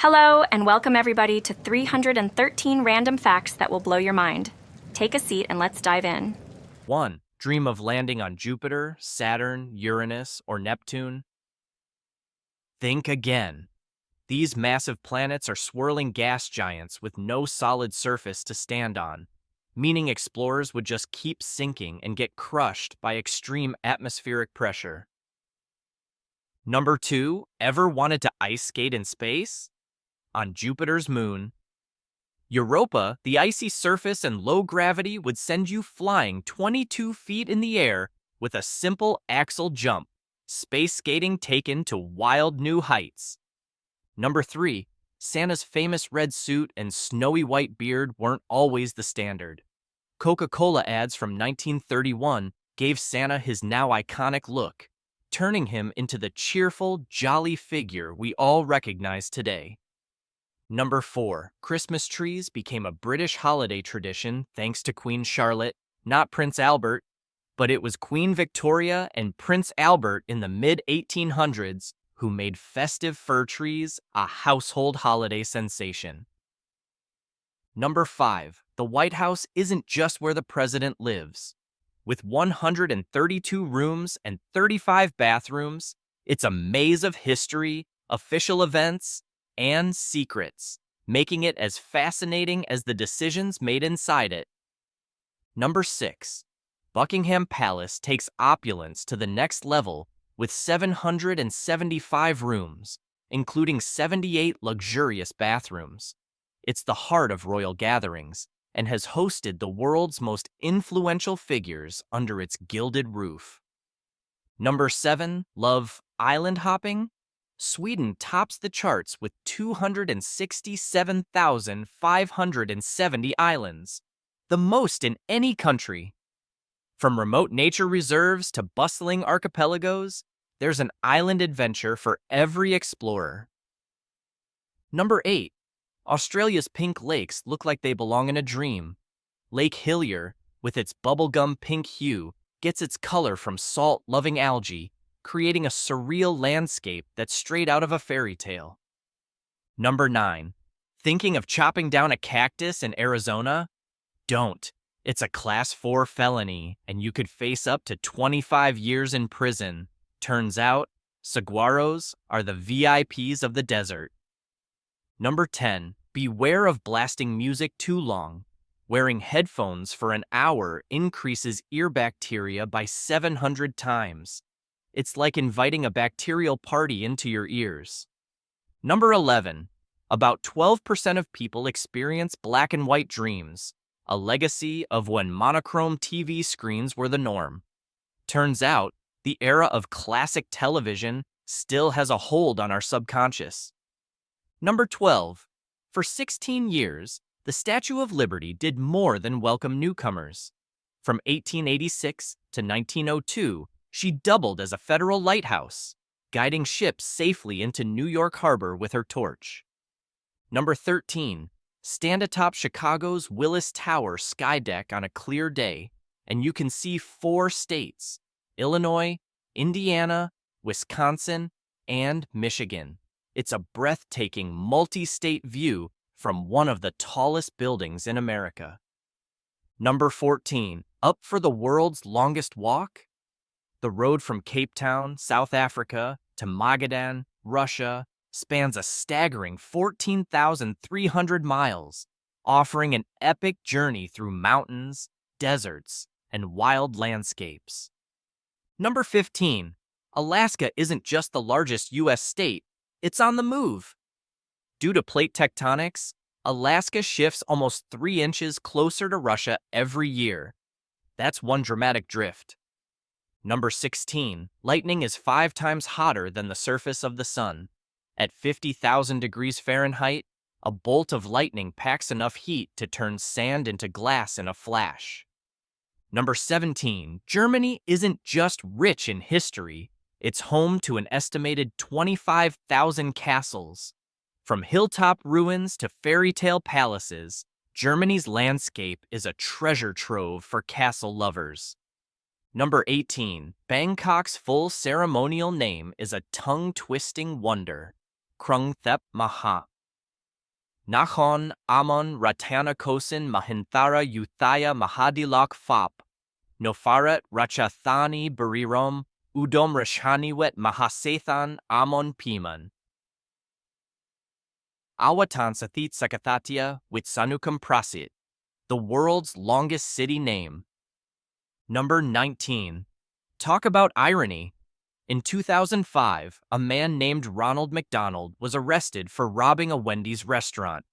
Hello, and welcome everybody to 313 random facts that will blow your mind. Take a seat and let's dive in. 1. Dream of landing on Jupiter, Saturn, Uranus, or Neptune? Think again. These massive planets are swirling gas giants with no solid surface to stand on, meaning explorers would just keep sinking and get crushed by extreme atmospheric pressure. 2. Ever wanted to ice skate in space? On Jupiter's moon, Europa, the icy surface and low gravity would send you flying 22 feet in the air with a simple axle jump, space skating taken to wild new heights. 3. Santa's famous red suit and snowy white beard weren't always the standard. Coca-Cola ads from 1931 gave Santa his now iconic look, turning him into the cheerful, jolly figure we all recognize today. 4. Christmas trees became a British holiday tradition thanks to Queen Charlotte, not Prince Albert, but it was Queen Victoria and Prince Albert in the mid-1800s who made festive fir trees a household holiday sensation. 5. The White House isn't just where the president lives. With 132 rooms and 35 bathrooms, it's a maze of history, official events, and secrets, making it as fascinating as the decisions made inside it. 6. Buckingham Palace takes opulence to the next level with 775 rooms, including 78 luxurious bathrooms. It's the heart of royal gatherings and has hosted the world's most influential figures under its gilded roof. 7. Love island hopping? Sweden tops the charts with 267,570 islands, the most in any country. From remote nature reserves to bustling archipelagos, there's an island adventure for every explorer. 8. Australia's pink lakes look like they belong in a dream. Lake Hillier, with its bubblegum pink hue, gets its color from salt-loving algae, creating a surreal landscape that's straight out of a fairy tale. 9. Thinking of chopping down a cactus in Arizona? Don't. It's a Class 4 felony, and you could face up to 25 years in prison. Turns out, saguaros are the VIPs of the desert. 10. Beware of blasting music too long. Wearing headphones for an hour increases ear bacteria by 700 times. It's like inviting a bacterial party into your ears. 11. About 12% of people experience black and white dreams, a legacy of when monochrome TV screens were the norm. Turns out, the era of classic television still has a hold on our subconscious. 12. For 16 years, the Statue of Liberty did more than welcome newcomers. From 1886 to 1902, she doubled as a federal lighthouse, guiding ships safely into New York Harbor with her torch. 13. Stand atop Chicago's Willis Tower skydeck on a clear day, and you can see 4 states: Illinois, Indiana, Wisconsin, and Michigan. It's a breathtaking multi-state view from one of the tallest buildings in America. 14. Up for the world's longest walk? The road from Cape Town, South Africa, to Magadan, Russia, spans a staggering 14,300 miles, offering an epic journey through mountains, deserts, and wild landscapes. 15. Alaska isn't just the largest U.S. state, it's on the move. Due to plate tectonics, Alaska shifts almost 3 inches closer to Russia every year. That's one dramatic drift. 16. Lightning is 5 times hotter than the surface of the sun. At 50,000 degrees Fahrenheit, a bolt of lightning packs enough heat to turn sand into glass in a flash. 17. Germany isn't just rich in history, it's home to an estimated 25,000 castles. From hilltop ruins to fairy tale palaces, Germany's landscape is a treasure trove for castle lovers. 18. Bangkok's full ceremonial name is a tongue-twisting wonder, Krung Thep Maha. Nahon amon ratana kosin mahinthara yuthaya mahadilak fop. Nofaret rachathani barirom udom rashaniwet mahasathan amon piman. Awatan sathit sakathatia witsanukam prasit. The world's longest city name. Number 19. Talk about irony. In 2005, a man named Ronald McDonald was arrested for robbing a Wendy's restaurant.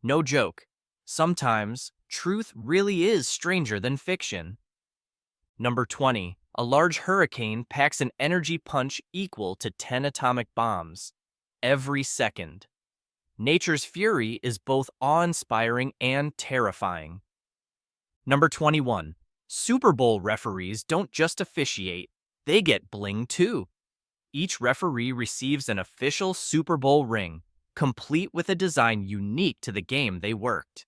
No joke. Sometimes, truth really is stranger than fiction. Number 20. A large hurricane packs an energy punch equal to 10 atomic bombs. Every second. Nature's fury is both awe-inspiring and terrifying. Number 21. Super Bowl referees don't just officiate, they get bling too. Each referee receives an official Super Bowl ring, complete with a design unique to the game they worked.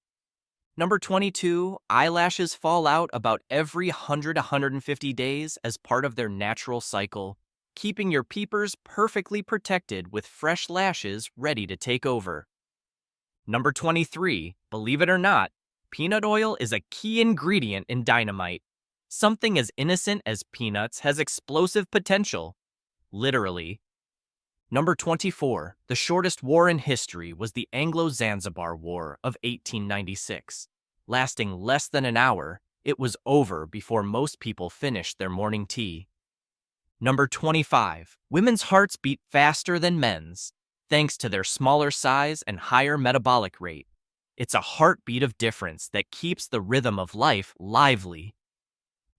Number 22. Eyelashes fall out about every 150 days as part of their natural cycle, keeping your peepers perfectly protected with fresh lashes ready to take over. Number 23. Believe it or not, peanut oil is a key ingredient in dynamite. Something as innocent as peanuts has explosive potential. Literally. Number 24. The shortest war in history was the Anglo-Zanzibar War of 1896. Lasting less than an hour, it was over before most people finished their morning tea. Number 25. Women's hearts beat faster than men's, thanks to their smaller size and higher metabolic rate. It's a heartbeat of difference that keeps the rhythm of life lively.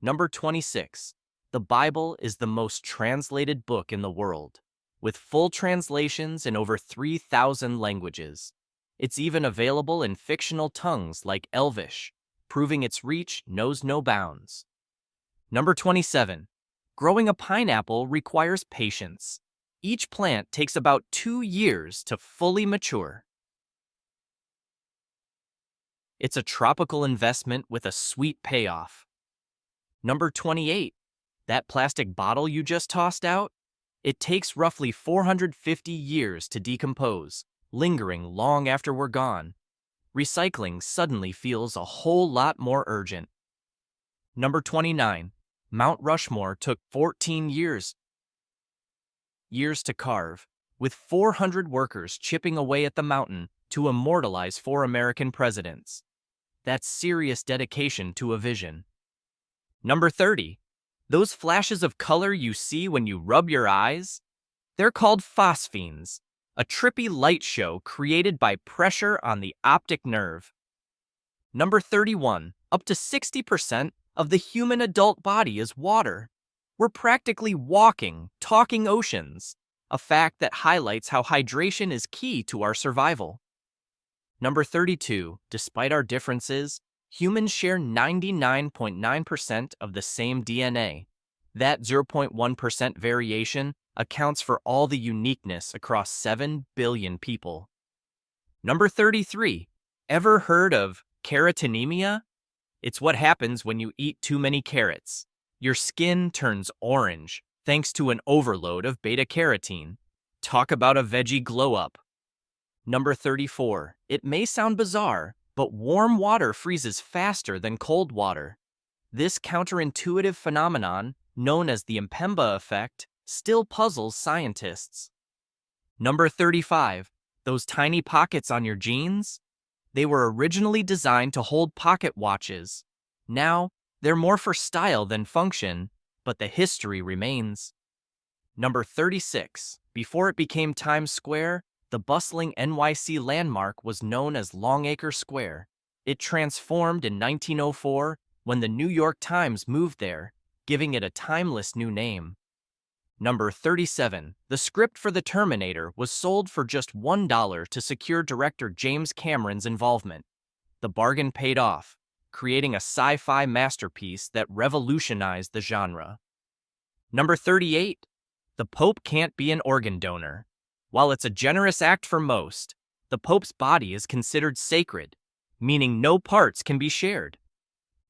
Number 26. The Bible is the most translated book in the world, with full translations in over 3,000 languages. It's even available in fictional tongues like Elvish, proving its reach knows no bounds. Number 27. Growing a pineapple requires patience. Each plant takes about 2 years to fully mature. It's a tropical investment with a sweet payoff. Number 28. That plastic bottle you just tossed out? It takes roughly 450 years to decompose, lingering long after we're gone. Recycling suddenly feels a whole lot more urgent. Number 29. Mount Rushmore took 14 years to carve, with 400 workers chipping away at the mountain to immortalize 4 American presidents. That's serious dedication to a vision. Number 30. Those flashes of color you see when you rub your eyes? They're called phosphenes, a trippy light show created by pressure on the optic nerve. Number 31. Up to 60% of the human adult body is water. We're practically walking, talking oceans, a fact that highlights how hydration is key to our survival. Number 32. Despite our differences, humans share 99.9% of the same DNA. That 0.1% variation accounts for all the uniqueness across 7 billion people. Number 33. Ever heard of carotenemia? It's what happens when you eat too many carrots. Your skin turns orange thanks to an overload of beta-carotene. Talk about a veggie glow-up. Number 34. It may sound bizarre, but warm water freezes faster than cold water. This counterintuitive phenomenon, known as the Mpemba effect, still puzzles scientists. Number 35. Those tiny pockets on your jeans? They were originally designed to hold pocket watches. Now, they're more for style than function, but the history remains. Number 36. Before it became Times Square, the bustling NYC landmark was known as Longacre Square. It transformed in 1904 when the New York Times moved there, giving it a timeless new name. Number 37. The script for The Terminator was sold for just $1 to secure director James Cameron's involvement. The bargain paid off, creating a sci-fi masterpiece that revolutionized the genre. Number 38. The Pope can't be an organ donor. While it's a generous act for most, the Pope's body is considered sacred, meaning no parts can be shared.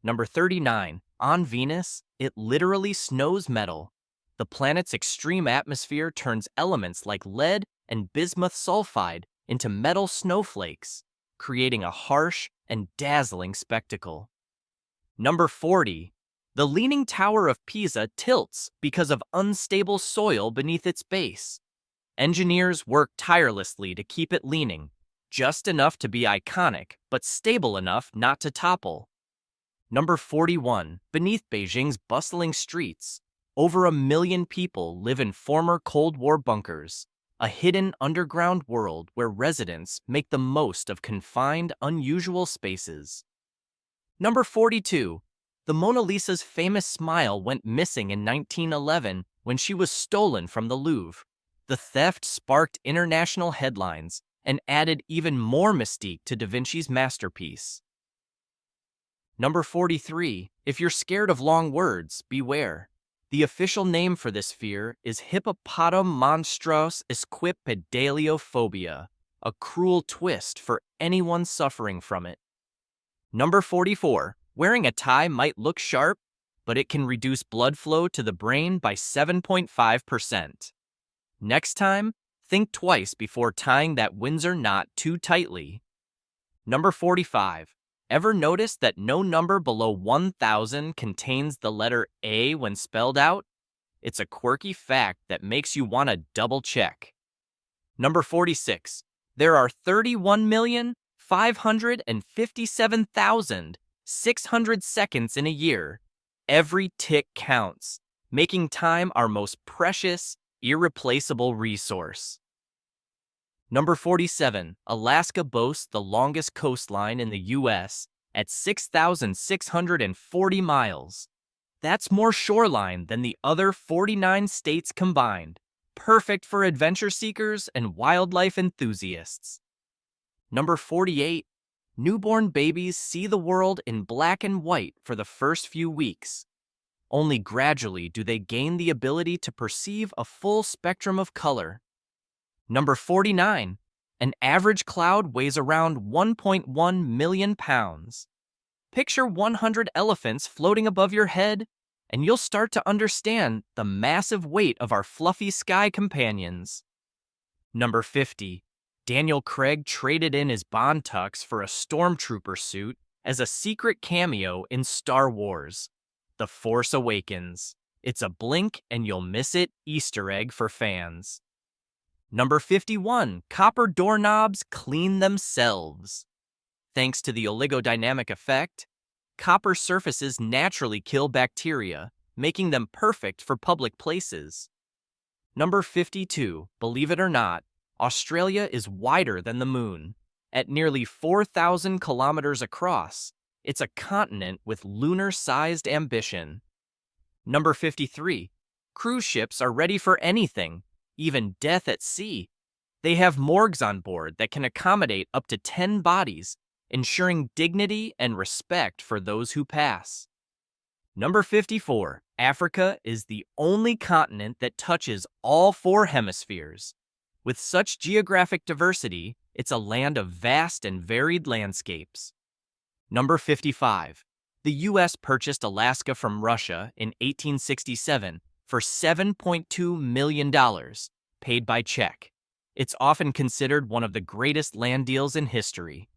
Number 39. On Venus, it literally snows metal. The planet's extreme atmosphere turns elements like lead and bismuth sulfide into metal snowflakes. creating a harsh and dazzling spectacle. Number 40. The Leaning Tower of Pisa tilts because of unstable soil beneath its base. Engineers work tirelessly to keep it leaning, just enough to be iconic, but stable enough not to topple. Number 41. Beneath Beijing's bustling streets, over 1 million people live in former Cold War bunkers, a hidden underground world where residents make the most of confined, unusual spaces. Number 42. The Mona Lisa's famous smile went missing in 1911 when she was stolen from the Louvre. The theft sparked international headlines and added even more mystique to Da Vinci's masterpiece. Number 43. If you're scared of long words, beware. The official name for this fear is hippopotomonstrosesquipedaliophobia, a cruel twist for anyone suffering from it. Number 44. Wearing a tie might look sharp, but it can reduce blood flow to the brain by 7.5%. Next time, think twice before tying that Windsor knot too tightly. Number 45. Ever notice that no number below 1,000 contains the letter A when spelled out? It's a quirky fact that makes you want to double check. Number 46. There are 31,557,600 seconds in a year. Every tick counts, making time our most precious, irreplaceable resource. Number 47. Alaska boasts the longest coastline in the U.S. at 6,640 miles. That's more shoreline than the other 49 states combined, perfect for adventure seekers and wildlife enthusiasts. Number 48. Newborn babies see the world in black and white for the first few weeks. Only gradually do they gain the ability to perceive a full spectrum of color. Number 49. An average cloud weighs around 1.1 million pounds. Picture 100 elephants floating above your head, and you'll start to understand the massive weight of our fluffy sky companions. Number 50. Daniel Craig traded in his Bond tux for a stormtrooper suit as a secret cameo in Star Wars: The Force Awakens. It's a blink and you'll miss it Easter egg for fans. Number 51. Copper doorknobs clean themselves. Thanks to the oligodynamic effect, copper surfaces naturally kill bacteria, making them perfect for public places. Number 52. Believe it or not, Australia is wider than the moon. At nearly 4,000 kilometers across, it's a continent with lunar-sized ambition. Number 53. Cruise ships are ready for anything, even death at sea. They have morgues on board that can accommodate up to 10 bodies, ensuring dignity and respect for those who pass. Number 54. Africa is the only continent that touches all 4 hemispheres. With such geographic diversity, it's a land of vast and varied landscapes. Number 55. The U.S. purchased Alaska from Russia in 1867 for $7.2 million, paid by check. It's often considered one of the greatest land deals in history.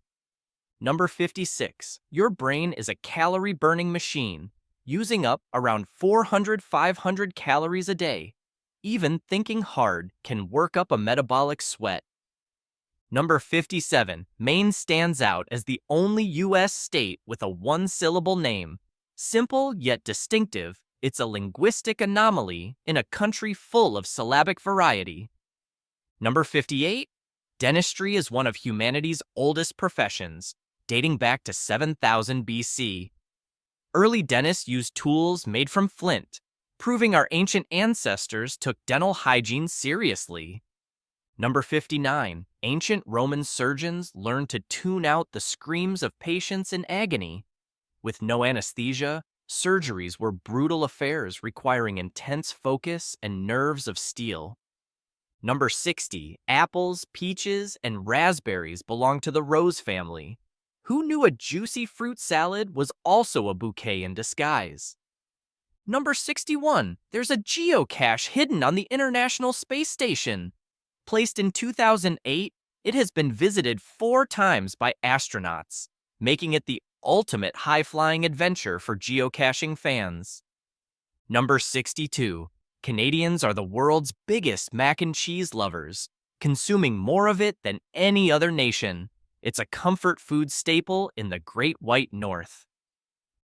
Number 56. Your brain is a calorie-burning machine, using up around 500 calories a day. Even thinking hard can work up a metabolic sweat. Number 57. Maine stands out as the only U.S. state with a one-syllable name. Simple yet distinctive, it's a linguistic anomaly in a country full of syllabic variety. Number 58. Dentistry is one of humanity's oldest professions, dating back to 7000 BC. Early dentists used tools made from flint, proving our ancient ancestors took dental hygiene seriously. Number 59. Ancient Roman surgeons learned to tune out the screams of patients in agony. With no anesthesia, surgeries were brutal affairs requiring intense focus and nerves of steel. Number 60. Apples, peaches, and raspberries belong to the rose family. Who knew a juicy fruit salad was also a bouquet in disguise? Number 61. There's a geocache hidden on the International Space Station. Placed in 2008, It has been visited 4 times by astronauts, making it the ultimate high-flying adventure for geocaching fans. Number 62. Canadians are the world's biggest mac and cheese lovers, consuming more of it than any other nation. It's a comfort food staple in the Great White North.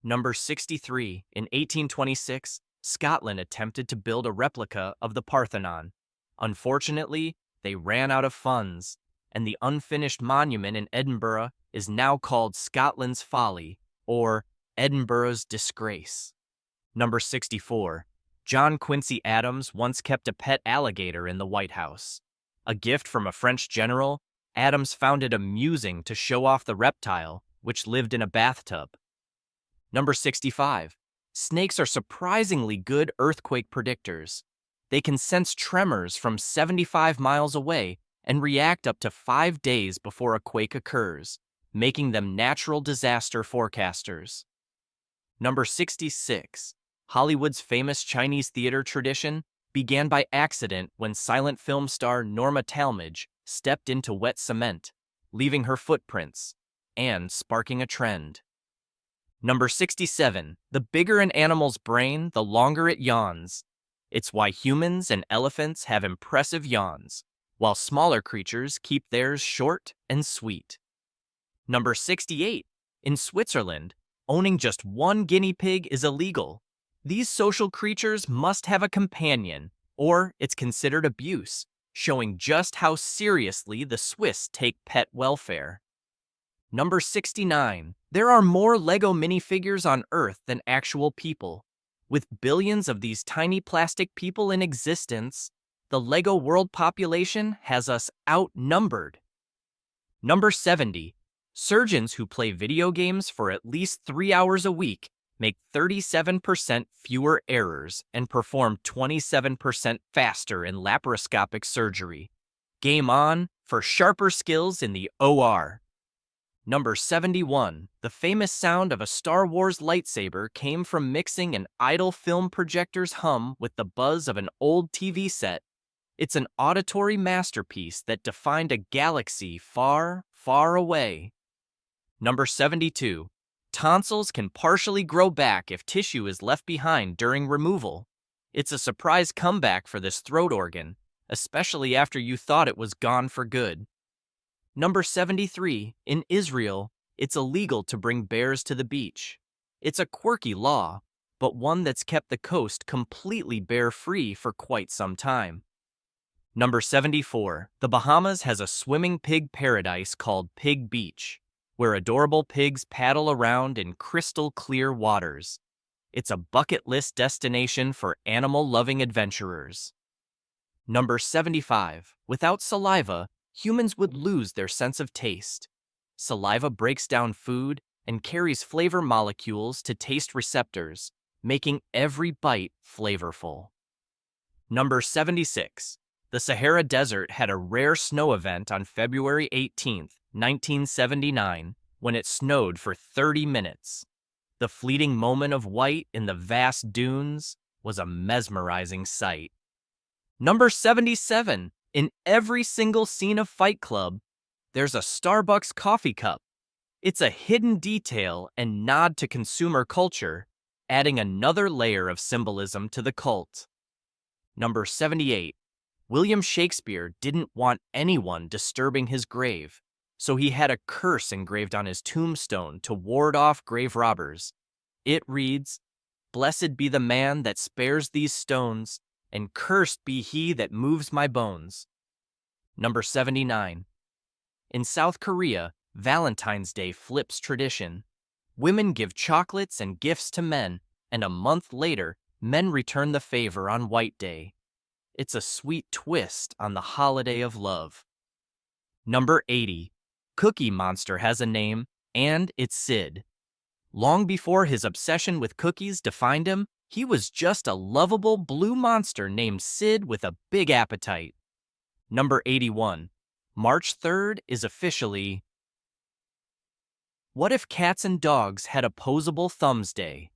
Number 63. In 1826, Scotland attempted to build a replica of the Parthenon. Unfortunately, they ran out of funds, and the unfinished monument in Edinburgh is now called Scotland's Folly, or Edinburgh's Disgrace. Number 64. John Quincy Adams once kept a pet alligator in the White House. A gift from a French general, Adams found it amusing to show off the reptile, which lived in a bathtub. Number 65. Snakes are surprisingly good earthquake predictors. They can sense tremors from 75 miles away and react up to 5 days before a quake occurs, making them natural disaster forecasters. Number 66. Hollywood's famous Chinese theater tradition began by accident when silent film star Norma Talmadge stepped into wet cement, leaving her footprints, and sparking a trend. Number 67. The bigger an animal's brain, the longer it yawns. It's why humans and elephants have impressive yawns, while smaller creatures keep theirs short and sweet. Number 68. In Switzerland, owning just one guinea pig is illegal. These social creatures must have a companion, or it's considered abuse, showing just how seriously the Swiss take pet welfare. Number 69. There are more Lego minifigures on Earth than actual people. With billions of these tiny plastic people in existence, the Lego world population has us outnumbered. Number 70. Surgeons who play video games for at least 3 hours a week make 37% fewer errors and perform 27% faster in laparoscopic surgery. Game on for sharper skills in the OR. Number 71. The famous sound of a Star Wars lightsaber came from mixing an idle film projector's hum with the buzz of an old TV set. It's an auditory masterpiece that defined a galaxy far, far away. Number 72. Tonsils can partially grow back if tissue is left behind during removal. It's a surprise comeback for this throat organ, especially after you thought it was gone for good. Number 73. In Israel, it's illegal to bring bears to the beach. It's a quirky law, but one that's kept the coast completely bear-free for quite some time. Number 74. The Bahamas has a swimming pig paradise called Pig Beach, where adorable pigs paddle around in crystal-clear waters. It's a bucket list destination for animal-loving adventurers. Number 75. Without saliva, humans would lose their sense of taste. Saliva breaks down food and carries flavor molecules to taste receptors, making every bite flavorful. Number 76. The Sahara Desert had a rare snow event on February 18, 1979, when it snowed for 30 minutes. The fleeting moment of white in the vast dunes was a mesmerizing sight. Number 77. In every single scene of Fight Club, there's a Starbucks coffee cup. It's a hidden detail and nod to consumer culture, adding another layer of symbolism to the cult. Number 78. William Shakespeare didn't want anyone disturbing his grave, so he had a curse engraved on his tombstone to ward off grave robbers. It reads, "Blessed be the man that spares these stones, and cursed be he that moves my bones." Number 79. In South Korea, Valentine's Day flips tradition. Women give chocolates and gifts to men, and a month later, men return the favor on White Day. It's a sweet twist on the holiday of love. Number 80. Cookie Monster has a name, and it's Sid. Long before his obsession with cookies defined him, he was just a lovable blue monster named Sid with a big appetite. Number 81. March 3rd is officially What If Cats and Dogs Had Opposable Thumbs Day?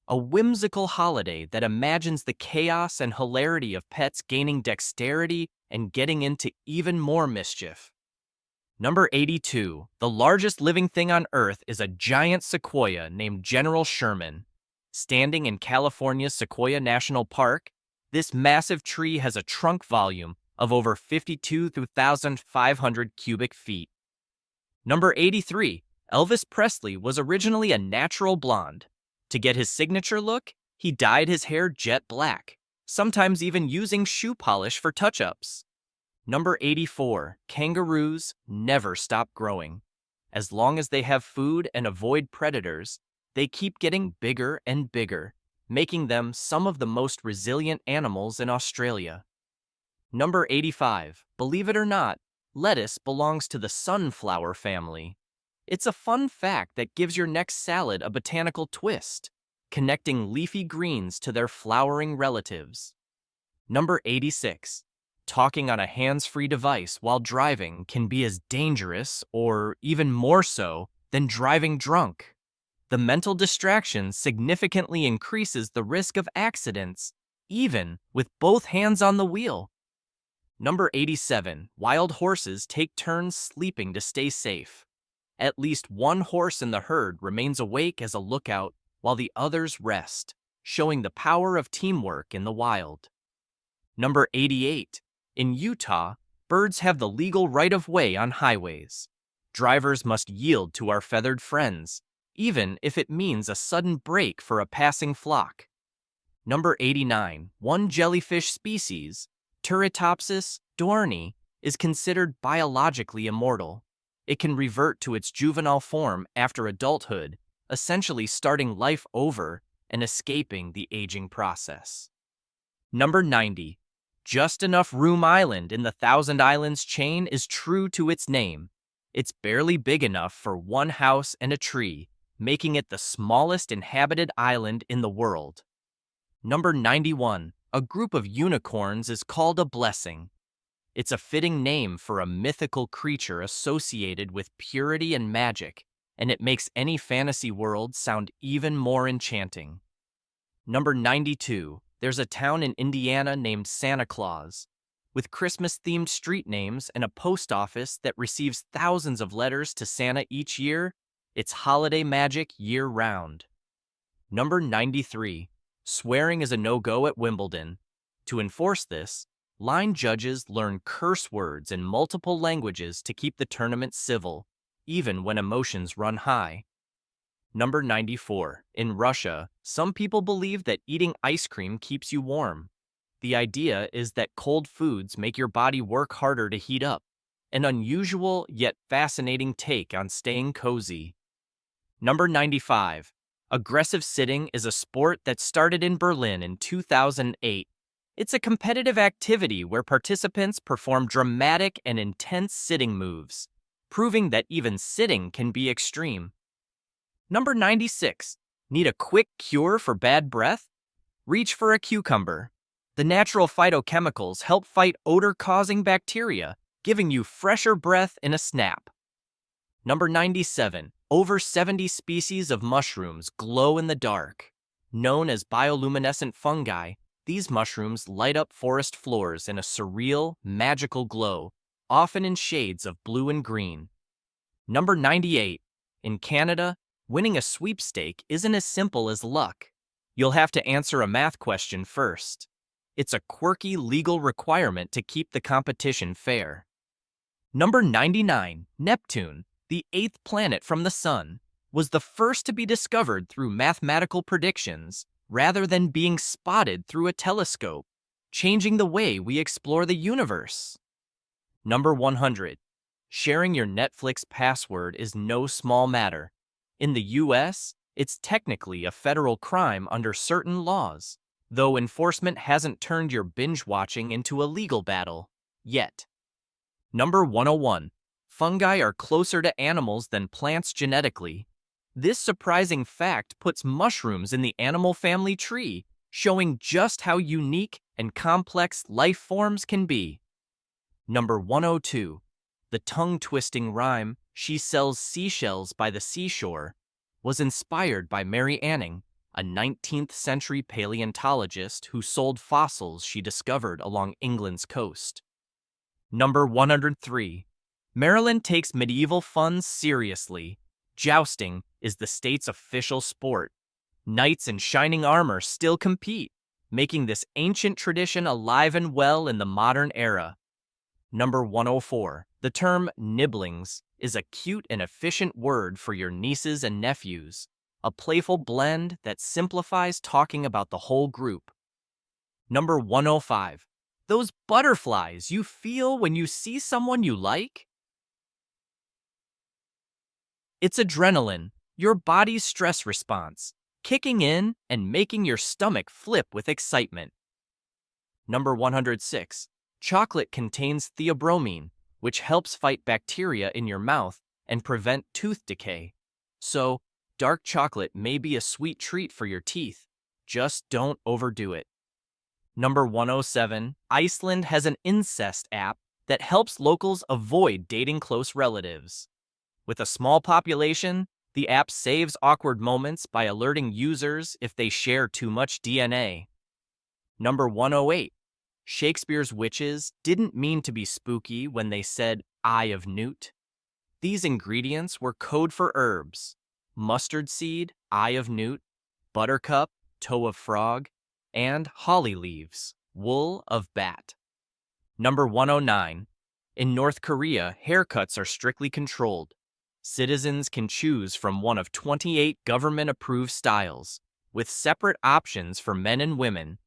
A whimsical holiday that imagines the chaos and hilarity of pets gaining dexterity and getting into even more mischief. Number 82. The largest living thing on Earth is a giant sequoia named General Sherman. Standing in California's Sequoia National Park, this massive tree has a trunk volume of over 52,500 cubic feet. Number 83. Elvis Presley was originally a natural blonde. To get his signature look, he dyed his hair jet black, sometimes even using shoe polish for touch-ups. Number 84. Kangaroos never stop growing. As long as they have food and avoid predators, they keep getting bigger and bigger, making them some of the most resilient animals in Australia. Number 85. Believe it or not, lettuce belongs to the sunflower family. It's a fun fact that gives your next salad a botanical twist, connecting leafy greens to their flowering relatives. Number 86. Talking on a hands-free device while driving can be as dangerous, or even more so, than driving drunk. The mental distraction significantly increases the risk of accidents, even with both hands on the wheel. Number 87. Wild horses take turns sleeping to stay safe. At least one horse in the herd remains awake as a lookout while the others rest, showing the power of teamwork in the wild. Number 88. In Utah, birds have the legal right-of-way on highways. Drivers must yield to our feathered friends, even if it means a sudden break for a passing flock. Number 89. One jellyfish species, Turritopsis dohrnii, is considered biologically immortal. It can revert to its juvenile form after adulthood, essentially starting life over and escaping the aging process. Number 90. Just Enough Room Island in the Thousand Islands chain is true to its name. It's barely big enough for one house and a tree, making it the smallest inhabited island in the world. Number 91. A group of unicorns is called a blessing. It's a fitting name for a mythical creature associated with purity and magic, and it makes any fantasy world sound even more enchanting. Number 92. There's a town in Indiana named Santa Claus, with Christmas-themed street names and a post office that receives thousands of letters to Santa each year. It's holiday magic year-round. Number 93. Swearing is a no-go at Wimbledon. To enforce this, line judges learn curse words in multiple languages to keep the tournament civil, even when emotions run high. Number 94. In Russia, some people believe that eating ice cream keeps you warm. The idea is that cold foods make your body work harder to heat up, an unusual yet fascinating take on staying cozy. Number 95. Aggressive sitting is a sport that started in Berlin in 2008. It's a competitive activity where participants perform dramatic and intense sitting moves, proving that even sitting can be extreme. Number 96. Need a quick cure for bad breath? Reach for a cucumber. The natural phytochemicals help fight odor-causing bacteria, giving you fresher breath in a snap. Number 97. Over 70 species of mushrooms glow in the dark. Known as bioluminescent fungi, these mushrooms light up forest floors in a surreal, magical glow, often in shades of blue and green. Number 98. In Canada, winning a sweepstake isn't as simple as luck. You'll have to answer a math question first. It's a quirky legal requirement to keep the competition fair. Number 99. Neptune, the eighth planet from the Sun, was the first to be discovered through mathematical predictions rather than being spotted through a telescope, changing the way we explore the universe. Number 100. Sharing your Netflix password is no small matter. In the US, it's technically a federal crime under certain laws, though enforcement hasn't turned your binge-watching into a legal battle yet. Number 101. Fungi are closer to animals than plants genetically. This surprising fact puts mushrooms in the animal family tree, showing just how unique and complex life forms can be. Number 102. The tongue-twisting rhyme, "She sells seashells by the seashore," was inspired by Mary Anning, a 19th-century paleontologist who sold fossils she discovered along England's coast. Number 103. Maryland takes medieval fun seriously. Jousting is the state's official sport. Knights in shining armor still compete, making this ancient tradition alive and well in the modern era. Number 104. The term nibblings is a cute and efficient word for your nieces and nephews, a playful blend that simplifies talking about the whole group. Number 105. Those butterflies you feel when you see someone you like? It's adrenaline, your body's stress response, kicking in and making your stomach flip with excitement. Number 106. Chocolate contains theobromine, which helps fight bacteria in your mouth and prevent tooth decay. So, dark chocolate may be a sweet treat for your teeth. Just don't overdo it. Number 107. Iceland has an incest app that helps locals avoid dating close relatives. With a small population, the app saves awkward moments by alerting users if they share too much DNA. Number 108. Shakespeare's witches didn't mean to be spooky when they said eye of newt. These ingredients were code for herbs: mustard seed, eye of newt, buttercup, toe of frog, and holly leaves, wool of bat. Number 109. In North Korea, haircuts are strictly controlled. Citizens can choose from one of 28 government-approved styles, with separate options for men and women,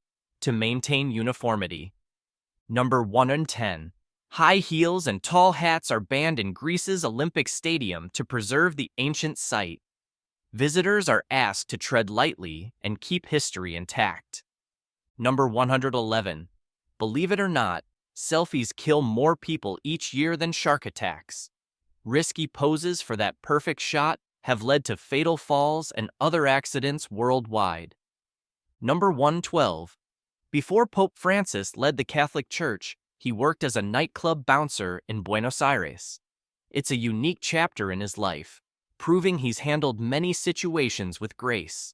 to maintain uniformity. Number 110. High heels and tall hats are banned in Greece's Olympic Stadium to preserve the ancient site. Visitors are asked to tread lightly and keep history intact. Number 111. Believe it or not, selfies kill more people each year than shark attacks. Risky poses for that perfect shot have led to fatal falls and other accidents worldwide. Number 112. Before Pope Francis led the Catholic Church, he worked as a nightclub bouncer in Buenos Aires. It's a unique chapter in his life, proving he's handled many situations with grace.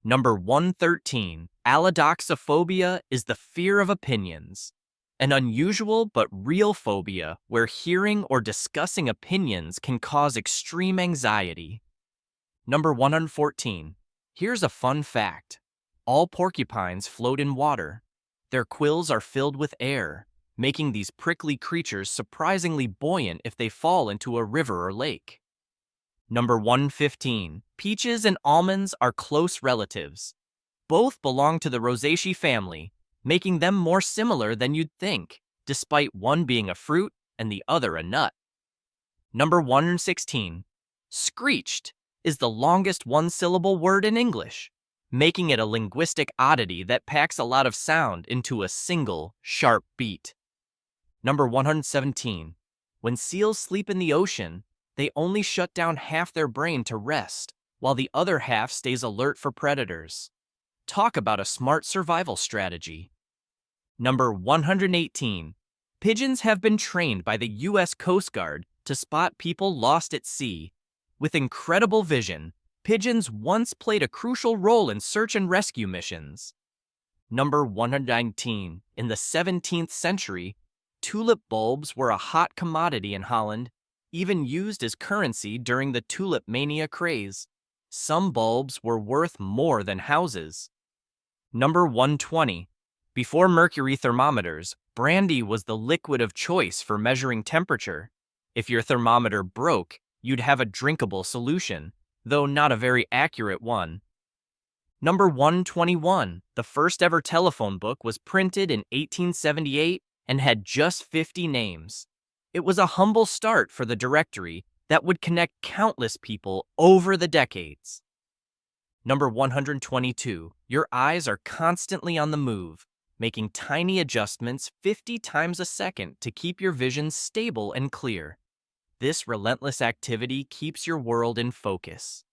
Number 113. Allodoxophobia is the fear of opinions. An unusual but real phobia where hearing or discussing opinions can cause extreme anxiety. Number 114. Here's a fun fact. All porcupines float in water. Their quills are filled with air, making these prickly creatures surprisingly buoyant if they fall into a river or lake. Number 115. Peaches and almonds are close relatives. Both belong to the Rosaceae family, making them more similar than you'd think, despite one being a fruit and the other a nut. Number 116. Screeched is the longest one-syllable word in English, making it a linguistic oddity that packs a lot of sound into a single, sharp beat. Number 117. When seals sleep in the ocean, they only shut down half their brain to rest, while the other half stays alert for predators. Talk about a smart survival strategy. Number 118. Pigeons have been trained by the U.S. Coast Guard to spot people lost at sea. With incredible vision, pigeons once played a crucial role in search and rescue missions. Number 119. In the 17th century, tulip bulbs were a hot commodity in Holland, even used as currency during the tulip mania craze. Some bulbs were worth more than houses. Number 120. Before mercury thermometers, brandy was the liquid of choice for measuring temperature. If your thermometer broke, you'd have a drinkable solution, though not a very accurate one. Number 121. The first ever telephone book was printed in 1878 and had just 50 names. It was a humble start for the directory that would connect countless people over the decades. Number 122. Your eyes are constantly on the move, making tiny adjustments 50 times a second to keep your vision stable and clear. This relentless activity keeps your world in focus.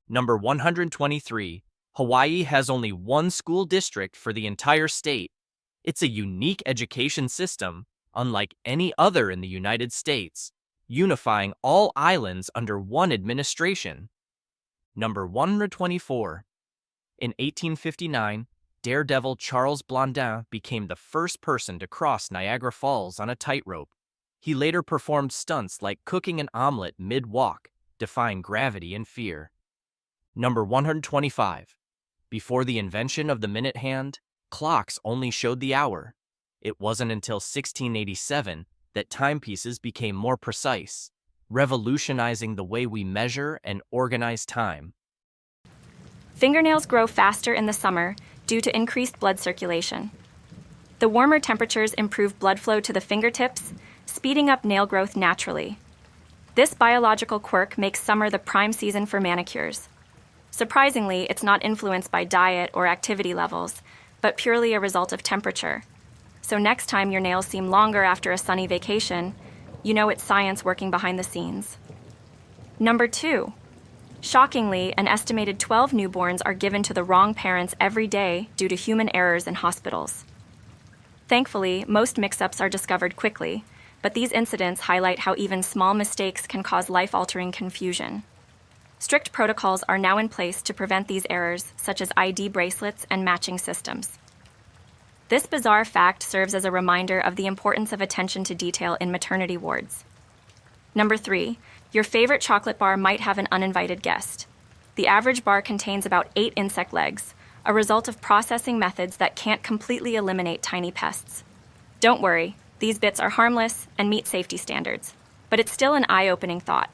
Number 123. Hawaii has only one school district for the entire state. It's a unique education system, unlike any other in the United States, unifying all islands under one administration. Number 124. In 1859, daredevil Charles Blondin became the first person to cross Niagara Falls on a tightrope. He later performed stunts like cooking an omelet mid-walk, defying gravity and fear. Number 125. Before the invention of the minute hand, clocks only showed the hour. It wasn't until 1687 that timepieces became more precise, revolutionizing the way we measure and organize time. Fingernails grow faster in the summer due to increased blood circulation. The warmer temperatures improve blood flow to the fingertips, speeding up nail growth naturally. This biological quirk makes summer the prime season for manicures. Surprisingly, it's not influenced by diet or activity levels, but purely a result of temperature. So next time your nails seem longer after a sunny vacation, you know it's science working behind the scenes. Number 2. Shockingly, an estimated 12 newborns are given to the wrong parents every day due to human errors in hospitals. Thankfully, most mix-ups are discovered quickly, but these incidents highlight how even small mistakes can cause life-altering confusion. Strict protocols are now in place to prevent these errors, such as ID bracelets and matching systems. This bizarre fact serves as a reminder of the importance of attention to detail in maternity wards. Number 3. Your favorite chocolate bar might have an uninvited guest. The average bar contains about 8 insect legs, a result of processing methods that can't completely eliminate tiny pests. Don't worry, these bits are harmless and meet safety standards, but it's still an eye-opening thought.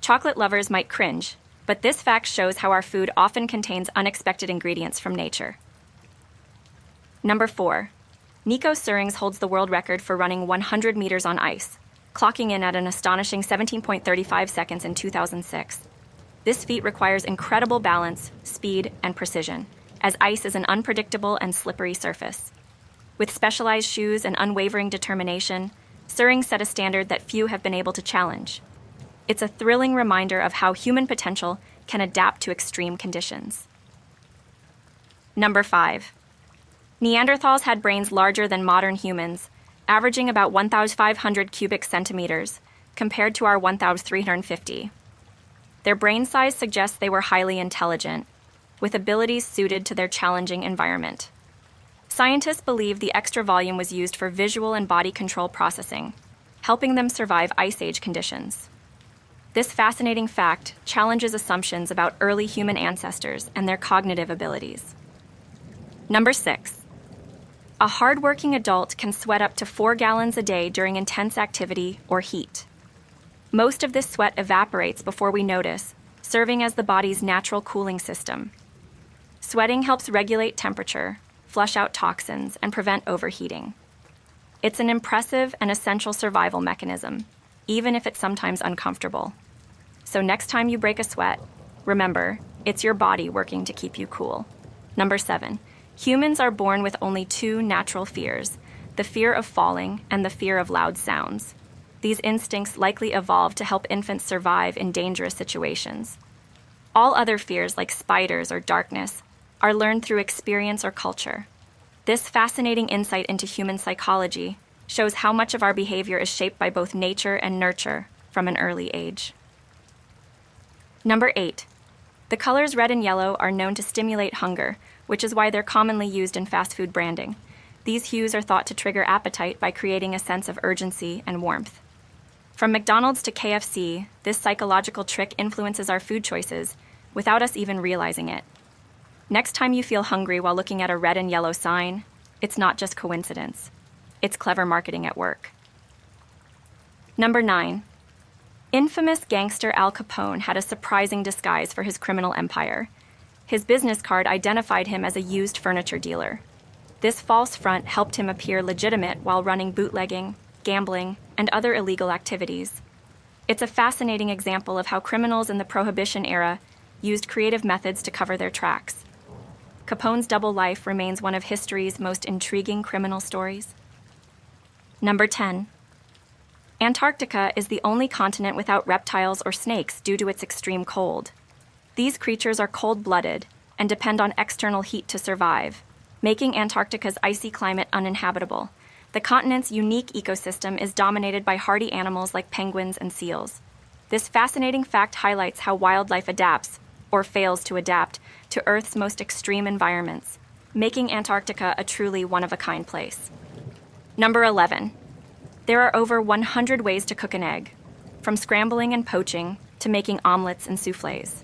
Chocolate lovers might cringe, but this fact shows how our food often contains unexpected ingredients from nature. Number 4. Nico Surings holds the world record for running 100 meters on ice, clocking in at an astonishing 17.35 seconds in 2006. This feat requires incredible balance, speed, and precision, as ice is an unpredictable and slippery surface. With specialized shoes and unwavering determination, Surings set a standard that few have been able to challenge. It's a thrilling reminder of how human potential can adapt to extreme conditions. Number 5. Neanderthals had brains larger than modern humans, averaging about 1,500 cubic centimeters, compared to our 1,350. Their brain size suggests they were highly intelligent, with abilities suited to their challenging environment. Scientists believe the extra volume was used for visual and body control processing, helping them survive Ice Age conditions. This fascinating fact challenges assumptions about early human ancestors and their cognitive abilities. Number 6. A hardworking adult can sweat up to 4 gallons a day during intense activity or heat. Most of this sweat evaporates before we notice, serving as the body's natural cooling system. Sweating helps regulate temperature, flush out toxins, and prevent overheating. It's an impressive and essential survival mechanism, even if it's sometimes uncomfortable. So next time you break a sweat, remember, it's your body working to keep you cool. Number 7. Humans are born with only 2 natural fears, the fear of falling and the fear of loud sounds. These instincts likely evolved to help infants survive in dangerous situations. All other fears, like spiders or darkness, are learned through experience or culture. This fascinating insight into human psychology shows how much of our behavior is shaped by both nature and nurture from an early age. Number 8. The colors red and yellow are known to stimulate hunger, which is why they're commonly used in fast food branding. These hues are thought to trigger appetite by creating a sense of urgency and warmth. From McDonald's to KFC, this psychological trick influences our food choices without us even realizing it. Next time you feel hungry while looking at a red and yellow sign, it's not just coincidence. It's clever marketing at work. Number 9. Infamous gangster Al Capone had a surprising disguise for his criminal empire. His business card identified him as a used furniture dealer. This false front helped him appear legitimate while running bootlegging, gambling, and other illegal activities. It's a fascinating example of how criminals in the Prohibition era used creative methods to cover their tracks. Capone's double life remains one of history's most intriguing criminal stories. Number 10. Antarctica is the only continent without reptiles or snakes due to its extreme cold. These creatures are cold-blooded and depend on external heat to survive, making Antarctica's icy climate uninhabitable. The continent's unique ecosystem is dominated by hardy animals like penguins and seals. This fascinating fact highlights how wildlife adapts, or fails to adapt, to Earth's most extreme environments, making Antarctica a truly one-of-a-kind place. Number 11. There are over 100 ways to cook an egg, from scrambling and poaching to making omelets and soufflés.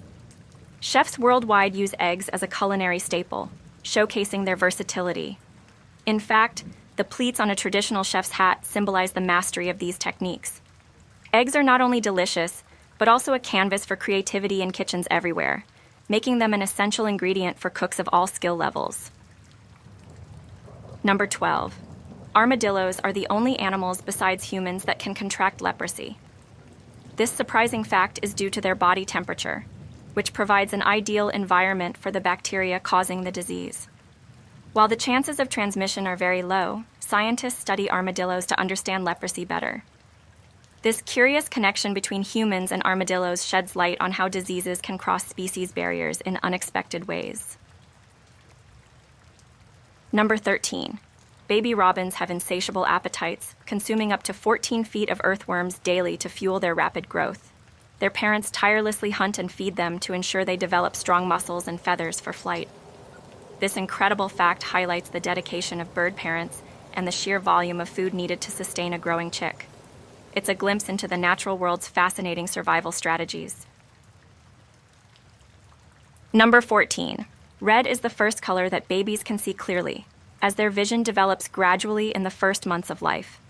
Chefs worldwide use eggs as a culinary staple, showcasing their versatility. In fact, the pleats on a traditional chef's hat symbolize the mastery of these techniques. Eggs are not only delicious, but also a canvas for creativity in kitchens everywhere, making them an essential ingredient for cooks of all skill levels. Number 12. Armadillos are the only animals besides humans that can contract leprosy. This surprising fact is due to their body temperature, which provides an ideal environment for the bacteria causing the disease. While the chances of transmission are very low, scientists study armadillos to understand leprosy better. This curious connection between humans and armadillos sheds light on how diseases can cross species barriers in unexpected ways. Number 13. Baby robins have insatiable appetites, consuming up to 14 feet of earthworms daily to fuel their rapid growth. Their parents tirelessly hunt and feed them to ensure they develop strong muscles and feathers for flight. This incredible fact highlights the dedication of bird parents and the sheer volume of food needed to sustain a growing chick. It's a glimpse into the natural world's fascinating survival strategies. Number 14. Red is the first color that babies can see clearly, as their vision develops gradually in the first months of life.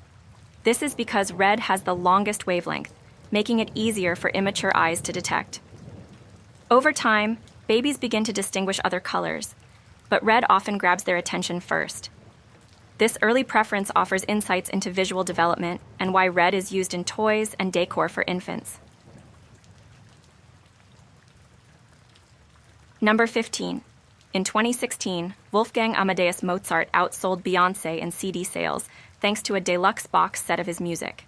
This is because red has the longest wavelength, making it easier for immature eyes to detect. Over time, babies begin to distinguish other colors, but red often grabs their attention first. This early preference offers insights into visual development and why red is used in toys and decor for infants. Number 15. In 2016, Wolfgang Amadeus Mozart outsold Beyoncé in CD sales thanks to a deluxe box set of his music.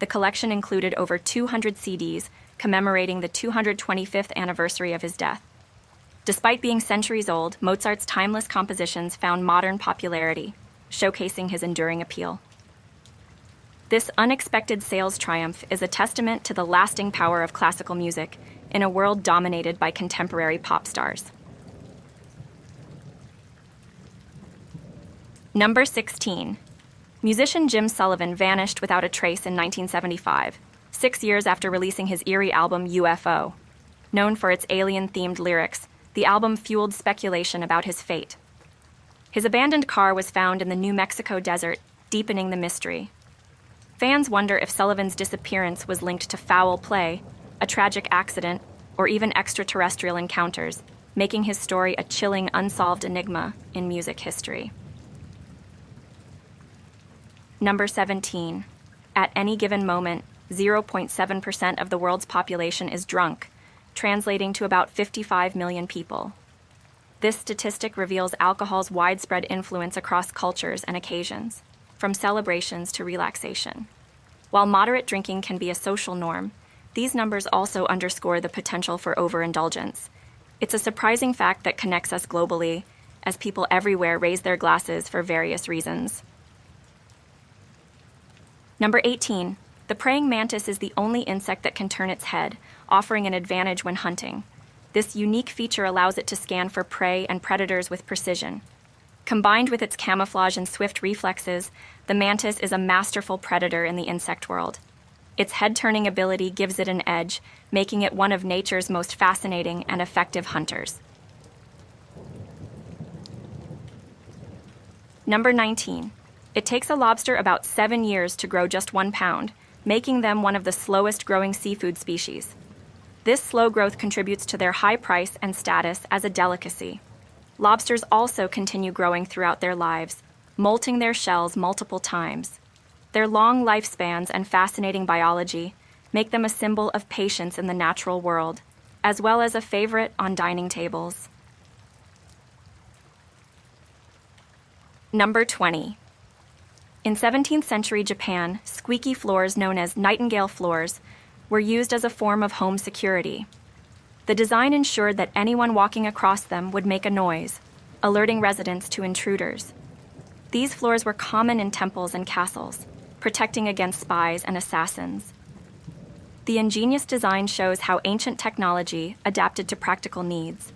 The collection included over 200 CDs commemorating the 225th anniversary of his death. Despite being centuries old, Mozart's timeless compositions found modern popularity, showcasing his enduring appeal. This unexpected sales triumph is a testament to the lasting power of classical music in a world dominated by contemporary pop stars. Number 16. Musician Jim Sullivan vanished without a trace in 1975, 6 years after releasing his eerie album UFO. Known for its alien-themed lyrics, the album fueled speculation about his fate. His abandoned car was found in the New Mexico desert, deepening the mystery. Fans wonder if Sullivan's disappearance was linked to foul play, a tragic accident, or even extraterrestrial encounters, making his story a chilling, unsolved enigma in music history. Number 17. At any given moment, 0.7% of the world's population is drunk, translating to about 55 million people. This statistic reveals alcohol's widespread influence across cultures and occasions, from celebrations to relaxation. While moderate drinking can be a social norm, these numbers also underscore the potential for overindulgence. It's a surprising fact that connects us globally, as people everywhere raise their glasses for various reasons. Number 18. The praying mantis is the only insect that can turn its head, offering an advantage when hunting. This unique feature allows it to scan for prey and predators with precision. Combined with its camouflage and swift reflexes, the mantis is a masterful predator in the insect world. Its head-turning ability gives it an edge, making it one of nature's most fascinating and effective hunters. Number 19. It takes a lobster about 7 years to grow just 1 pound, making them one of the slowest growing seafood species. This slow growth contributes to their high price and status as a delicacy. Lobsters also continue growing throughout their lives, molting their shells multiple times. Their long lifespans and fascinating biology make them a symbol of patience in the natural world, as well as a favorite on dining tables. Number 20. In 17th century Japan, squeaky floors known as nightingale floors were used as a form of home security. The design ensured that anyone walking across them would make a noise, alerting residents to intruders. These floors were common in temples and castles, protecting against spies and assassins. The ingenious design shows how ancient technology adapted to practical needs,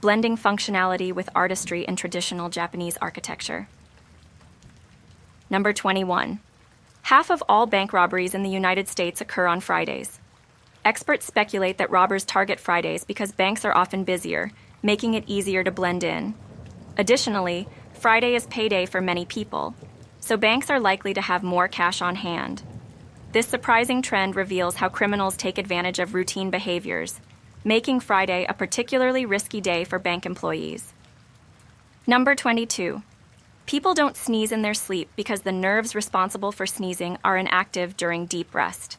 blending functionality with artistry in traditional Japanese architecture. Number 21. Half of all bank robberies in the United States occur on Fridays. Experts speculate that robbers target Fridays because banks are often busier, making it easier to blend in. Additionally, Friday is payday for many people, so banks are likely to have more cash on hand. This surprising trend reveals how criminals take advantage of routine behaviors, making Friday a particularly risky day for bank employees. Number 22. People don't sneeze in their sleep because the nerves responsible for sneezing are inactive during deep rest.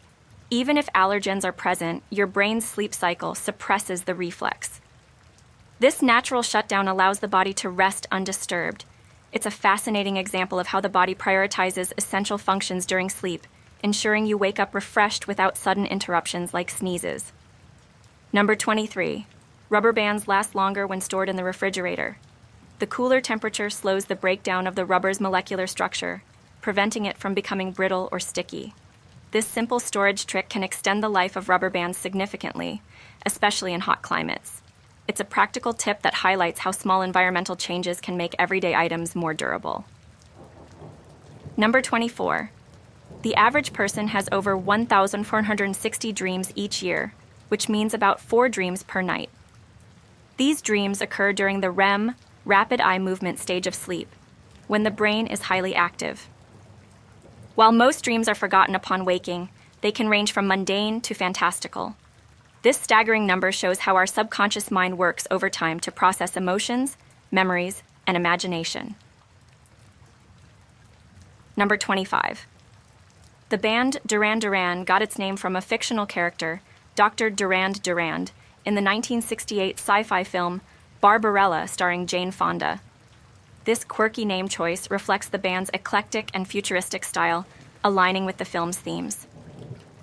Even if allergens are present, your brain's sleep cycle suppresses the reflex. This natural shutdown allows the body to rest undisturbed. It's a fascinating example of how the body prioritizes essential functions during sleep, ensuring you wake up refreshed without sudden interruptions like sneezes. Number 23. Rubber bands last longer when stored in the refrigerator. The cooler temperature slows the breakdown of the rubber's molecular structure, preventing it from becoming brittle or sticky. This simple storage trick can extend the life of rubber bands significantly, especially in hot climates. It's a practical tip that highlights how small environmental changes can make everyday items more durable. Number 24. The average person has over 1,460 dreams each year, which means about 4 dreams per night. These dreams occur during the REM, rapid eye movement stage of sleep, when the brain is highly active. While most dreams are forgotten upon waking, they can range from mundane to fantastical. This staggering number shows how our subconscious mind works over time to process emotions, memories, and imagination. Number 25. The band Duran Duran got its name from a fictional character, Dr. Durand Durand, in the 1968 sci-fi film Barbarella starring Jane Fonda. This quirky name choice reflects the band's eclectic and futuristic style, aligning with the film's themes.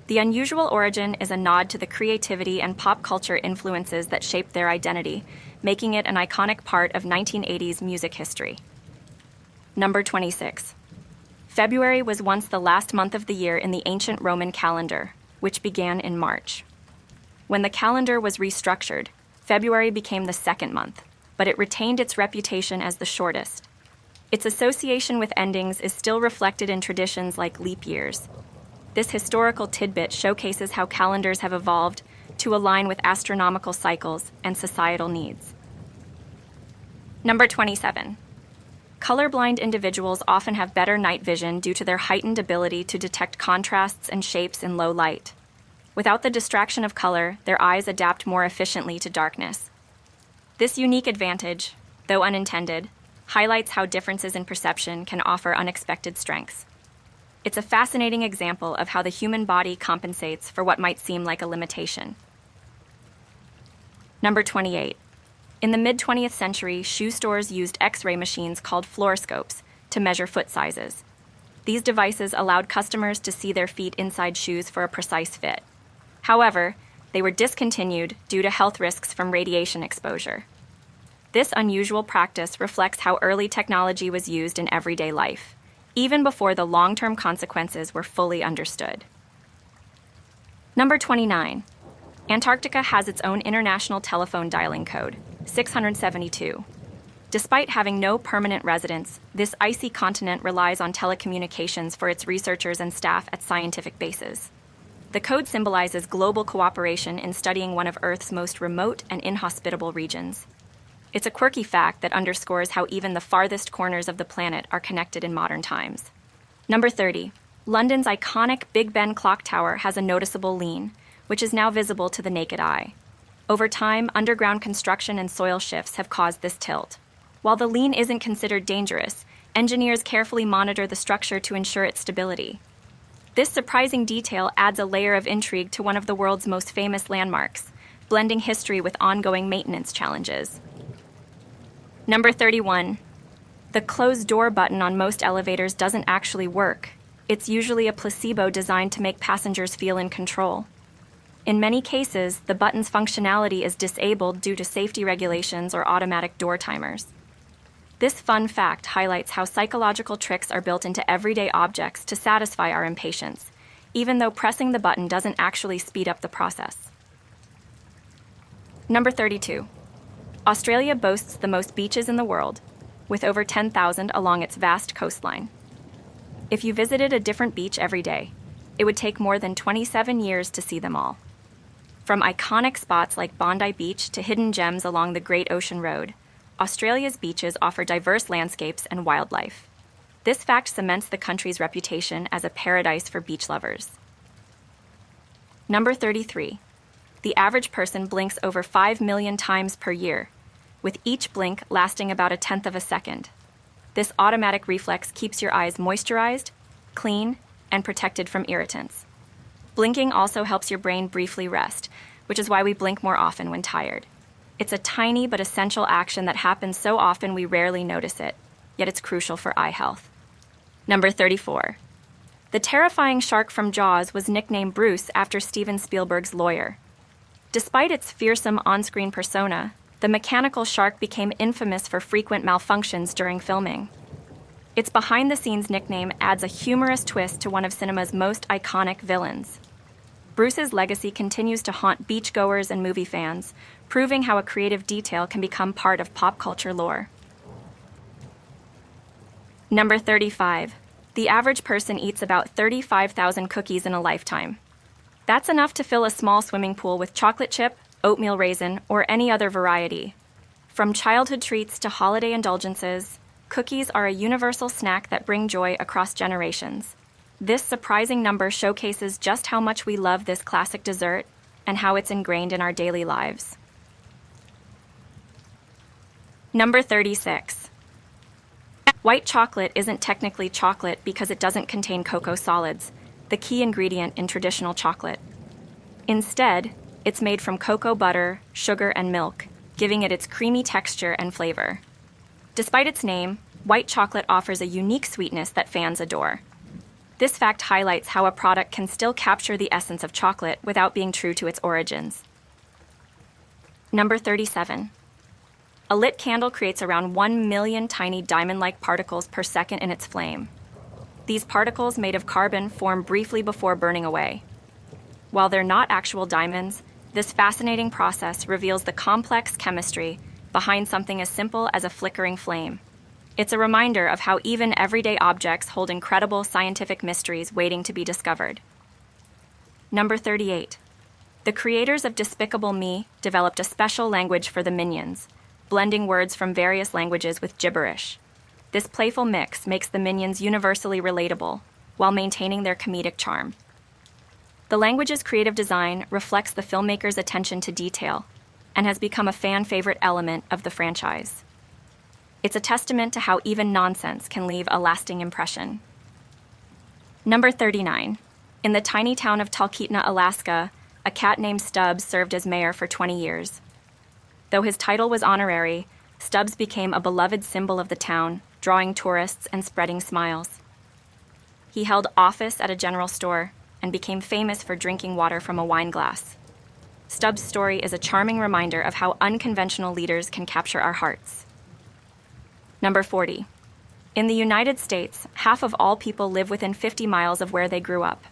The unusual origin is a nod to the creativity and pop culture influences that shaped their identity, making it an iconic part of 1980s music history. Number 26. February was once the last month of the year in the ancient Roman calendar, which began in March. When the calendar was restructured, February became the second month, but it retained its reputation as the shortest. Its association with endings is still reflected in traditions like leap years. This historical tidbit showcases how calendars have evolved to align with astronomical cycles and societal needs. Number 27. Colorblind individuals often have better night vision due to their heightened ability to detect contrasts and shapes in low light. Without the distraction of color, their eyes adapt more efficiently to darkness. This unique advantage, though unintended, highlights how differences in perception can offer unexpected strengths. It's a fascinating example of how the human body compensates for what might seem like a limitation. Number 28. In the mid-20th century, shoe stores used X-ray machines called fluoroscopes to measure foot sizes. These devices allowed customers to see their feet inside shoes for a precise fit. However, they were discontinued due to health risks from radiation exposure. This unusual practice reflects how early technology was used in everyday life, even before the long-term consequences were fully understood. Number 29. Antarctica has its own international telephone dialing code, 672. Despite having no permanent residents, this icy continent relies on telecommunications for its researchers and staff at scientific bases. The code symbolizes global cooperation in studying one of Earth's most remote and inhospitable regions. It's a quirky fact that underscores how even the farthest corners of the planet are connected in modern times. Number 30. London's iconic Big Ben clock tower has a noticeable lean, which is now visible to the naked eye. Over time, underground construction and soil shifts have caused this tilt. While the lean isn't considered dangerous, engineers carefully monitor the structure to ensure its stability. This surprising detail adds a layer of intrigue to one of the world's most famous landmarks, blending history with ongoing maintenance challenges. Number 31. The closed door button on most elevators doesn't actually work. It's usually a placebo designed to make passengers feel in control. In many cases, the button's functionality is disabled due to safety regulations or automatic door timers. This fun fact highlights how psychological tricks are built into everyday objects to satisfy our impatience, even though pressing the button doesn't actually speed up the process. Number 32. Australia boasts the most beaches in the world, with over 10,000 along its vast coastline. If you visited a different beach every day, it would take more than 27 years to see them all. From iconic spots like Bondi Beach to hidden gems along the Great Ocean Road, Australia's beaches offer diverse landscapes and wildlife. This fact cements the country's reputation as a paradise for beach lovers. Number 33. The average person blinks over 5 million times per year, with each blink lasting about a tenth of a second. This automatic reflex keeps your eyes moisturized, clean, and protected from irritants. Blinking also helps your brain briefly rest, which is why we blink more often when tired. It's a tiny but essential action that happens so often we rarely notice it, yet it's crucial for eye health. Number 34. The terrifying shark from Jaws was nicknamed Bruce after Steven Spielberg's lawyer. Despite its fearsome on-screen persona, the mechanical shark became infamous for frequent malfunctions during filming. Its behind-the-scenes nickname adds a humorous twist to one of cinema's most iconic villains. Bruce's legacy continues to haunt beachgoers and movie fans, proving how a creative detail can become part of pop culture lore. Number 35. The average person eats about 35,000 cookies in a lifetime. That's enough to fill a small swimming pool with chocolate chip, oatmeal raisin, or any other variety. From childhood treats to holiday indulgences, cookies are a universal snack that bring joy across generations. This surprising number showcases just how much we love this classic dessert and how it's ingrained in our daily lives. Number 36. White chocolate isn't technically chocolate because it doesn't contain cocoa solids, the key ingredient in traditional chocolate. Instead, it's made from cocoa butter, sugar, and milk, giving it its creamy texture and flavor. Despite its name, white chocolate offers a unique sweetness that fans adore. This fact highlights how a product can still capture the essence of chocolate without being true to its origins. Number 37. A lit candle creates around 1 million tiny diamond-like particles per second in its flame. These particles, made of carbon, form briefly before burning away. While they're not actual diamonds, this fascinating process reveals the complex chemistry behind something as simple as a flickering flame. It's a reminder of how even everyday objects hold incredible scientific mysteries waiting to be discovered. Number 38. The creators of Despicable Me developed a special language for the Minions, blending words from various languages with gibberish. This playful mix makes the Minions universally relatable, while maintaining their comedic charm. The language's creative design reflects the filmmaker's attention to detail, and has become a fan-favorite element of the franchise. It's a testament to how even nonsense can leave a lasting impression. Number 39. In the tiny town of Talkeetna, Alaska, a cat named Stubbs served as mayor for 20 years. Though his title was honorary, Stubbs became a beloved symbol of the town, drawing tourists and spreading smiles. He held office at a general store and became famous for drinking water from a wine glass. Stubbs' story is a charming reminder of how unconventional leaders can capture our hearts. Number 40. In the United States, half of all people live within 50 miles of where they grew up.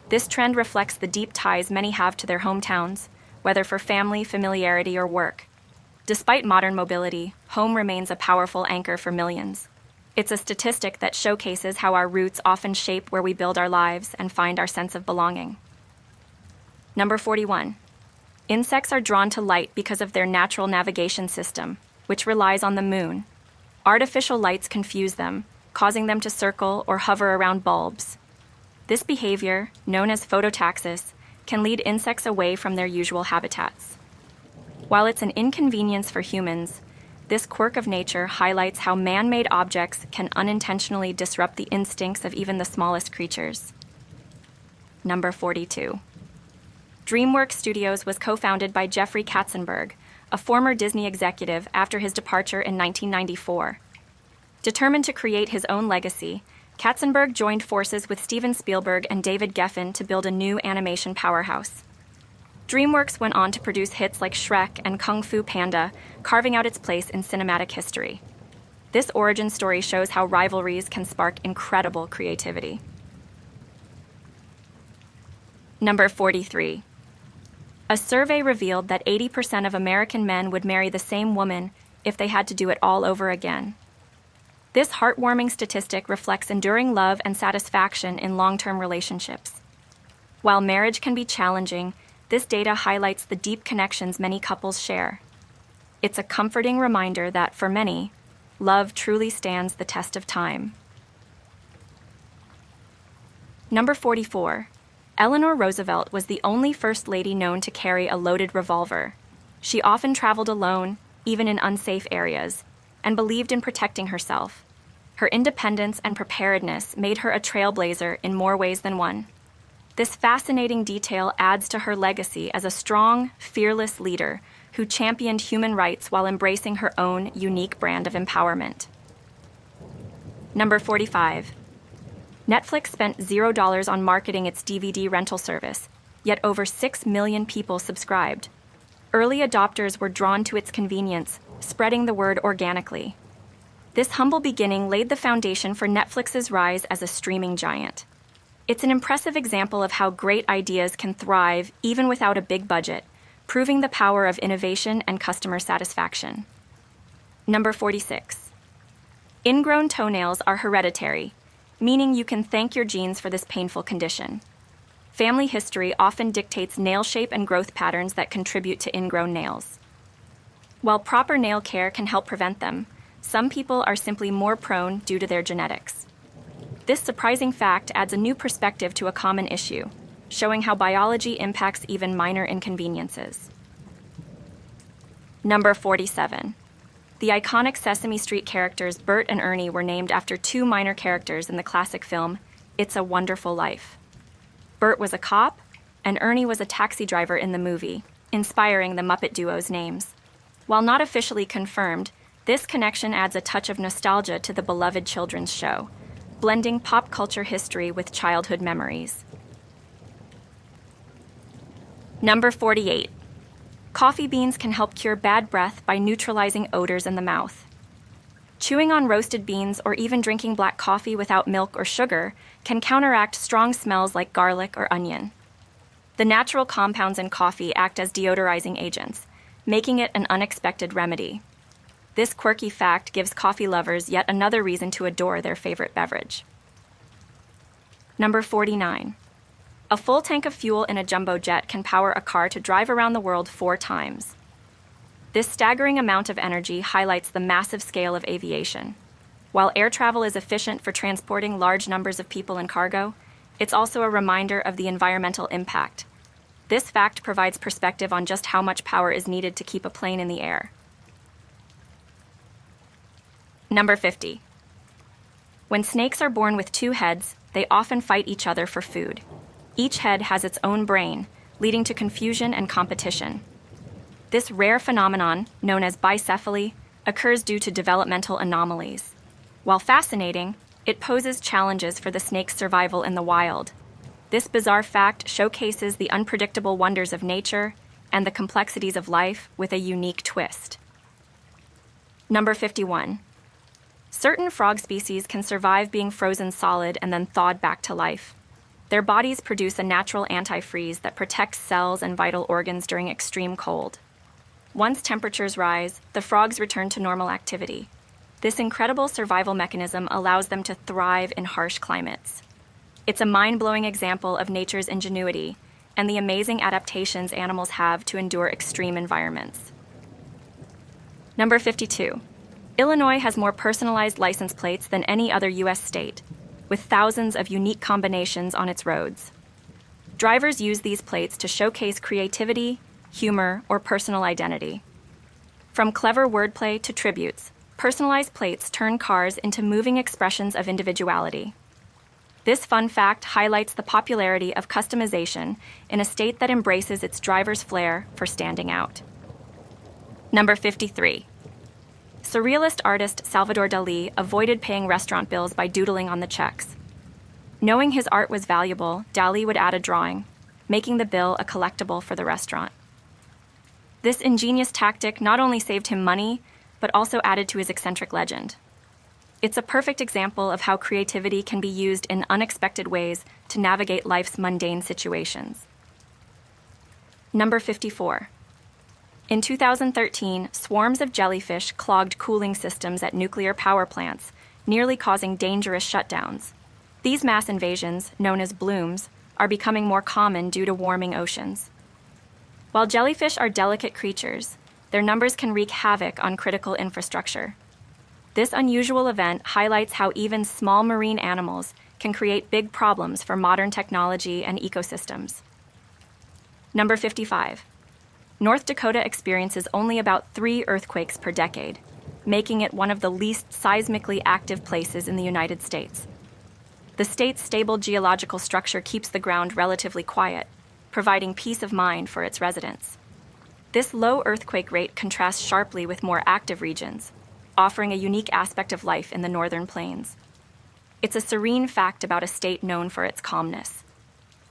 This trend reflects the deep ties many have to their hometowns, whether for family, familiarity, or work. Despite modern mobility, home remains a powerful anchor for millions. It's a statistic that showcases how our roots often shape where we build our lives and find our sense of belonging. Number 41. Insects are drawn to light because of their natural navigation system, which relies on the moon. Artificial lights confuse them, causing them to circle or hover around bulbs. This behavior, known as phototaxis, can lead insects away from their usual habitats. While it's an inconvenience for humans, this quirk of nature highlights how man-made objects can unintentionally disrupt the instincts of even the smallest creatures. Number 42. DreamWorks Studios was co-founded by Jeffrey Katzenberg, a former Disney executive after his departure in 1994. Determined to create his own legacy, Katzenberg joined forces with Steven Spielberg and David Geffen to build a new animation powerhouse. DreamWorks went on to produce hits like Shrek and Kung Fu Panda, carving out its place in cinematic history. This origin story shows how rivalries can spark incredible creativity. Number 43. A survey revealed that 80% of American men would marry the same woman if they had to do it all over again. This heartwarming statistic reflects enduring love and satisfaction in long-term relationships. While marriage can be challenging, this data highlights the deep connections many couples share. It's a comforting reminder that, for many, love truly stands the test of time. Number 44. Eleanor Roosevelt was the only First Lady known to carry a loaded revolver. She often traveled alone, even in unsafe areas, and believed in protecting herself. Her independence and preparedness made her a trailblazer in more ways than one. This fascinating detail adds to her legacy as a strong, fearless leader who championed human rights while embracing her own unique brand of empowerment. Number 45. Netflix spent $0 on marketing its DVD rental service, yet over 6 million people subscribed. Early adopters were drawn to its convenience, spreading the word organically. This humble beginning laid the foundation for Netflix's rise as a streaming giant. It's an impressive example of how great ideas can thrive even without a big budget, proving the power of innovation and customer satisfaction. Number 46. Ingrown toenails are hereditary, meaning you can thank your genes for this painful condition. Family history often dictates nail shape and growth patterns that contribute to ingrown nails. While proper nail care can help prevent them, some people are simply more prone due to their genetics. This surprising fact adds a new perspective to a common issue, showing how biology impacts even minor inconveniences. Number 47. The iconic Sesame Street characters Bert and Ernie were named after two minor characters in the classic film, It's a Wonderful Life. Bert was a cop, and Ernie was a taxi driver in the movie, inspiring the Muppet duo's names. While not officially confirmed, this connection adds a touch of nostalgia to the beloved children's show, blending pop culture history with childhood memories. Number 48. Coffee beans can help cure bad breath by neutralizing odors in the mouth. Chewing on roasted beans or even drinking black coffee without milk or sugar can counteract strong smells like garlic or onion. The natural compounds in coffee act as deodorizing agents, making it an unexpected remedy. This quirky fact gives coffee lovers yet another reason to adore their favorite beverage. Number 49. A full tank of fuel in a jumbo jet can power a car to drive around the world 4 times. This staggering amount of energy highlights the massive scale of aviation. While air travel is efficient for transporting large numbers of people and cargo, it's also a reminder of the environmental impact. This fact provides perspective on just how much power is needed to keep a plane in the air. Number 50. When snakes are born with 2 heads, they often fight each other for food. Each head has its own brain, leading to confusion and competition. This rare phenomenon, known as bicephaly, occurs due to developmental anomalies. While fascinating, it poses challenges for the snake's survival in the wild. This bizarre fact showcases the unpredictable wonders of nature and the complexities of life with a unique twist. Number 51. Certain frog species can survive being frozen solid and then thawed back to life. Their bodies produce a natural antifreeze that protects cells and vital organs during extreme cold. Once temperatures rise, the frogs return to normal activity. This incredible survival mechanism allows them to thrive in harsh climates. It's a mind-blowing example of nature's ingenuity and the amazing adaptations animals have to endure extreme environments. Number 52. Illinois has more personalized license plates than any other U.S. state, with thousands of unique combinations on its roads. Drivers use these plates to showcase creativity, humor, or personal identity. From clever wordplay to tributes, personalized plates turn cars into moving expressions of individuality. This fun fact highlights the popularity of customization in a state that embraces its driver's flair for standing out. Number 53. Surrealist artist Salvador Dalí avoided paying restaurant bills by doodling on the checks. Knowing his art was valuable, Dalí would add a drawing, making the bill a collectible for the restaurant. This ingenious tactic not only saved him money, but also added to his eccentric legend. It's a perfect example of how creativity can be used in unexpected ways to navigate life's mundane situations. Number 54. In 2013, swarms of jellyfish clogged cooling systems at nuclear power plants, nearly causing dangerous shutdowns. These mass invasions, known as blooms, are becoming more common due to warming oceans. While jellyfish are delicate creatures, their numbers can wreak havoc on critical infrastructure. This unusual event highlights how even small marine animals can create big problems for modern technology and ecosystems. Number 55. North Dakota experiences only about 3 earthquakes per decade, making it one of the least seismically active places in the United States. The state's stable geological structure keeps the ground relatively quiet, providing peace of mind for its residents. This low earthquake rate contrasts sharply with more active regions, offering a unique aspect of life in the northern plains. It's a serene fact about a state known for its calmness.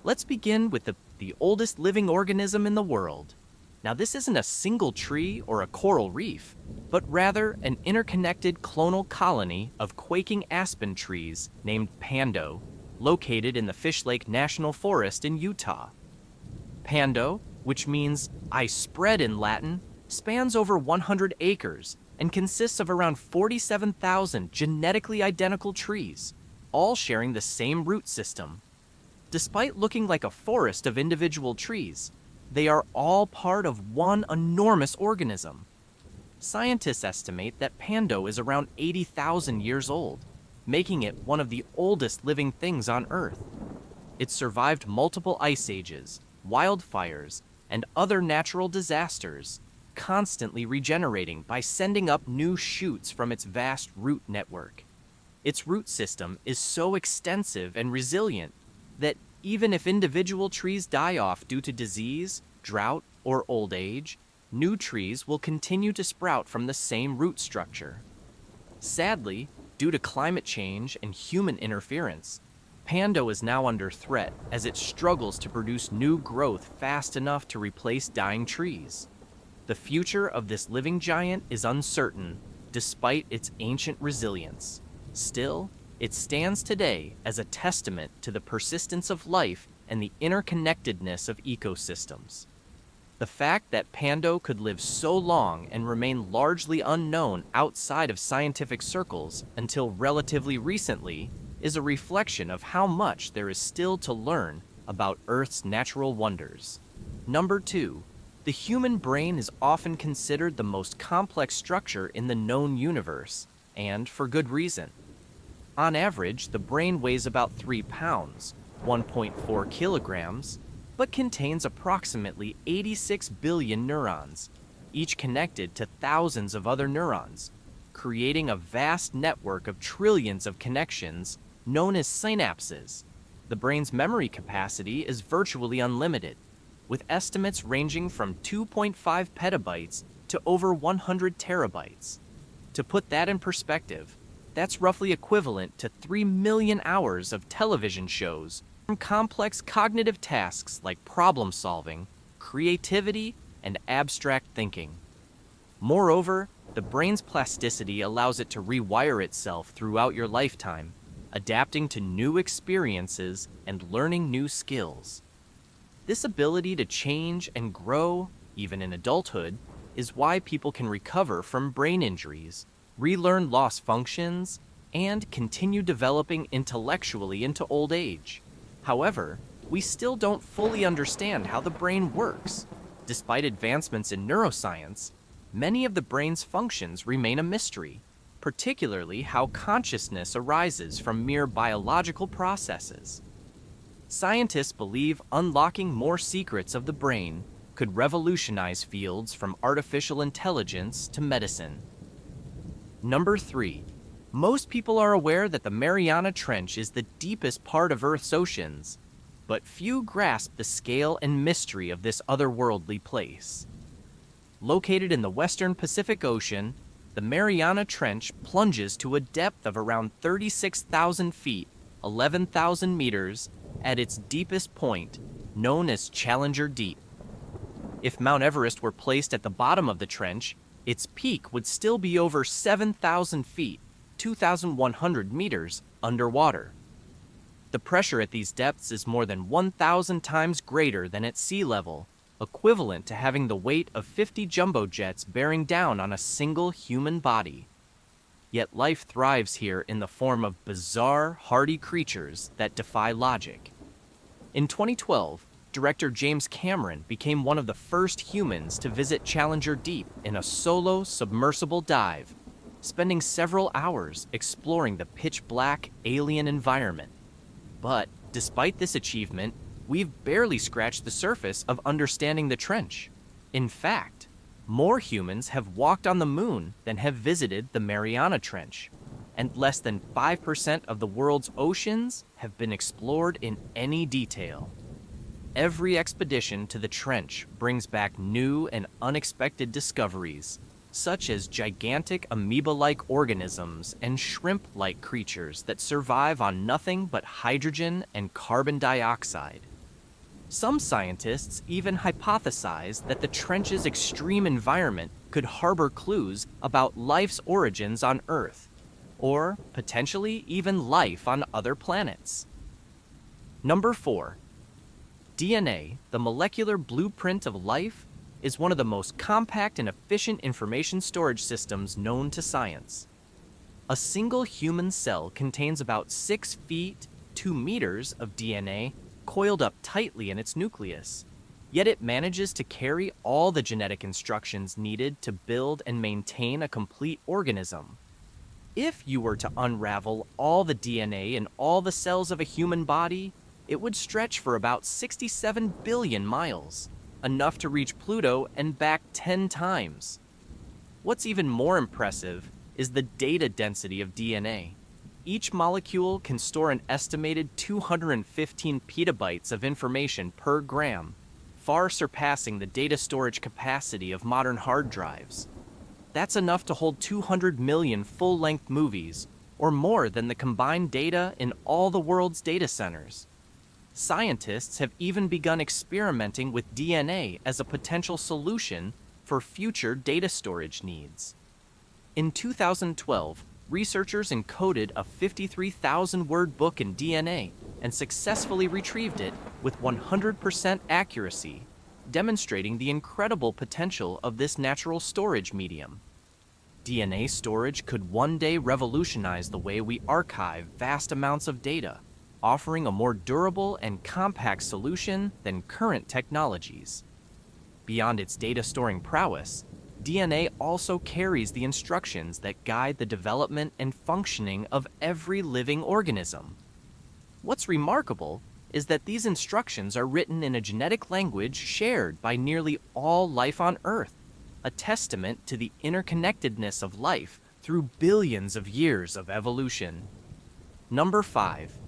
Let's begin with the oldest living organism in the world. Now, this isn't a single tree or a coral reef, but rather an interconnected clonal colony of quaking aspen trees named Pando, located in the Fish Lake National Forest in Utah. Pando, which means I spread in Latin, spans over 100 acres and consists of around 47,000 genetically identical trees, all sharing the same root system. Despite looking like a forest of individual trees, they are all part of one enormous organism. Scientists estimate that Pando is around 80,000 years old, making it one of the oldest living things on Earth. It survived multiple ice ages, wildfires, and other natural disasters, constantly regenerating by sending up new shoots from its vast root network. Its root system is so extensive and resilient that even if individual trees die off due to disease, drought, or old age, new trees will continue to sprout from the same root structure. Sadly, due to climate change and human interference, Pando is now under threat as it struggles to produce new growth fast enough to replace dying trees. The future of this living giant is uncertain, despite its ancient resilience. Still, it stands today as a testament to the persistence of life and the interconnectedness of ecosystems. The fact that Pando could live so long and remain largely unknown outside of scientific circles until relatively recently is a reflection of how much there is still to learn about Earth's natural wonders. Number 2. The human brain is often considered the most complex structure in the known universe, and for good reason. On average, the brain weighs about 3 pounds, 1.4 kilograms, but contains approximately 86 billion neurons, each connected to thousands of other neurons, creating a vast network of trillions of connections known as synapses. The brain's memory capacity is virtually unlimited, with estimates ranging from 2.5 petabytes to over 100 terabytes. To put that in perspective, that's roughly equivalent to 3 million hours of television shows from complex cognitive tasks like problem solving, creativity, and abstract thinking. Moreover, the brain's plasticity allows it to rewire itself throughout your lifetime, adapting to new experiences and learning new skills. This ability to change and grow, even in adulthood, is why people can recover from brain injuries, relearn lost functions, and continue developing intellectually into old age. However, we still don't fully understand how the brain works. Despite advancements in neuroscience, many of the brain's functions remain a mystery, particularly how consciousness arises from mere biological processes. Scientists believe unlocking more secrets of the brain could revolutionize fields from artificial intelligence to medicine. Number 3. Most people are aware that the Mariana Trench is the deepest part of Earth's oceans, but few grasp the scale and mystery of this otherworldly place. Located in the western Pacific Ocean, the Mariana Trench plunges to a depth of around 36,000 feet, 11,000 meters, at its deepest point, known as Challenger Deep. If Mount Everest were placed at the bottom of the trench, its peak would still be over 7,000 feet, 2,100 meters, underwater. The pressure at these depths is more than 1,000 times greater than at sea level, equivalent to having the weight of 50 jumbo jets bearing down on a single human body. Yet life thrives here in the form of bizarre, hardy creatures that defy logic. In 2012, director James Cameron became one of the first humans to visit Challenger Deep in a solo submersible dive, spending several hours exploring the pitch-black alien environment. But despite this achievement, we've barely scratched the surface of understanding the trench. In fact, more humans have walked on the moon than have visited the Mariana Trench, and less than 5% of the world's oceans have been explored in any detail. Every expedition to the trench brings back new and unexpected discoveries, such as gigantic amoeba-like organisms and shrimp-like creatures that survive on nothing but hydrogen and carbon dioxide. Some scientists even hypothesize that the trench's extreme environment could harbor clues about life's origins on Earth, or potentially even life on other planets. Number 4. DNA, the molecular blueprint of life, is one of the most compact and efficient information storage systems known to science. A single human cell contains about 6 feet, 2 meters of DNA coiled up tightly in its nucleus, yet it manages to carry all the genetic instructions needed to build and maintain a complete organism. If you were to unravel all the DNA in all the cells of a human body, it would stretch for about 67 billion miles, enough to reach Pluto and back 10 times. What's even more impressive is the data density of DNA. Each molecule can store an estimated 215 petabytes of information per gram, far surpassing the data storage capacity of modern hard drives. That's enough to hold 200 million full-length movies, or more than the combined data in all the world's data centers. Scientists have even begun experimenting with DNA as a potential solution for future data storage needs. In 2012, researchers encoded a 53,000-word book in DNA and successfully retrieved it with 100% accuracy, demonstrating the incredible potential of this natural storage medium. DNA storage could one day revolutionize the way we archive vast amounts of data, offering a more durable and compact solution than current technologies. Beyond its data-storing prowess, DNA also carries the instructions that guide the development and functioning of every living organism. What's remarkable is that these instructions are written in a genetic language shared by nearly all life on Earth, a testament to the interconnectedness of life through billions of years of evolution. Number 5.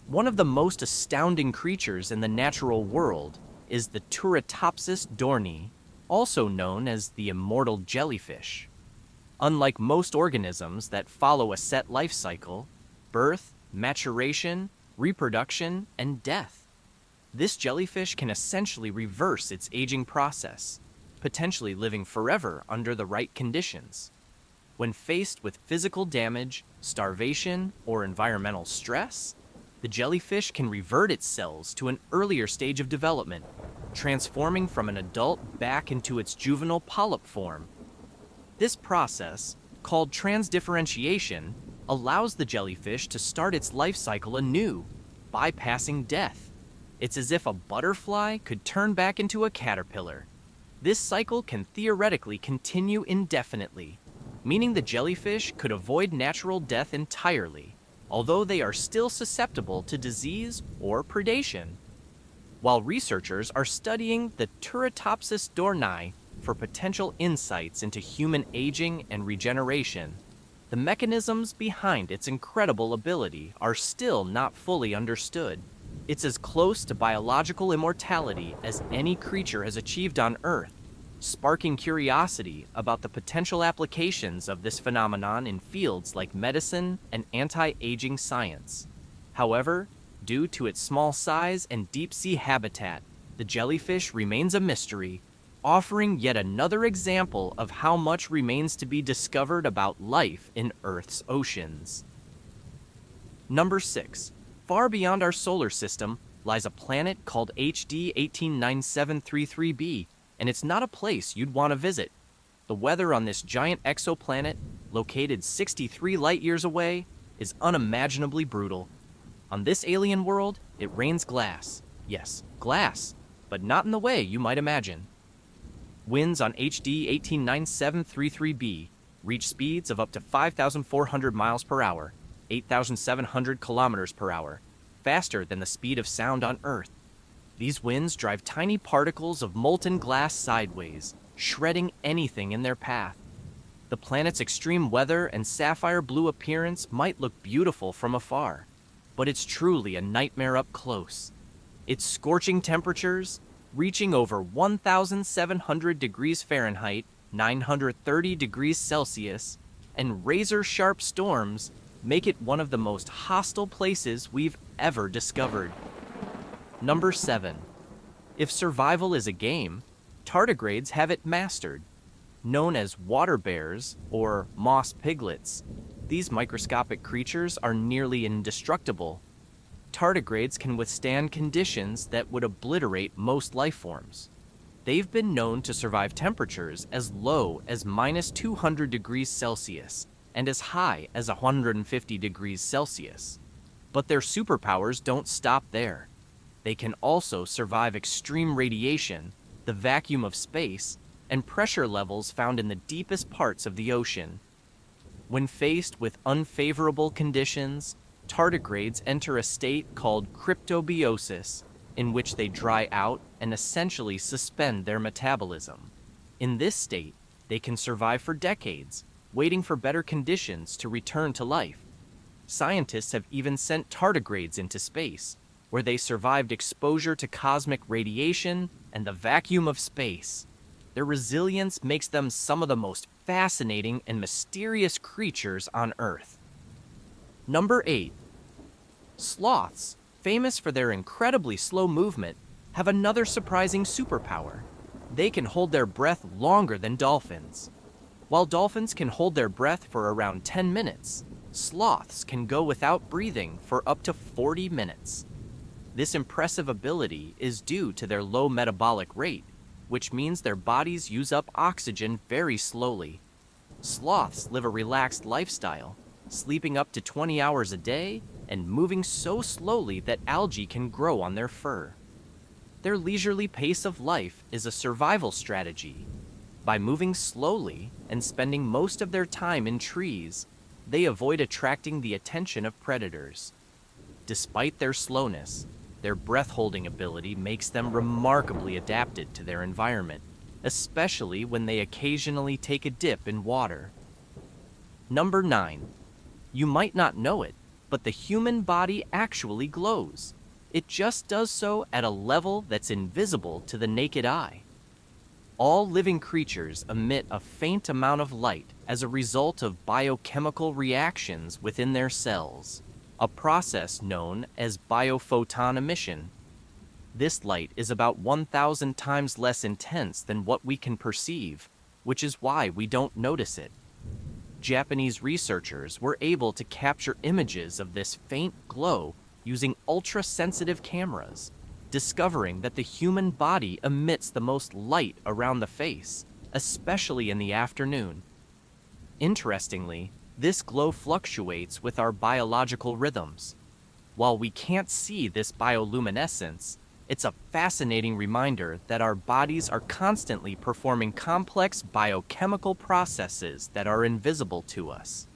One of the most astounding creatures in the natural world is the Turritopsis dohrnii, also known as the immortal jellyfish. Unlike most organisms that follow a set life cycle, birth, maturation, reproduction, and death, this jellyfish can essentially reverse its aging process, potentially living forever under the right conditions. When faced with physical damage, starvation, or environmental stress, the jellyfish can revert its cells to an earlier stage of development, transforming from an adult back into its juvenile polyp form. This process, called transdifferentiation, allows the jellyfish to start its life cycle anew, bypassing death. It's as if a butterfly could turn back into a caterpillar. This cycle can theoretically continue indefinitely, meaning the jellyfish could avoid natural death entirely, although they are still susceptible to disease or predation. While researchers are studying the Turritopsis dohrnii for potential insights into human aging and regeneration, the mechanisms behind its incredible ability are still not fully understood. It's as close to biological immortality as any creature has achieved on Earth, sparking curiosity about the potential applications of this phenomenon in fields like medicine and anti-aging science. However, due to its small size and deep-sea habitat, the jellyfish remains a mystery, offering yet another example of how much remains to be discovered about life in Earth's oceans. Number 6. Far beyond our solar system lies a planet called HD 189733b, and it's not a place you'd want to visit. The weather on this giant exoplanet located 63 light-years away, is unimaginably brutal. On this alien world, it rains glass. Yes, glass, but not in the way you might imagine. Winds on HD 189733b reach speeds of up to 5,400 miles per hour, 8,700 kilometers per hour, faster than the speed of sound on Earth. These winds drive tiny particles of molten glass sideways, shredding anything in their path. The planet's extreme weather and sapphire blue appearance might look beautiful from afar, but it's truly a nightmare up close. Its scorching temperatures, reaching over 1,700 degrees Fahrenheit, 930 degrees Celsius, and razor-sharp storms make it one of the most hostile places we've ever discovered. Number 7. If survival is a game, tardigrades have it mastered. Known as water bears, or moss piglets, these microscopic creatures are nearly indestructible. Tardigrades can withstand conditions that would obliterate most life forms. They've been known to survive temperatures as low as -200 degrees Celsius and as high as 150 degrees Celsius. But their superpowers don't stop there. They can also survive extreme radiation, the vacuum of space, and pressure levels found in the deepest parts of the ocean. When faced with unfavorable conditions, tardigrades enter a state called cryptobiosis, in which they dry out and essentially suspend their metabolism. In this state, they can survive for decades, waiting for better conditions to return to life. Scientists have even sent tardigrades into space, where they survived exposure to cosmic radiation and the vacuum of space. Their resilience makes them some of the most fascinating and mysterious creatures on Earth. Number 8. Sloths, famous for their incredibly slow movement, have another surprising superpower. They can hold their breath longer than dolphins. While dolphins can hold their breath for around 10 minutes, sloths can go without breathing for up to 40 minutes. This impressive ability is due to their low metabolic rate, which means their bodies use up oxygen very slowly. Sloths live a relaxed lifestyle, sleeping up to 20 hours a day and moving so slowly that algae can grow on their fur. Their leisurely pace of life is a survival strategy. By moving slowly and spending most of their time in trees, they avoid attracting the attention of predators. Despite their slowness, their breath-holding ability makes them remarkably adapted to their environment, especially when they occasionally take a dip in water. Number 9. You might not know it, but the human body actually glows. It just does so at a level that's invisible to the naked eye. All living creatures emit a faint amount of light as a result of biochemical reactions within their cells, a process known as biophoton emission. This light is about 1,000 times less intense than what we can perceive, which is why we don't notice it. Japanese researchers were able to capture images of this faint glow using ultra-sensitive cameras, discovering that the human body emits the most light around the face, especially in the afternoon. Interestingly, this glow fluctuates with our biological rhythms. While we can't see this bioluminescence, it's a fascinating reminder that our bodies are constantly performing complex biochemical processes that are invisible to us.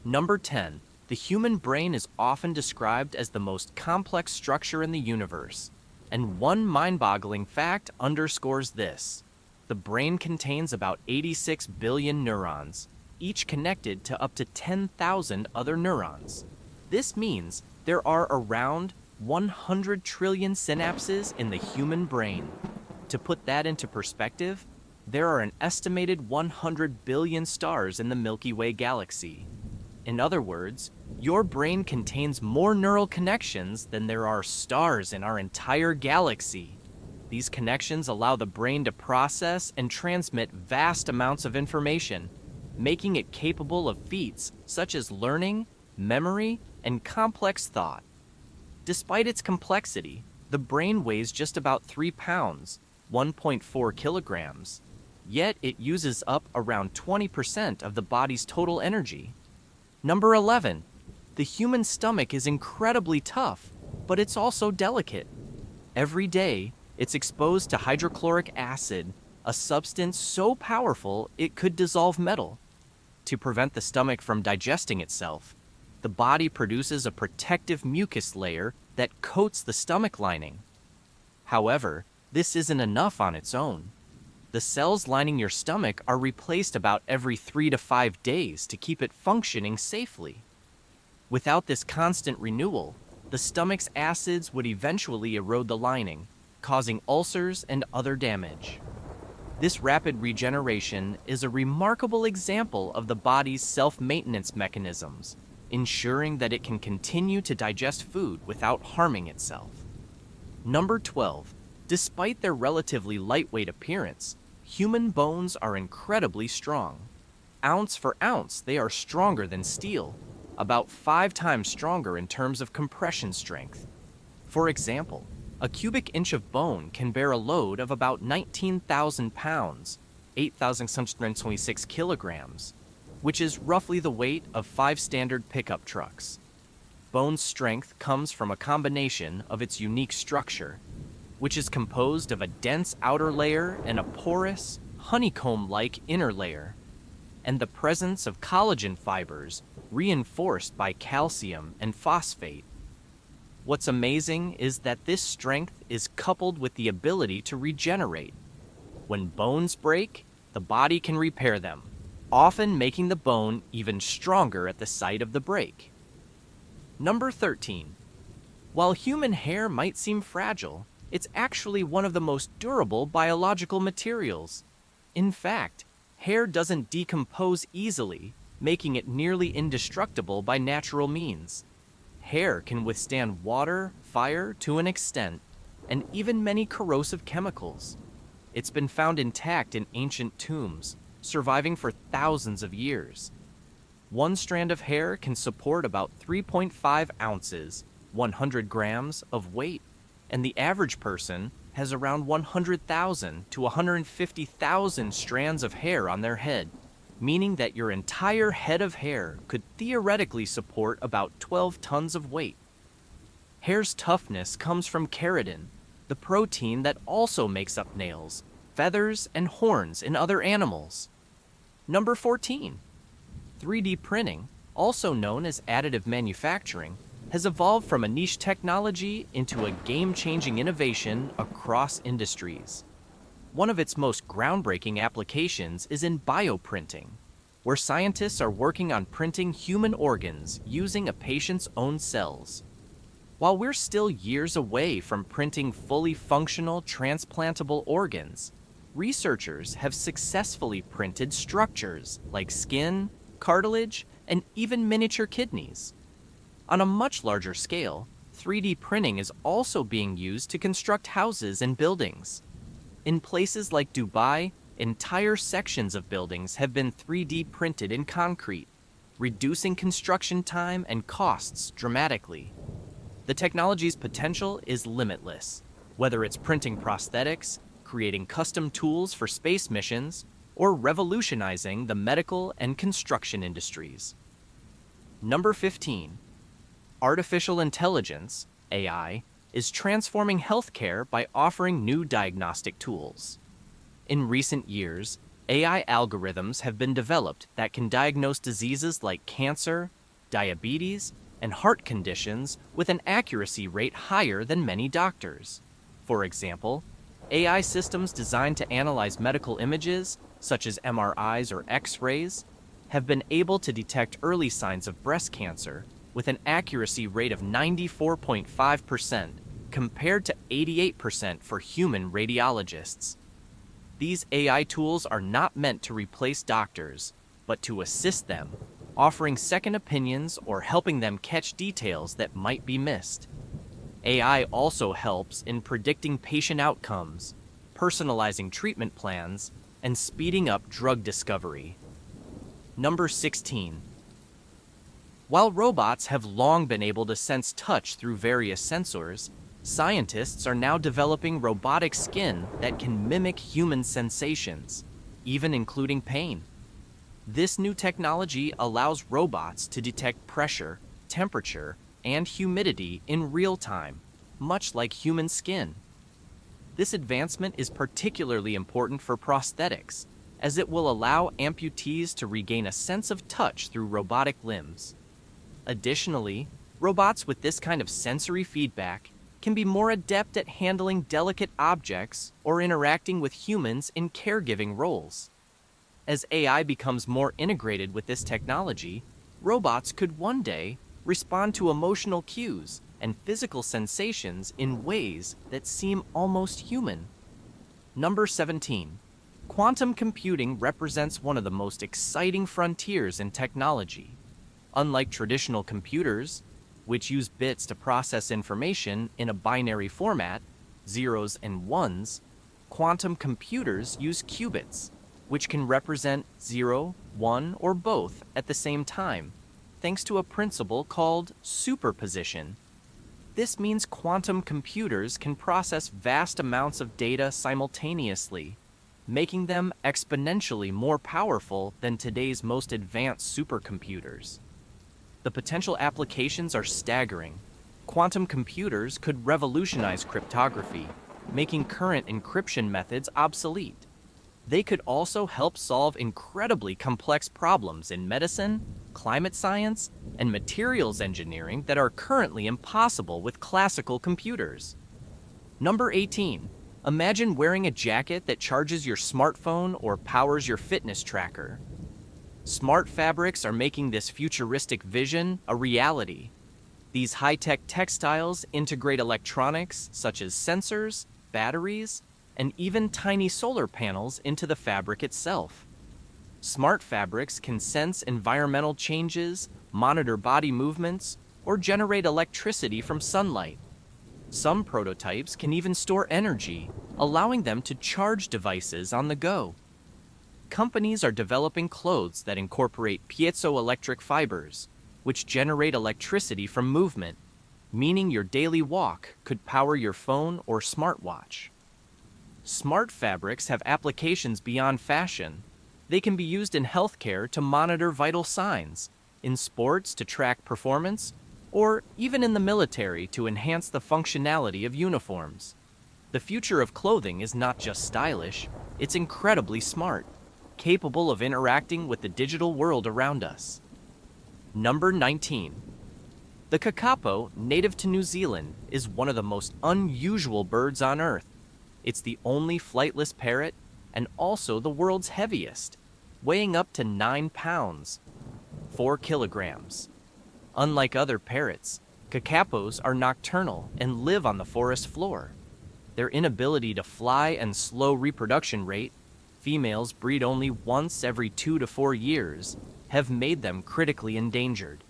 Number 10. The human brain is often described as the most complex structure in the universe, and one mind-boggling fact underscores this. The brain contains about 86 billion neurons, each connected to up to 10,000 other neurons. This means there are around 100 trillion synapses in the human brain. To put that into perspective, there are an estimated 100 billion stars in the Milky Way galaxy. In other words, your brain contains more neural connections than there are stars in our entire galaxy. These connections allow the brain to process and transmit vast amounts of information, making it capable of feats such as learning, memory, and complex thought. Despite its complexity, the brain weighs just about 3 pounds, 1.4 kilograms. yet it uses up around 20% of the body's total energy. Number 11. The human stomach is incredibly tough, but it's also delicate. Every day, it's exposed to hydrochloric acid, a substance so powerful it could dissolve metal. To prevent the stomach from digesting itself, the body produces a protective mucus layer that coats the stomach lining. However, this isn't enough on its own. The cells lining your stomach are replaced about every 3 to 5 days to keep it functioning safely. Without this constant renewal, the stomach's acids would eventually erode the lining, causing ulcers and other damage. This rapid regeneration is a remarkable example of the body's self-maintenance mechanisms, ensuring that it can continue to digest food without harming itself. Number 12. Despite their relatively lightweight appearance, human bones are incredibly strong. Ounce for ounce, they are stronger than steel, about 5 times stronger in terms of compression strength. For example, a cubic inch of bone can bear a load of about 19,000 pounds, 8,626 kilograms, which is roughly the weight of 5 standard pickup trucks. Bone's strength comes from a combination of its unique structure, which is composed of a dense outer layer and a porous, honeycomb-like inner layer, and the presence of collagen fibers reinforced by calcium and phosphate. What's amazing is that this strength is coupled with the ability to regenerate. When bones break, the body can repair them, often making the bone even stronger at the site of the break. Number 13. While human hair might seem fragile, it's actually one of the most durable biological materials. In fact, hair doesn't decompose easily, making it nearly indestructible by natural means. Hair can withstand water, fire to an extent, and even many corrosive chemicals. It's been found intact in ancient tombs, surviving for thousands of years. One strand of hair can support about 3.5 ounces, 100 grams of weight, and the average person has around 100,000 to 150,000 strands of hair on their head, meaning that your entire head of hair could theoretically support about 12 tons of weight. Hair's toughness comes from keratin, the protein that also makes up nails, feathers, and horns in other animals. Number 14. 3D printing, also known as additive manufacturing, has evolved from a niche technology into a game-changing innovation across industries. One of its most groundbreaking applications is in bioprinting, where scientists are working on printing human organs using a patient's own cells. While we're still years away from printing fully functional, transplantable organs, researchers have successfully printed structures like skin, cartilage, and even miniature kidneys. On a much larger scale, 3D printing is also being used to construct houses and buildings. In places like Dubai, entire sections of buildings have been 3D printed in concrete, reducing construction time and costs dramatically. The technology's potential is limitless, whether it's printing prosthetics, creating custom tools for space missions, or revolutionizing the medical and construction industries. Number 15. Artificial intelligence, AI, is transforming healthcare by offering new diagnostic tools. In recent years, AI algorithms have been developed that can diagnose diseases like cancer, diabetes, and heart conditions with an accuracy rate higher than many doctors. For example, AI systems designed to analyze medical images, such as MRIs or X-rays, have been able to detect early signs of breast cancer with an accuracy rate of 94.5%, compared to 88% for human radiologists. These AI tools are not meant to replace doctors, but to assist them, offering second opinions or helping them catch details that might be missed. AI also helps in predicting patient outcomes, personalizing treatment plans, and speeding up drug discovery. Number 16. While robots have long been able to sense touch through various sensors, scientists are now developing robotic skin that can mimic human sensations. even including pain. This new technology allows robots to detect pressure, temperature, and humidity in real time, much like human skin. This advancement is particularly important for prosthetics, as it will allow amputees to regain a sense of touch through robotic limbs. Additionally, robots with this kind of sensory feedback can be more adept at handling delicate objects or interacting with humans in caregiving roles. As AI becomes more integrated with this technology, robots could one day respond to emotional cues and physical sensations in ways that seem almost human. Number 17. Quantum computing represents one of the most exciting frontiers in technology. Unlike traditional computers, which use bits to process information in a binary format, zeros and ones, quantum computers use qubits, which can represent 0, 1, or both at the same time, thanks to a principle called superposition. This means quantum computers can process vast amounts of data simultaneously, making them exponentially more powerful than today's most advanced supercomputers. The potential applications are staggering. Quantum computers could revolutionize cryptography, making current encryption methods obsolete. They could also help solve incredibly complex problems in medicine, climate science, and materials engineering that are currently impossible with classical computers. Number 18. Imagine wearing a jacket that charges your smartphone or powers your fitness tracker. Smart fabrics are making this futuristic vision a reality. These high-tech textiles integrate electronics such as sensors, batteries, and even tiny solar panels into the fabric itself. Smart fabrics can sense environmental changes, monitor body movements, or generate electricity from sunlight. Some prototypes can even store energy, allowing them to charge devices on the go. Companies are developing clothes that incorporate piezoelectric fibers, which generate electricity from movement, meaning your daily walk could power your phone or smartwatch. Smart fabrics have applications beyond fashion. They can be used in healthcare to monitor vital signs, in sports to track performance, or even in the military to enhance the functionality of uniforms. The future of clothing is not just stylish, it's incredibly smart, capable of interacting with the digital world around us. Number 19. The kakapo, native to New Zealand, is one of the most unusual birds on Earth. It's the only flightless parrot and also the world's heaviest, weighing up to 9 pounds, 4 kilograms. Unlike other parrots, kakapos are nocturnal and live on the forest floor. Their inability to fly and slow reproduction rate, females breed only once every 2 to 4 years, have made them critically endangered.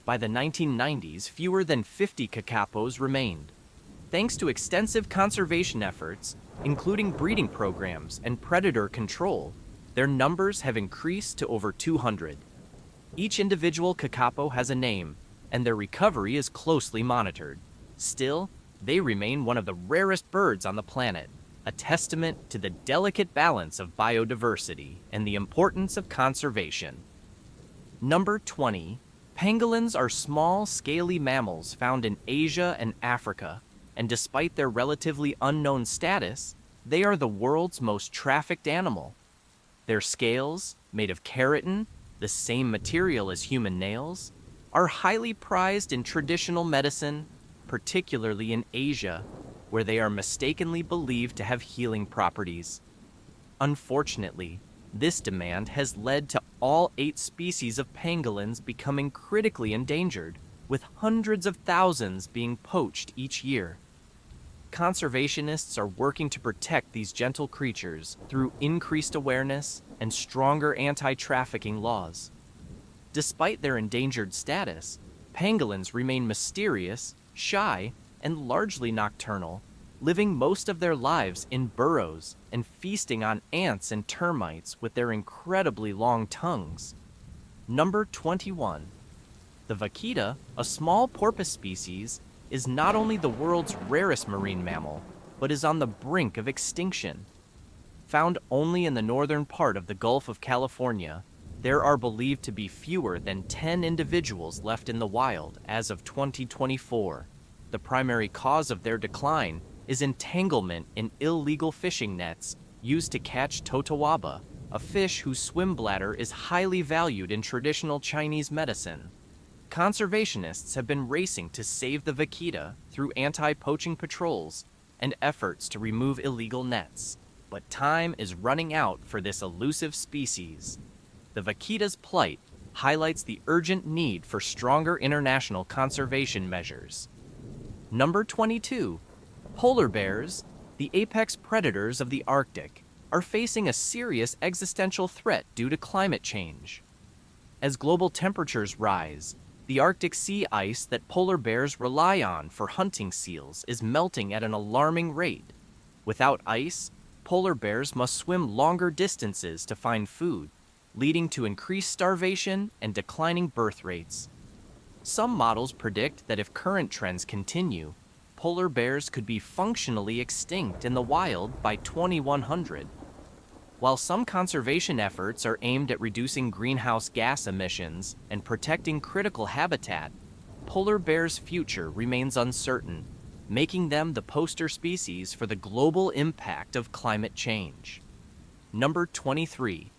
By the 1990s, fewer than 50 kakapos remained. Thanks to extensive conservation efforts, including breeding programs and predator control, their numbers have increased to over 200. Each individual kakapo has a name, and their recovery is closely monitored. Still, they remain one of the rarest birds on the planet, a testament to the delicate balance of biodiversity and the importance of conservation. Number 20. Pangolins are small, scaly mammals found in Asia and Africa, and despite their relatively unknown status, they are the world's most trafficked animal. Their scales, made of keratin, the same material as human nails, are highly prized in traditional medicine, particularly in Asia, where they are mistakenly believed to have healing properties. Unfortunately, this demand has led to all 8 species of pangolins becoming critically endangered, with hundreds of thousands being poached each year. Conservationists are working to protect these gentle creatures through increased awareness and stronger anti-trafficking laws. Despite their endangered status, pangolins remain mysterious, shy, and largely nocturnal, living most of their lives in burrows and feasting on ants and termites with their incredibly long tongues. Number 21. The vaquita, a small porpoise species, is not only the world's rarest marine mammal, but is on the brink of extinction. found only in the northern part of the Gulf of California, there are believed to be fewer than 10 individuals left in the wild as of 2024. The primary cause of their decline is entanglement in illegal fishing nets used to catch totawaba, a fish whose swim bladder is highly valued in traditional Chinese medicine. Conservationists have been racing to save the vaquita through anti-poaching patrols and efforts to remove illegal nets, but time is running out for this elusive species. The vaquita's plight highlights the urgent need for stronger international conservation measures. Number 22. Polar bears, the apex predators of the Arctic, are facing a serious existential threat due to climate change. As global temperatures rise, the Arctic sea ice that polar bears rely on for hunting seals is melting at an alarming rate. Without ice, polar bears must swim longer distances to find food, leading to increased starvation and declining birth rates. Some models predict that if current trends continue, polar bears could be functionally extinct in the wild by 2100. While some conservation efforts are aimed at reducing greenhouse gas emissions and protecting critical habitat, polar bears' future remains uncertain, making them the poster species for the global impact of climate change. Number 23.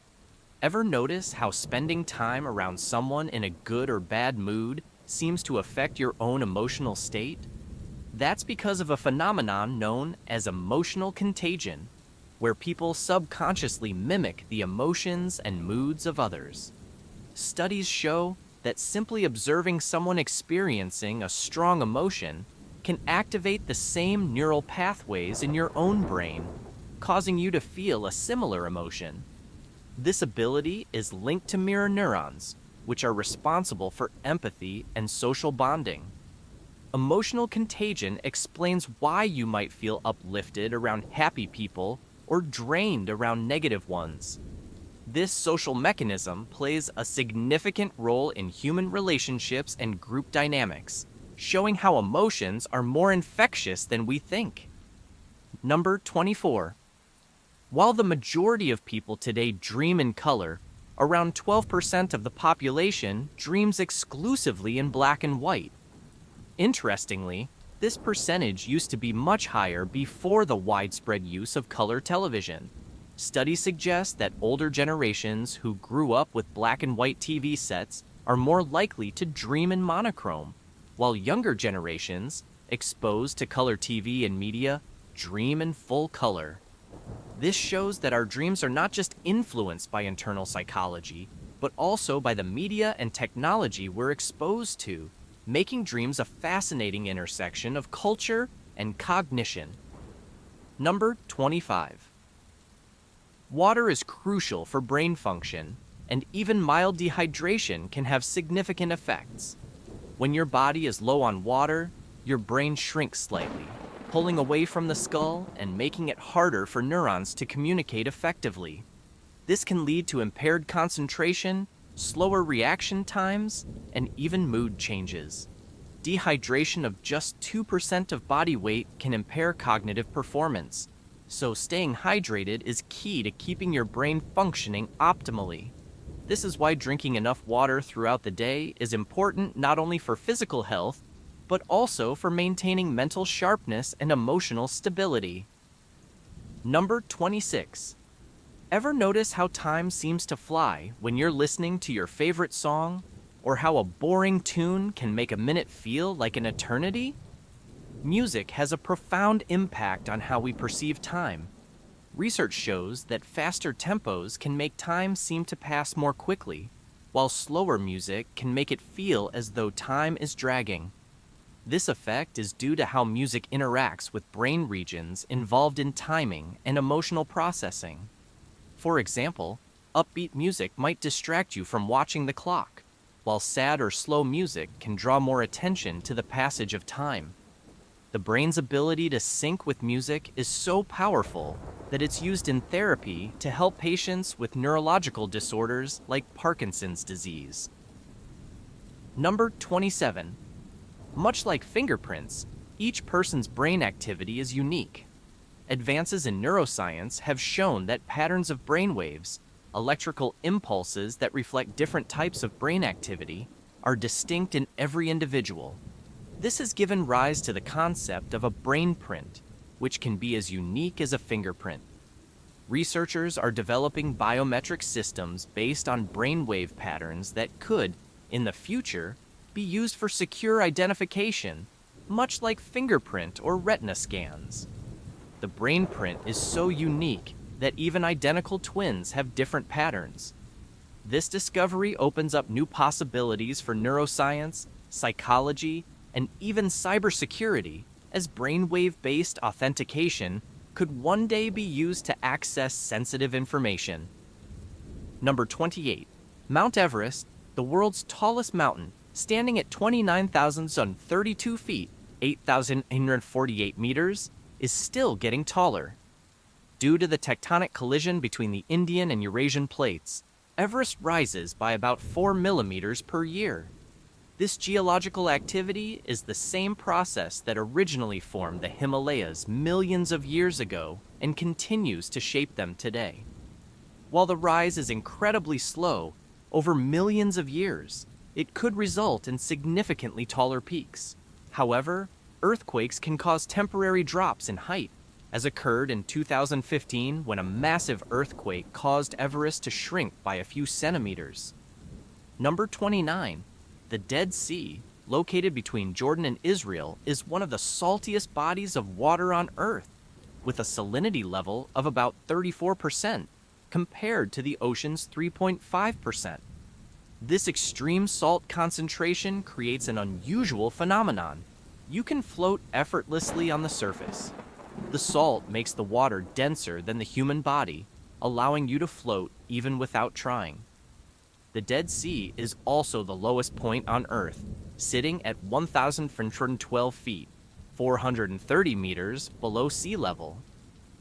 Ever notice how spending time around someone in a good or bad mood seems to affect your own emotional state? That's because of a phenomenon known as emotional contagion, where people subconsciously mimic the emotions and moods of others. Studies show that simply observing someone experiencing a strong emotion can activate the same neural pathways in your own brain, causing you to feel a similar emotion. This ability is linked to mirror neurons, which are responsible for empathy and social bonding. Emotional contagion explains why you might feel uplifted around happy people or drained around negative ones. This social mechanism plays a significant role in human relationships and group dynamics, showing how emotions are more infectious than we think. Number 24. While the majority of people today dream in color, around 12% of the population dreams exclusively in black and white. Interestingly, this percentage used to be much higher before the widespread use of color television. Studies suggest that older generations who grew up with black and white TV sets are more likely to dream in monochrome, while younger generations, exposed to color TV and media, dream in full color. This shows that our dreams are not just influenced by internal psychology, but also by the media and technology we're exposed to, making dreams a fascinating intersection of culture and cognition. Number 25. Water is crucial for brain function, and even mild dehydration can have significant effects. When your body is low on water, your brain shrinks slightly, pulling away from the skull and making it harder for neurons to communicate effectively. This can lead to impaired concentration, slower reaction times, and even mood changes. Dehydration of just 2% of body weight can impair cognitive performance, so staying hydrated is key to keeping your brain functioning optimally. This is why drinking enough water throughout the day is important not only for physical health, but also for maintaining mental sharpness and emotional stability. Number 26. Ever notice how time seems to fly when you're listening to your favorite song, or how a boring tune can make a minute feel like an eternity? Music has a profound impact on how we perceive time. Research shows that faster tempos can make time seem to pass more quickly, while slower music can make it feel as though time is dragging. This effect is due to how music interacts with brain regions involved in timing and emotional processing. For example, upbeat music might distract you from watching the clock, while sad or slow music can draw more attention to the passage of time. The brain's ability to sync with music is so powerful that it's used in therapy to help patients with neurological disorders like Parkinson's disease. Number 27. Much like fingerprints, each person's brain activity is unique. Advances in neuroscience have shown that patterns of brainwaves, electrical impulses that reflect different types of brain activity, are distinct in every individual. This has given rise to the concept of a brain print, which can be as unique as a fingerprint. Researchers are developing biometric systems based on brainwave patterns that could, in the future, be used for secure identification, much like fingerprint or retina scans. The brain print is so unique that even identical twins have different patterns. This discovery opens up new possibilities for neuroscience, psychology, and even cybersecurity, as brainwave-based authentication could one day be used to access sensitive information. Number 28. Mount Everest, the world's tallest mountain, standing at 29,032 feet, 8,848 meters, is still getting taller. Due to the tectonic collision between the Indian and Eurasian plates, Everest rises by about 4 millimeters per year. This geological activity is the same process that originally formed the Himalayas millions of years ago and continues to shape them today. While the rise is incredibly slow, over millions of years, it could result in significantly taller peaks. However, earthquakes can cause temporary drops in height, as occurred in 2015 when a massive earthquake caused Everest to shrink by a few centimeters. Number 29. The Dead Sea, located between Jordan and Israel, is one of the saltiest bodies of water on Earth, with a salinity level of about 34%, compared to the ocean's 3.5%. This extreme salt concentration creates an unusual phenomenon. You can float effortlessly on the surface. The salt makes the water denser than the human body, allowing you to float even without trying. The Dead Sea is also the lowest point on Earth, sitting at 1,412 feet, 430 meters below sea level.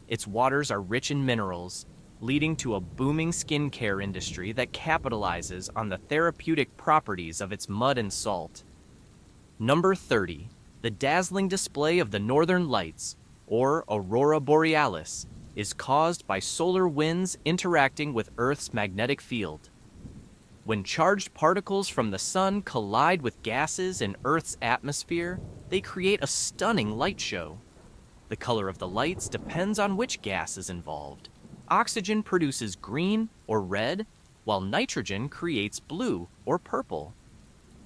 Its waters are rich in minerals, leading to a booming skincare industry that capitalizes on the therapeutic properties of its mud and salt. Number 30. The dazzling display of the northern lights, or aurora borealis, is caused by solar winds interacting with Earth's magnetic field. When charged particles from the sun collide with gases in Earth's atmosphere, they create a stunning light show. The color of the lights depends on which gas is involved. Oxygen produces green or red, while nitrogen creates blue or purple.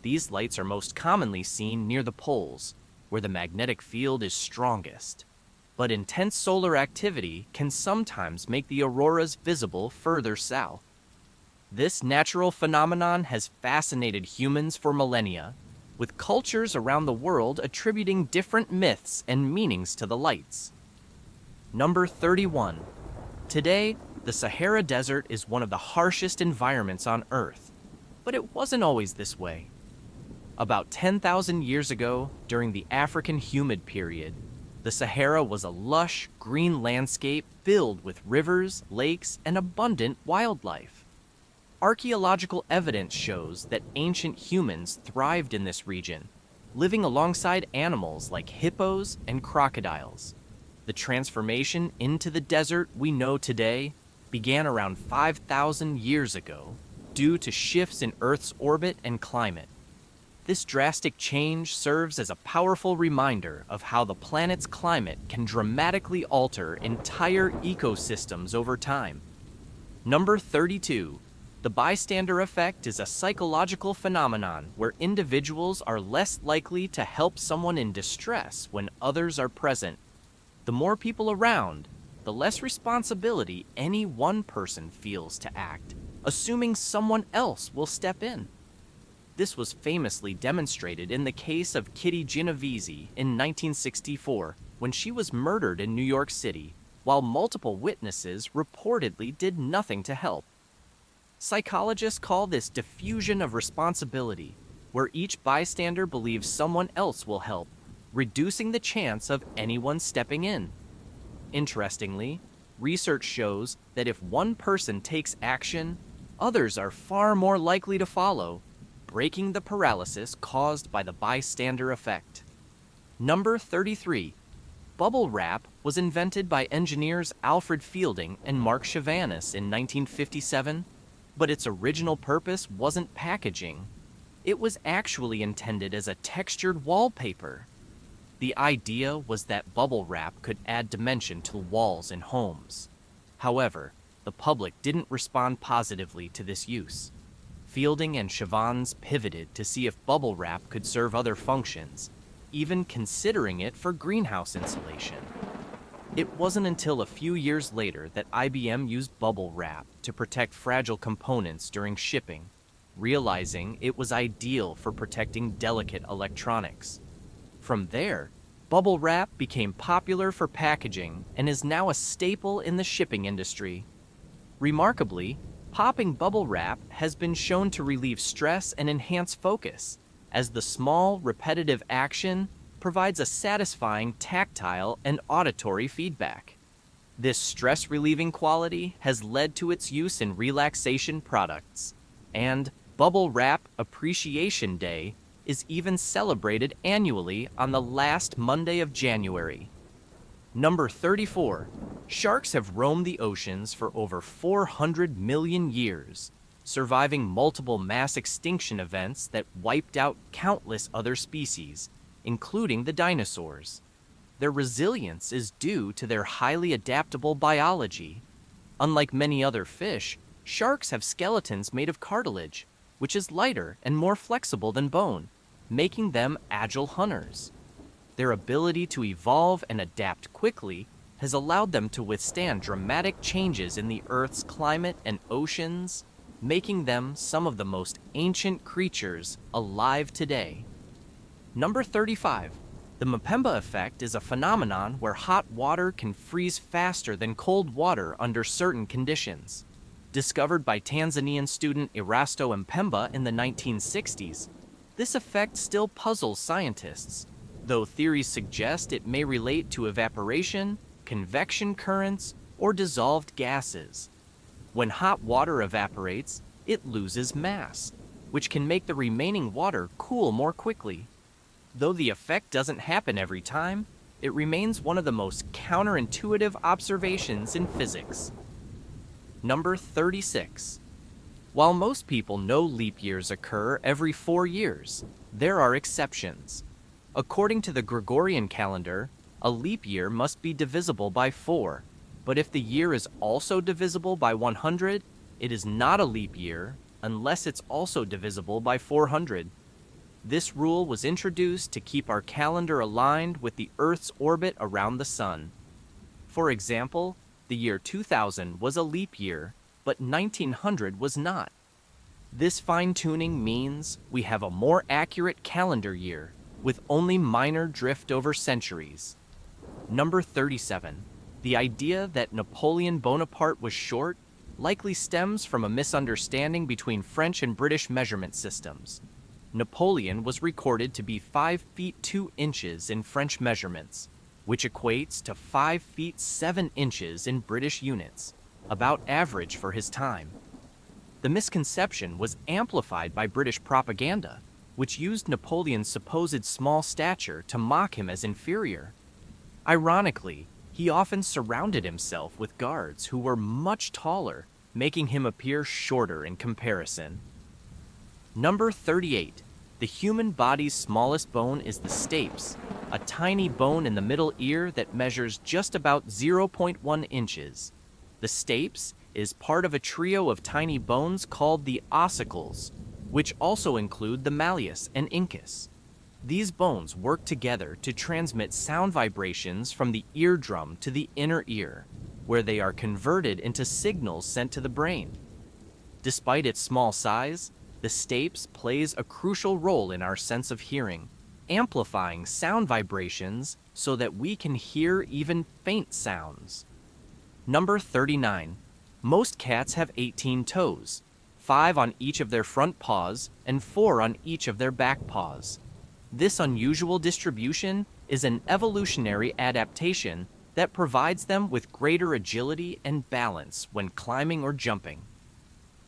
These lights are most commonly seen near the poles, where the magnetic field is strongest. But intense solar activity can sometimes make the auroras visible further south. This natural phenomenon has fascinated humans for millennia, with cultures around the world attributing different myths and meanings to the lights. Number 31. Today, the Sahara Desert is one of the harshest environments on Earth, but it wasn't always this way. About 10,000 years ago, during the African humid period, the Sahara was a lush, green landscape filled with rivers, lakes, and abundant wildlife. Archaeological evidence shows that ancient humans thrived in this region, living alongside animals like hippos and crocodiles. The transformation into the desert we know today began around 5,000 years ago due to shifts in Earth's orbit and climate. This drastic change serves as a powerful reminder of how the planet's climate can dramatically alter entire ecosystems over time. Number 32. The bystander effect is a psychological phenomenon where individuals are less likely to help someone in distress when others are present. The more people around, the less responsibility any one person feels to act, assuming someone else will step in. This was famously demonstrated in the case of Kitty Genovese in 1964, when she was murdered in New York City, while multiple witnesses reportedly did nothing to help. Psychologists call this diffusion of responsibility, where each bystander believes someone else will help, reducing the chance of anyone stepping in. Interestingly, research shows that if one person takes action, others are far more likely to follow, breaking the paralysis caused by the bystander effect. Number 33. Bubble wrap was invented by engineers Alfred Fielding and Mark Chavanis in 1957, but its original purpose wasn't packaging. It was actually intended as a textured wallpaper. The idea was that bubble wrap could add dimension to walls in homes. However, the public didn't respond positively to this use. Fielding and Chavans pivoted to see if bubble wrap could serve other functions, even considering it for greenhouse insulation. It wasn't until a few years later that IBM used bubble wrap to protect fragile components during shipping, realizing it was ideal for protecting delicate electronics. From there, bubble wrap became popular for packaging and is now a staple in the shipping industry. Remarkably, popping bubble wrap has been shown to relieve stress and enhance focus, as the small, repetitive action provides a satisfying tactile and auditory feedback. This stress-relieving quality has led to its use in relaxation products, and Bubble Wrap Appreciation Day is even celebrated annually on the last Monday of January. Number 34. Sharks have roamed the oceans for over 400 million years, surviving multiple mass extinction events that wiped out countless other species, including the dinosaurs. Their resilience is due to their highly adaptable biology. Unlike many other fish, sharks have skeletons made of cartilage, which is lighter and more flexible than bone, making them agile hunters. Their ability to evolve and adapt quickly has allowed them to withstand dramatic changes in the Earth's climate and oceans, making them some of the most ancient creatures alive today. Number 35. The Mpemba effect is a phenomenon where hot water can freeze faster than cold water under certain conditions. Discovered by Tanzanian student Erasto Mpemba in the 1960s, this effect still puzzles scientists, though theories suggest it may relate to evaporation, convection currents, or dissolved gases. When hot water evaporates, it loses mass, which can make the remaining water cool more quickly. Though the effect doesn't happen every time, it remains one of the most counterintuitive observations in physics. Number 36. While most people know leap years occur every 4 years, there are exceptions. According to the Gregorian calendar, a leap year must be divisible by 4, but if the year is also divisible by 100, it is not a leap year unless it's also divisible by 400. This rule was introduced to keep our calendar aligned with the Earth's orbit around the Sun. For example, the year 2000 was a leap year, but 1900 was not. This fine-tuning means we have a more accurate calendar year, with only minor drift over centuries. Number 37. The idea that Napoleon Bonaparte was short likely stems from a misunderstanding between French and British measurement systems. Napoleon was recorded to be 5 feet 2 inches in French measurements, which equates to 5 feet 7 inches in British units, about average for his time. The misconception was amplified by British propaganda, which used Napoleon's supposed small stature to mock him as inferior. Ironically, he often surrounded himself with guards who were much taller, making him appear shorter in comparison. Number 38. The human body's smallest bone is the stapes, a tiny bone in the middle ear that measures just about 0.1 inches. The stapes is part of a trio of tiny bones called the ossicles, which also include the malleus and incus. These bones work together to transmit sound vibrations from the eardrum to the inner ear, where they are converted into signals sent to the brain. Despite its small size, the stapes plays a crucial role in our sense of hearing, amplifying sound vibrations so that we can hear even faint sounds. Number 39. Most cats have 18 toes, 5 on each of their front paws and 4 on each of their back paws. This unusual distribution is an evolutionary adaptation that provides them with greater agility and balance when climbing or jumping.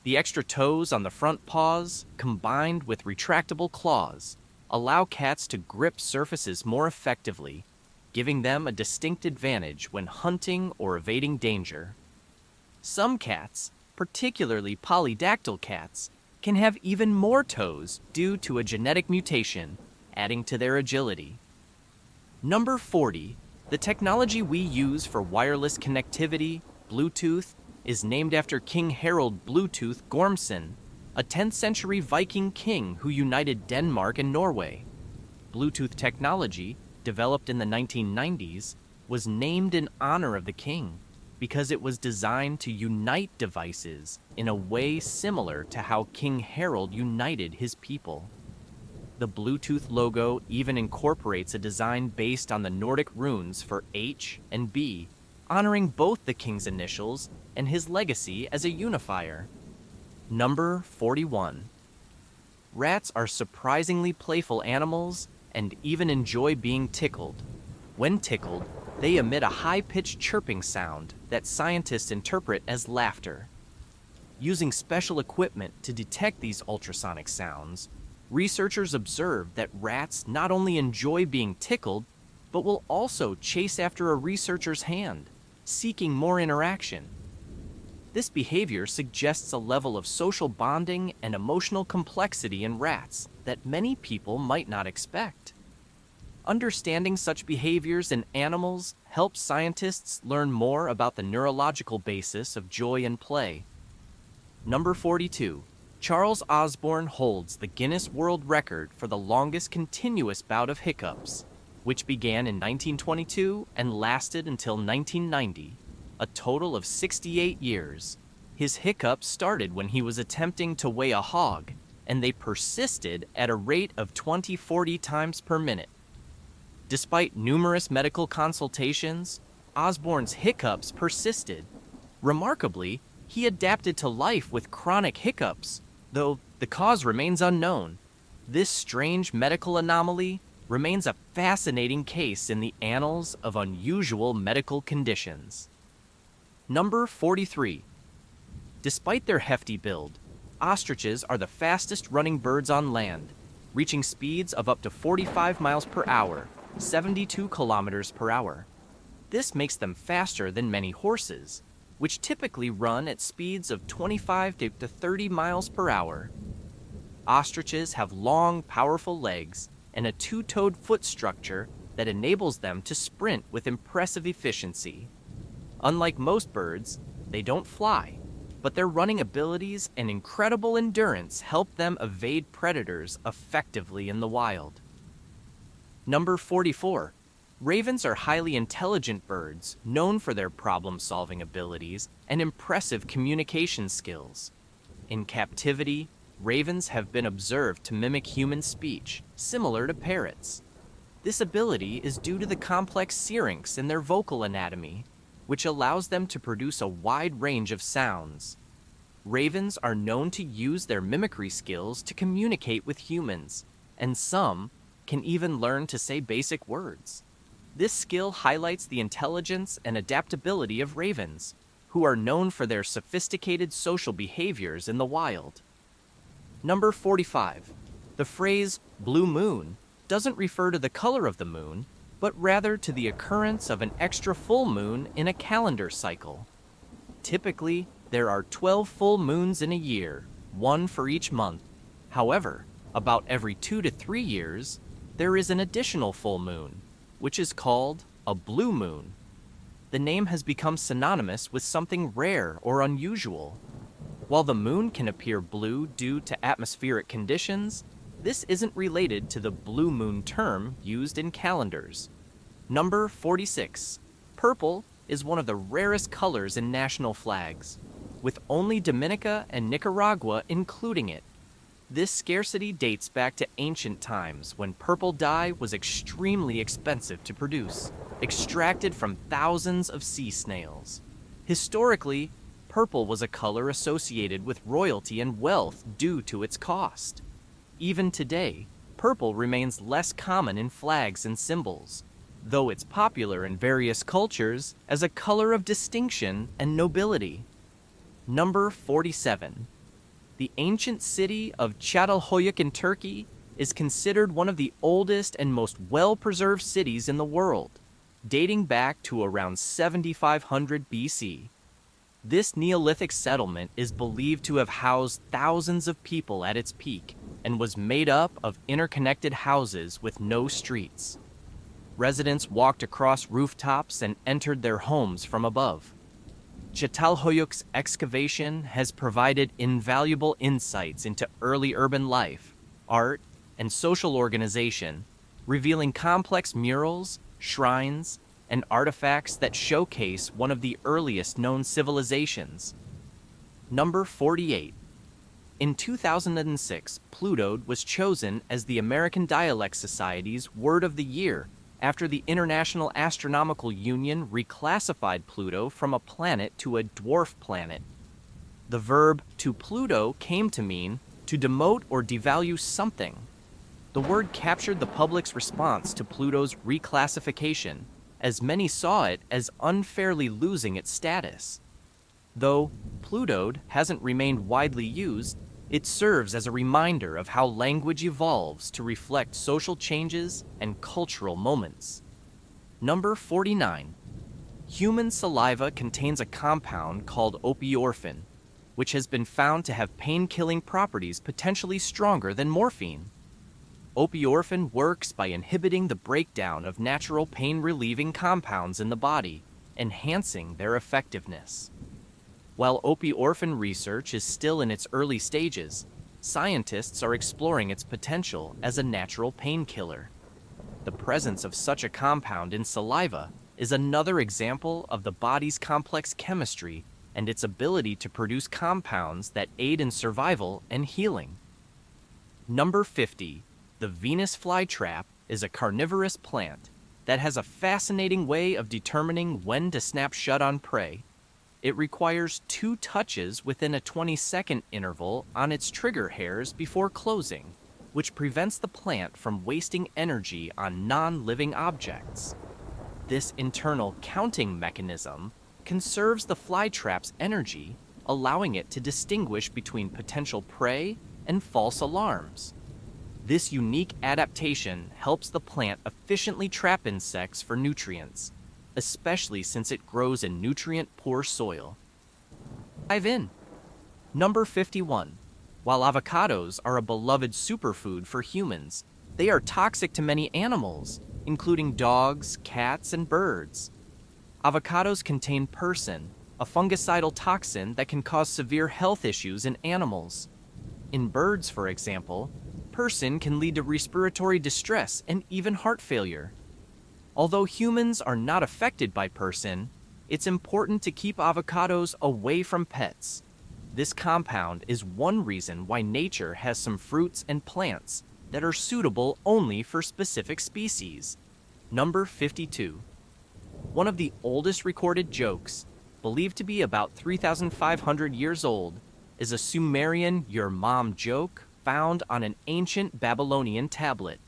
The extra toes on the front paws, combined with retractable claws, allow cats to grip surfaces more effectively, giving them a distinct advantage when hunting or evading danger. Some cats, particularly polydactyl cats, can have even more toes due to a genetic mutation, adding to their agility. Number 40, the technology we use for wireless connectivity, Bluetooth, is named after King Harald Bluetooth Gormson, a 10th century Viking king who united Denmark and Norway. Bluetooth technology, developed in the 1990s, was named in honor of the king because it was designed to unite devices in a way similar to how King Harald united his people. The Bluetooth logo even incorporates a design based on the Nordic runes for H and B, honoring both the king's initials and his legacy as a unifier. Number 41. Rats are surprisingly playful animals and even enjoy being tickled. When tickled, they emit a high-pitched chirping sound that scientists interpret as laughter. Using special equipment to detect these ultrasonic sounds, researchers observed that rats not only enjoy being tickled, but will also chase after a researcher's hand, seeking more interaction. This behavior suggests a level of social bonding and emotional complexity in rats that many people might not expect. Understanding such behaviors in animals helps scientists learn more about the neurological basis of joy and play. Number 42. Charles Osborne holds the Guinness World Record for the longest continuous bout of hiccups, which began in 1922 and lasted until 1990, a total of 68 years. His hiccups started when he was attempting to weigh a hog, and they persisted at a rate of 20-40 times per minute. Despite numerous medical consultations, Osborne's hiccups persisted. Remarkably, he adapted to life with chronic hiccups, though the cause remains unknown. This strange medical anomaly remains a fascinating case in the annals of unusual medical conditions. Number 43. Despite their hefty build, ostriches are the fastest running birds on land, reaching speeds of up to 45 miles per hour, 72 kilometers per hour. This makes them faster than many horses, which typically run at speeds of 25 to 30 miles per hour. Ostriches have long, powerful legs and a two-toed foot structure that enables them to sprint with impressive efficiency. Unlike most birds, they don't fly, but their running abilities and incredible endurance help them evade predators effectively in the wild. Number 44. Ravens are highly intelligent birds known for their problem-solving abilities and impressive communication skills. In captivity, ravens have been observed to mimic human speech, similar to parrots. This ability is due to the complex syrinx in their vocal anatomy, which allows them to produce a wide range of sounds. Ravens are known to use their mimicry skills to communicate with humans, and some can even learn to say basic words. This skill highlights the intelligence and adaptability of ravens, who are known for their sophisticated social behaviors in the wild. Number 45. The phrase blue moon doesn't refer to the color of the moon, but rather to the occurrence of an extra full moon in a calendar cycle. Typically, there are 12 full moons in a year, one for each month. However, about every 2 to 3 years, there is an additional full moon, which is called a blue moon. The name has become synonymous with something rare or unusual. While the moon can appear blue due to atmospheric conditions, this isn't related to the blue moon term used in calendars. Number 46. Purple is one of the rarest colors in national flags, with only Dominica and Nicaragua including it. This scarcity dates back to ancient times when purple dye was extremely expensive to produce, extracted from thousands of sea snails. Historically, purple was a color associated with royalty and wealth due to its cost. Even today, purple remains less common in flags and symbols, though it's popular in various cultures as a color of distinction and nobility. Number 47. The ancient city of Çatalhöyük in Turkey is considered one of the oldest and most well-preserved cities in the world. dating back to around 7500 BC. This Neolithic settlement is believed to have housed thousands of people at its peak and was made up of interconnected houses with no streets. Residents walked across rooftops and entered their homes from above. Çatalhöyük's excavation has provided invaluable insights into early urban life, art, and social organization, revealing complex murals, shrines, and artifacts that showcase one of the earliest known civilizations. Number 48. In 2006, Pluto was chosen as the American Dialect Society's Word of the Year after the International Astronomical Union reclassified Pluto from a planet to a dwarf planet. The verb to Pluto came to mean to demote or devalue something. The word captured the public's response to Pluto's reclassification, as many saw it as unfairly losing its status. Though Pluto hasn't remained widely used, it serves as a reminder of how language evolves to reflect social changes and cultural moments. Number 49. Human saliva contains a compound called opioorphin, which has been found to have pain-killing properties potentially stronger than morphine. Opioorphin works by inhibiting the breakdown of natural pain-relieving compounds in the body, enhancing their effectiveness. While opioorphin research is still in its early stages, scientists are exploring its potential as a natural painkiller. The presence of such a compound in saliva is another example of the body's complex chemistry and its ability to produce compounds that aid in survival and healing. Number 50. The Venus flytrap is a carnivorous plant that has a fascinating way of determining when to snap shut on prey. It requires 2 touches within a 20-second interval on its trigger hairs before closing, which prevents the plant from wasting energy on non-living objects. This internal counting mechanism conserves the flytrap's energy, allowing it to distinguish between potential prey and false alarms. This unique adaptation helps the plant efficiently trap insects for nutrients, especially since it grows in nutrient-poor soil. Dive in. Number 51. While avocados are a beloved superfood for humans, they are toxic to many animals, including dogs, cats, and birds. Avocados contain persin, a fungicidal toxin that can cause severe health issues in animals. In birds, for example, persin can lead to respiratory distress and even heart failure. Although humans are not affected by persin, it's important to keep avocados away from pets. This compound is one reason why nature has some fruits and plants that are suitable only for specific species. Number 52. One of the oldest recorded jokes, believed to be about 3,500 years old, is a Sumerian "your mom" joke found on an ancient Babylonian tablet.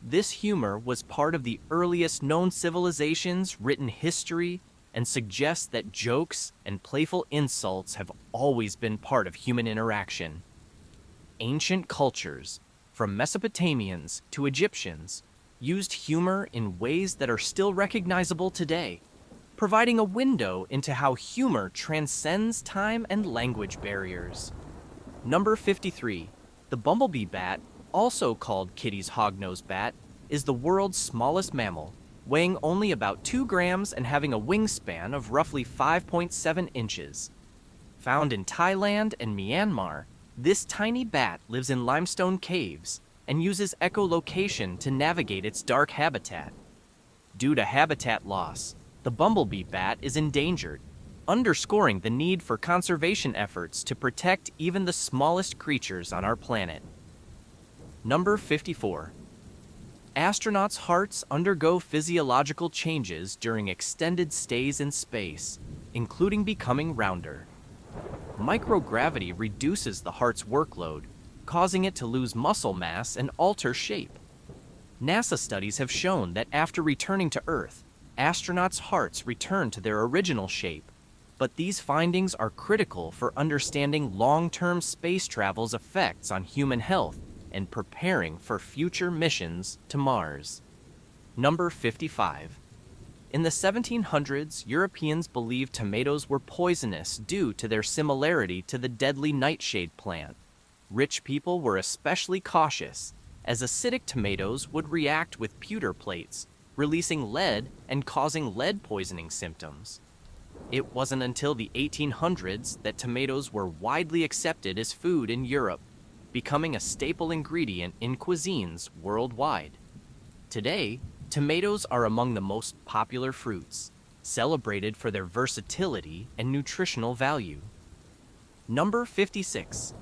This humor was part of the earliest known civilization's written history and suggests that jokes and playful insults have always been part of human interaction. Ancient cultures, from Mesopotamians to Egyptians, used humor in ways that are still recognizable today, providing a window into how humor transcends time and language barriers. Number 53. The bumblebee bat, also called Kitty's hognose bat, is the world's smallest mammal, weighing only about 2 grams and having a wingspan of roughly 5.7 inches. Found in Thailand and Myanmar, this tiny bat lives in limestone caves and uses echolocation to navigate its dark habitat. Due to habitat loss, the bumblebee bat is endangered, underscoring the need for conservation efforts to protect even the smallest creatures on our planet. Number 54. Astronauts' hearts undergo physiological changes during extended stays in space, including becoming rounder. Microgravity reduces the heart's workload, causing it to lose muscle mass and alter shape. NASA studies have shown that after returning to Earth, astronauts' hearts return to their original shape, but these findings are critical for understanding long-term space travel's effects on human health and preparing for future missions to Mars. Number 55. In the 1700s, Europeans believed tomatoes were poisonous due to their similarity to the deadly nightshade plant. Rich people were especially cautious, as acidic tomatoes would react with pewter plates, releasing lead and causing lead poisoning symptoms. It wasn't until the 1800s that tomatoes were widely accepted as food in Europe, becoming a staple ingredient in cuisines worldwide. Today, tomatoes are among the most popular fruits, celebrated for their versatility and nutritional value. Number 56.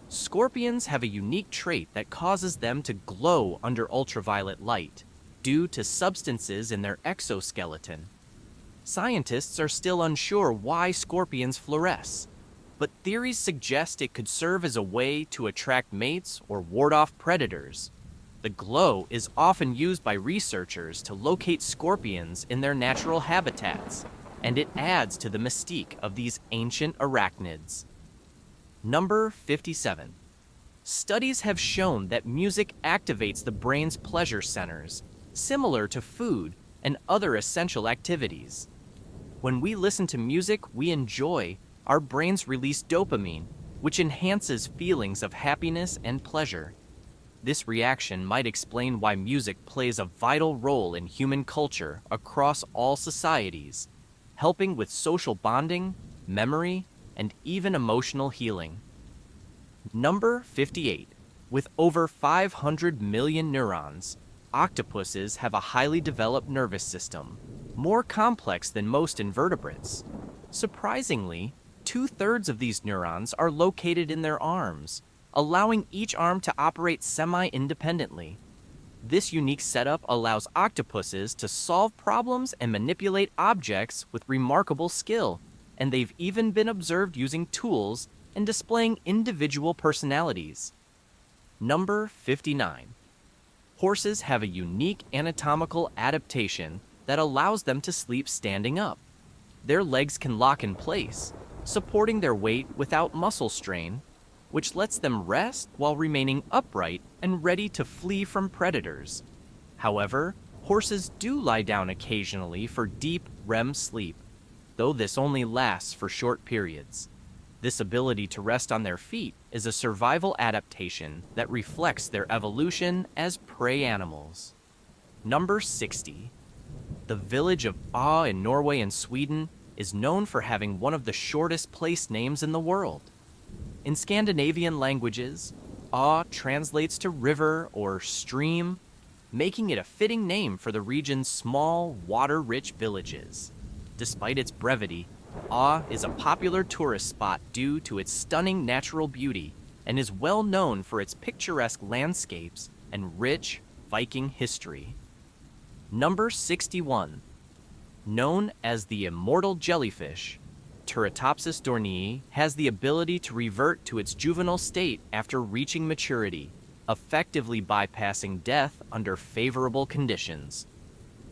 Scorpions have a unique trait that causes them to glow under ultraviolet light due to substances in their exoskeleton. Scientists are still unsure why scorpions fluoresce, but theories suggest it could serve as a way to attract mates or ward off predators. The glow is often used by researchers to locate scorpions in their natural habitats, and it adds to the mystique of these ancient arachnids. Number 57. Studies have shown that music activates the brain's pleasure centers, similar to food and other essential activities. When we listen to music we enjoy, our brains release dopamine, which enhances feelings of happiness and pleasure. This reaction might explain why music plays a vital role in human culture across all societies, helping with social bonding, memory, and even emotional healing. Number 58. With over 500 million neurons, octopuses have a highly developed nervous system, more complex than most invertebrates. Surprisingly, 2/3 of these neurons are located in their arms, allowing each arm to operate semi-independently. This unique setup allows octopuses to solve problems and manipulate objects with remarkable skill, and they've even been observed using tools and displaying individual personalities. Number 59. Horses have a unique anatomical adaptation that allows them to sleep standing up. Their legs can lock in place, supporting their weight without muscle strain, which lets them rest while remaining upright and ready to flee from predators. However, horses do lie down occasionally for deep REM sleep, though this only lasts for short periods. This ability to rest on their feet is a survival adaptation that reflects their evolution as prey animals. Number 60. The village of Aa in Norway and Sweden is known for having one of the shortest place names in the world. In Scandinavian languages, Aa translates to river or stream, making it a fitting name for the region's small, water-rich villages. Despite its brevity, Aa is a popular tourist spot due to its stunning natural beauty and is well known for its picturesque landscapes and rich Viking history. Number 61. Known as the immortal jellyfish, Turritopsis dohrnii has the ability to revert to its juvenile state after reaching maturity, effectively bypassing death under favorable conditions.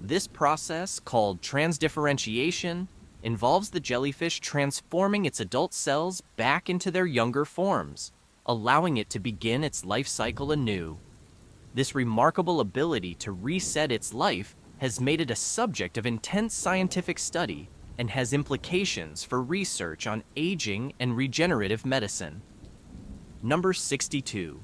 This process, called transdifferentiation, involves the jellyfish transforming its adult cells back into their younger forms, allowing it to begin its life cycle anew. This remarkable ability to reset its life has made it a subject of intense scientific study and has implications for research on aging and regenerative medicine. Number 62.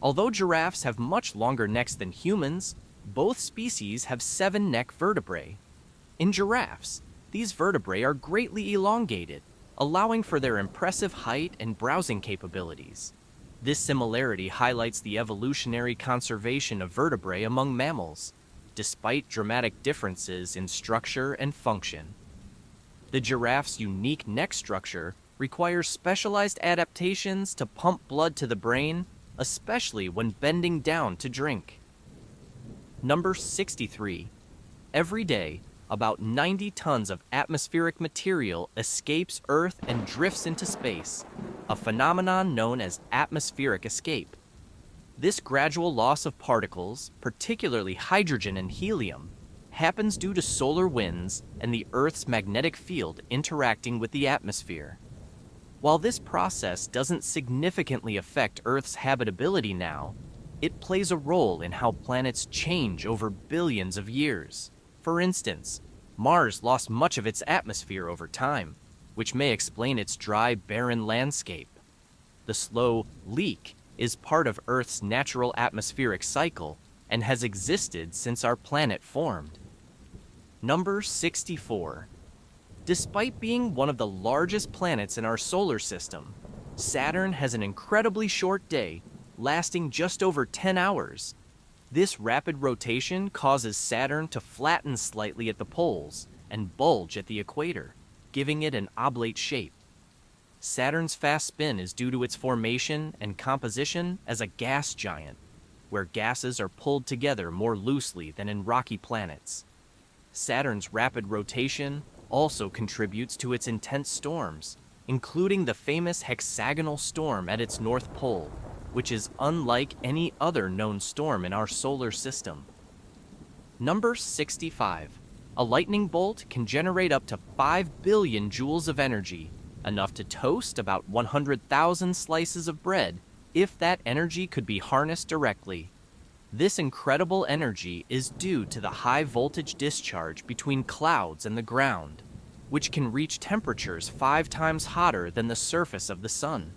Although giraffes have much longer necks than humans, both species have 7 neck vertebrae. In giraffes, these vertebrae are greatly elongated, allowing for their impressive height and browsing capabilities. This similarity highlights the evolutionary conservation of vertebrae among mammals, despite dramatic differences in structure and function. The giraffe's unique neck structure requires specialized adaptations to pump blood to the brain, especially when bending down to drink. Number 63. Every day, about 90 tons of atmospheric material escapes Earth and drifts into space, a phenomenon known as atmospheric escape. This gradual loss of particles, particularly hydrogen and helium, happens due to solar winds and the Earth's magnetic field interacting with the atmosphere. While this process doesn't significantly affect Earth's habitability now, it plays a role in how planets change over billions of years. For instance, Mars lost much of its atmosphere over time, which may explain its dry, barren landscape. The slow leak is part of Earth's natural atmospheric cycle and has existed since our planet formed. Number 64. Despite being one of the largest planets in our solar system, Saturn has an incredibly short day, lasting just over 10 hours. This rapid rotation causes Saturn to flatten slightly at the poles and bulge at the equator, giving it an oblate shape. Saturn's fast spin is due to its formation and composition as a gas giant, where gases are pulled together more loosely than in rocky planets. Saturn's rapid rotation also contributes to its intense storms, including the famous hexagonal storm at its north pole, which is unlike any other known storm in our solar system. Number 65. A lightning bolt can generate up to 5 billion joules of energy, enough to toast about 100,000 slices of bread if that energy could be harnessed directly. This incredible energy is due to the high voltage discharge between clouds and the ground, which can reach temperatures 5 times hotter than the surface of the sun.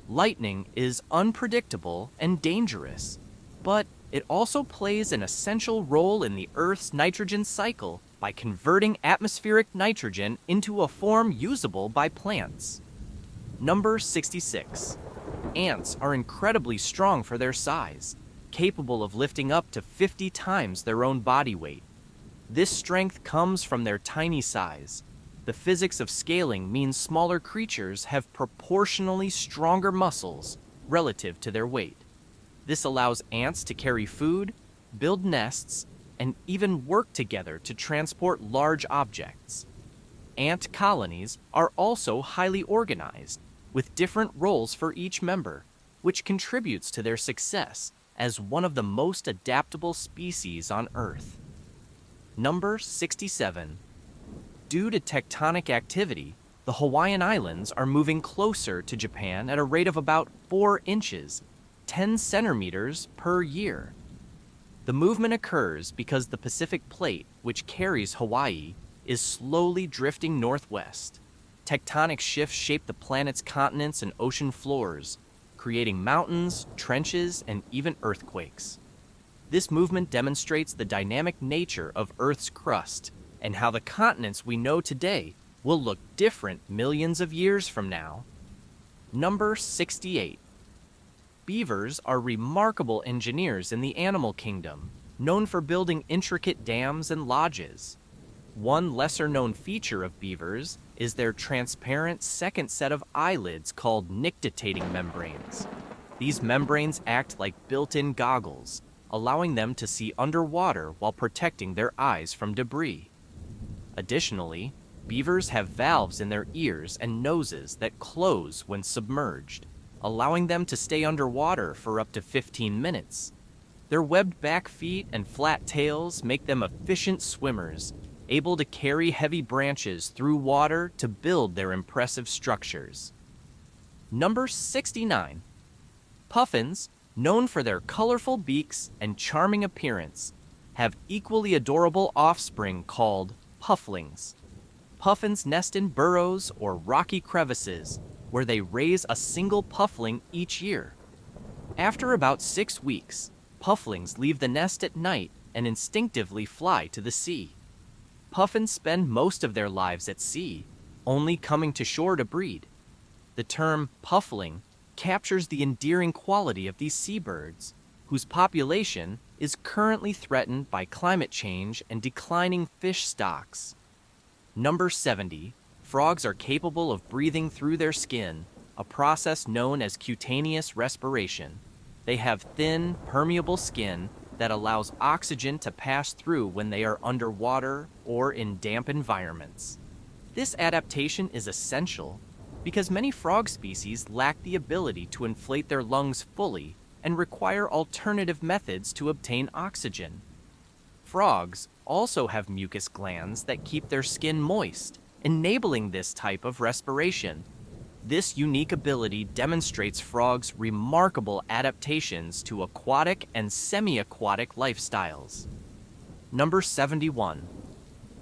Lightning is unpredictable and dangerous, but it also plays an essential role in the Earth's nitrogen cycle by converting atmospheric nitrogen into a form usable by plants. Number 66. Ants are incredibly strong for their size, capable of lifting up to 50 times their own body weight. This strength comes from their tiny size. The physics of scaling means smaller creatures have proportionally stronger muscles relative to their weight. This allows ants to carry food, build nests, and even work together to transport large objects. Ant colonies are also highly organized, with different roles for each member, which contributes to their success as one of the most adaptable species on Earth. Number 67. Due to tectonic activity, the Hawaiian Islands are moving closer to Japan at a rate of about 4 inches, 10 centimeters per year. The movement occurs because the Pacific Plate, which carries Hawaii, is slowly drifting northwest. Tectonic shifts shape the planet's continents and ocean floors, creating mountains, trenches, and even earthquakes. This movement demonstrates the dynamic nature of Earth's crust and how the continents we know today will look different millions of years from now. Number 68. Beavers are remarkable engineers in the animal kingdom, known for building intricate dams and lodges. One lesser-known feature of beavers is their transparent second set of eyelids called nictitating membranes. These membranes act like built-in goggles, allowing them to see underwater while protecting their eyes from debris. Additionally, beavers have valves in their ears and noses that close when submerged, allowing them to stay underwater for up to 15 minutes. Their webbed back feet and flat tails make them efficient swimmers, able to carry heavy branches through water to build their impressive structures. Number 69. Puffins, known for their colorful beaks and charming appearance, have equally adorable offspring called pufflings. Puffins nest in burrows or rocky crevices, where they raise a single puffling each year. After about 6 weeks, pufflings leave the nest at night and instinctively fly to the sea. Puffins spend most of their lives at sea, only coming to shore to breed. The term puffling captures the endearing quality of these seabirds, whose population is currently threatened by climate change and declining fish stocks. Number 70. Frogs are capable of breathing through their skin, a process known as cutaneous respiration. They have thin, permeable skin that allows oxygen to pass through when they are underwater or in damp environments. This adaptation is essential because many frog species lack the ability to inflate their lungs fully and require alternative methods to obtain oxygen. Frogs also have mucus glands that keep their skin moist, enabling this type of respiration. This unique ability demonstrates frogs' remarkable adaptations to aquatic and semi-aquatic lifestyles. Number 71.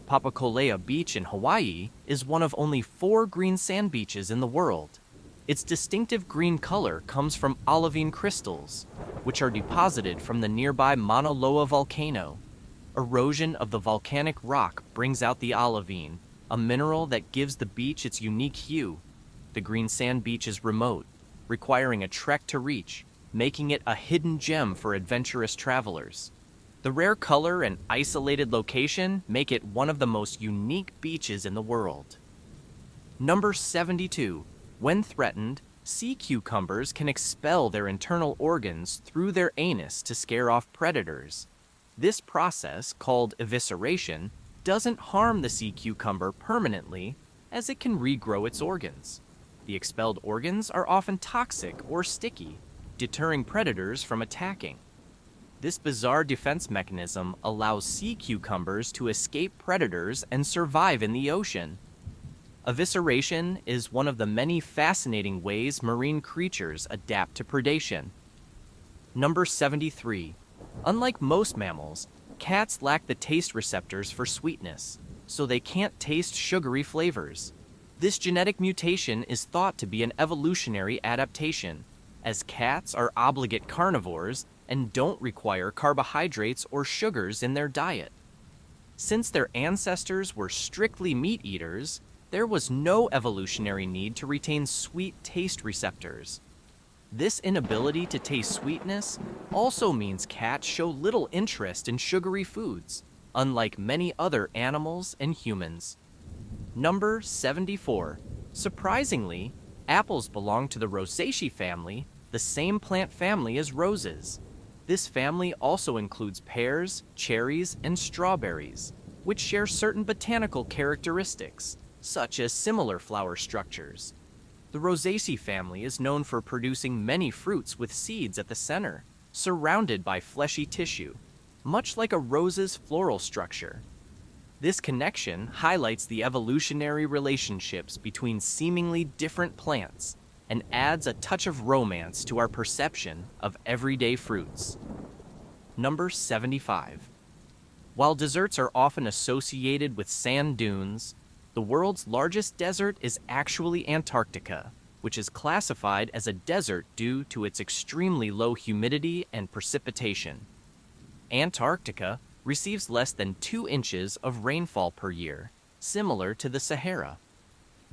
Papakolea Beach in Hawaii is one of only 4 green sand beaches in the world. Its distinctive green color comes from olivine crystals, which are deposited from the nearby Mauna Loa volcano. Erosion of the volcanic rock brings out the olivine, a mineral that gives the beach its unique hue. The green sand beach is remote, requiring a trek to reach, making it a hidden gem for adventurous travelers. The rare color and isolated location make it one of the most unique beaches in the world. Number 72. When threatened, sea cucumbers can expel their internal organs through their anus to scare off predators. This process, called evisceration, doesn't harm the sea cucumber permanently, as it can regrow its organs. The expelled organs are often toxic or sticky, deterring predators from attacking. This bizarre defense mechanism allows sea cucumbers to escape predators and survive in the ocean. Evisceration is one of the many fascinating ways marine creatures adapt to predation. Number 73. Unlike most mammals, cats lack the taste receptors for sweetness, so they can't taste sugary flavors. This genetic mutation is thought to be an evolutionary adaptation, as cats are obligate carnivores and don't require carbohydrates or sugars in their diet. Since their ancestors were strictly meat eaters, there was no evolutionary need to retain sweet taste receptors. This inability to taste sweetness also means cats show little interest in sugary foods, unlike many other animals and humans. Number 74. Surprisingly, apples belong to the Rosaceae family, the same plant family as roses. This family also includes pears, cherries, and strawberries, which share certain botanical characteristics, such as similar flower structures. The Rosaceae family is known for producing many fruits with seeds at the center, surrounded by fleshy tissue, much like a rose's floral structure. This connection highlights the evolutionary relationships between seemingly different plants and adds a touch of romance to our perception of everyday fruits. Number 75. While deserts are often associated with sand dunes, the world's largest desert is actually Antarctica, which is classified as a desert due to its extremely low humidity and precipitation. Antarctica receives less than 2 inches of rainfall per year, similar to the Sahara.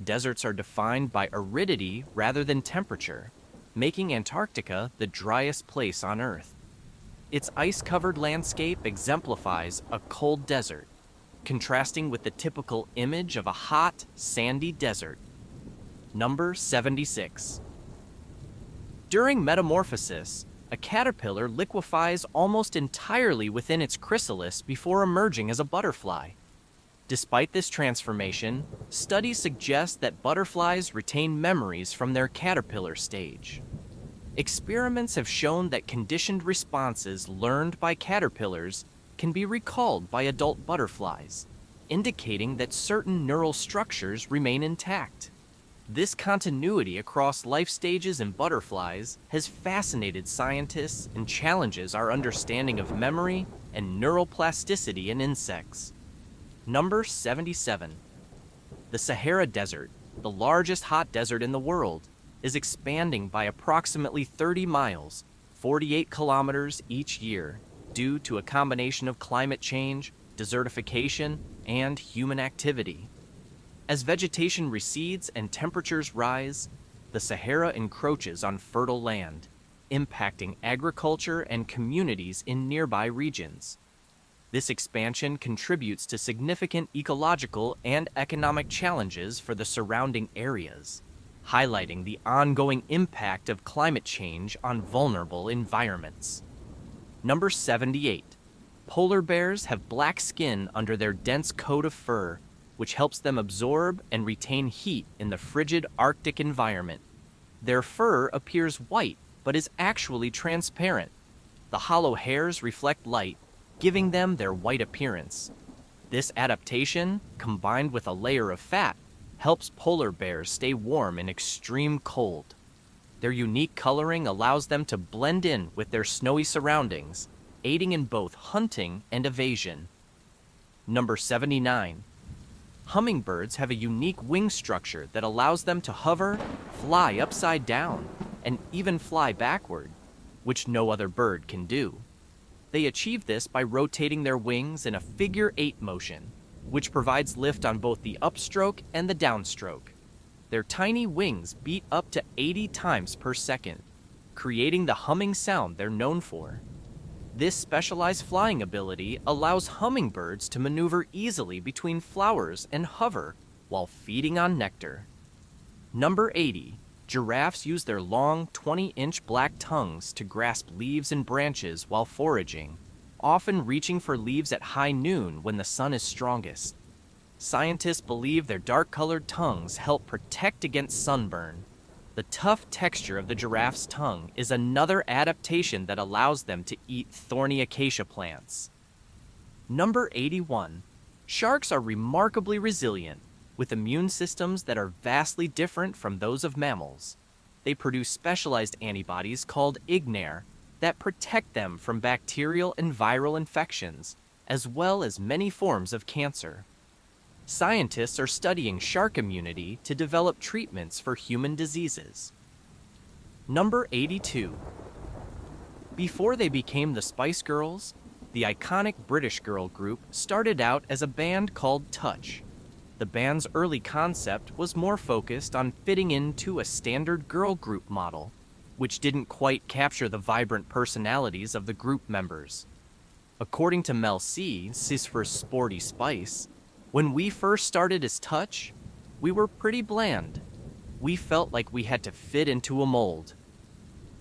Deserts are defined by aridity rather than temperature, making Antarctica the driest place on Earth. Its ice-covered landscape exemplifies a cold desert, contrasting with the typical image of a hot, sandy desert. Number 76. During metamorphosis, a caterpillar liquefies almost entirely within its chrysalis before emerging as a butterfly. Despite this transformation, studies suggest that butterflies retain memories from their caterpillar stage. Experiments have shown that conditioned responses learned by caterpillars can be recalled by adult butterflies, indicating that certain neural structures remain intact. This continuity across life stages in butterflies has fascinated scientists and challenges our understanding of memory and neural plasticity in insects. Number 77. The Sahara Desert, the largest hot desert in the world, is expanding by approximately 30 miles, 48 kilometers each year, due to a combination of climate change, desertification, and human activity. As vegetation recedes and temperatures rise, the Sahara encroaches on fertile land, impacting agriculture and communities in nearby regions. This expansion contributes to significant ecological and economic challenges for the surrounding areas, highlighting the ongoing impact of climate change on vulnerable environments. Number 78. Polar bears have black skin under their dense coat of fur, which helps them absorb and retain heat in the frigid Arctic environment. Their fur appears white, but is actually transparent. The hollow hairs reflect light, giving them their white appearance. This adaptation, combined with a layer of fat, helps polar bears stay warm in extreme cold. Their unique coloring allows them to blend in with their snowy surroundings, aiding in both hunting and evasion. Number 79. Hummingbirds have a unique wing structure that allows them to hover, fly upside down, and even fly backward, which no other bird can do. They achieve this by rotating their wings in a figure-8 motion, which provides lift on both the upstroke and the downstroke. Their tiny wings beat up to 80 times per second, creating the humming sound they're known for. This specialized flying ability allows hummingbirds to maneuver easily between flowers and hover while feeding on nectar. Number 80. Giraffes use their long 20-inch black tongues to grasp leaves and branches while foraging, often reaching for leaves at high noon when the sun is strongest. Scientists believe their dark-colored tongues help protect against sunburn. The tough texture of the giraffe's tongue is another adaptation that allows them to eat thorny acacia plants. Number 81. Sharks are remarkably resilient, with immune systems that are vastly different from those of mammals. They produce specialized antibodies called IgNAIR that protect them from bacterial and viral infections, as well as many forms of cancer. Scientists are studying shark immunity to develop treatments for human diseases. Number 82. Before they became the Spice Girls, the iconic British girl group started out as a band called Touch. The band's early concept was more focused on fitting into a standard girl group model, which didn't quite capture the vibrant personalities of the group members. According to Mel C, Cisfer's Sporty Spice, when we first started as Touch, we were pretty bland. We felt like we had to fit into a mold.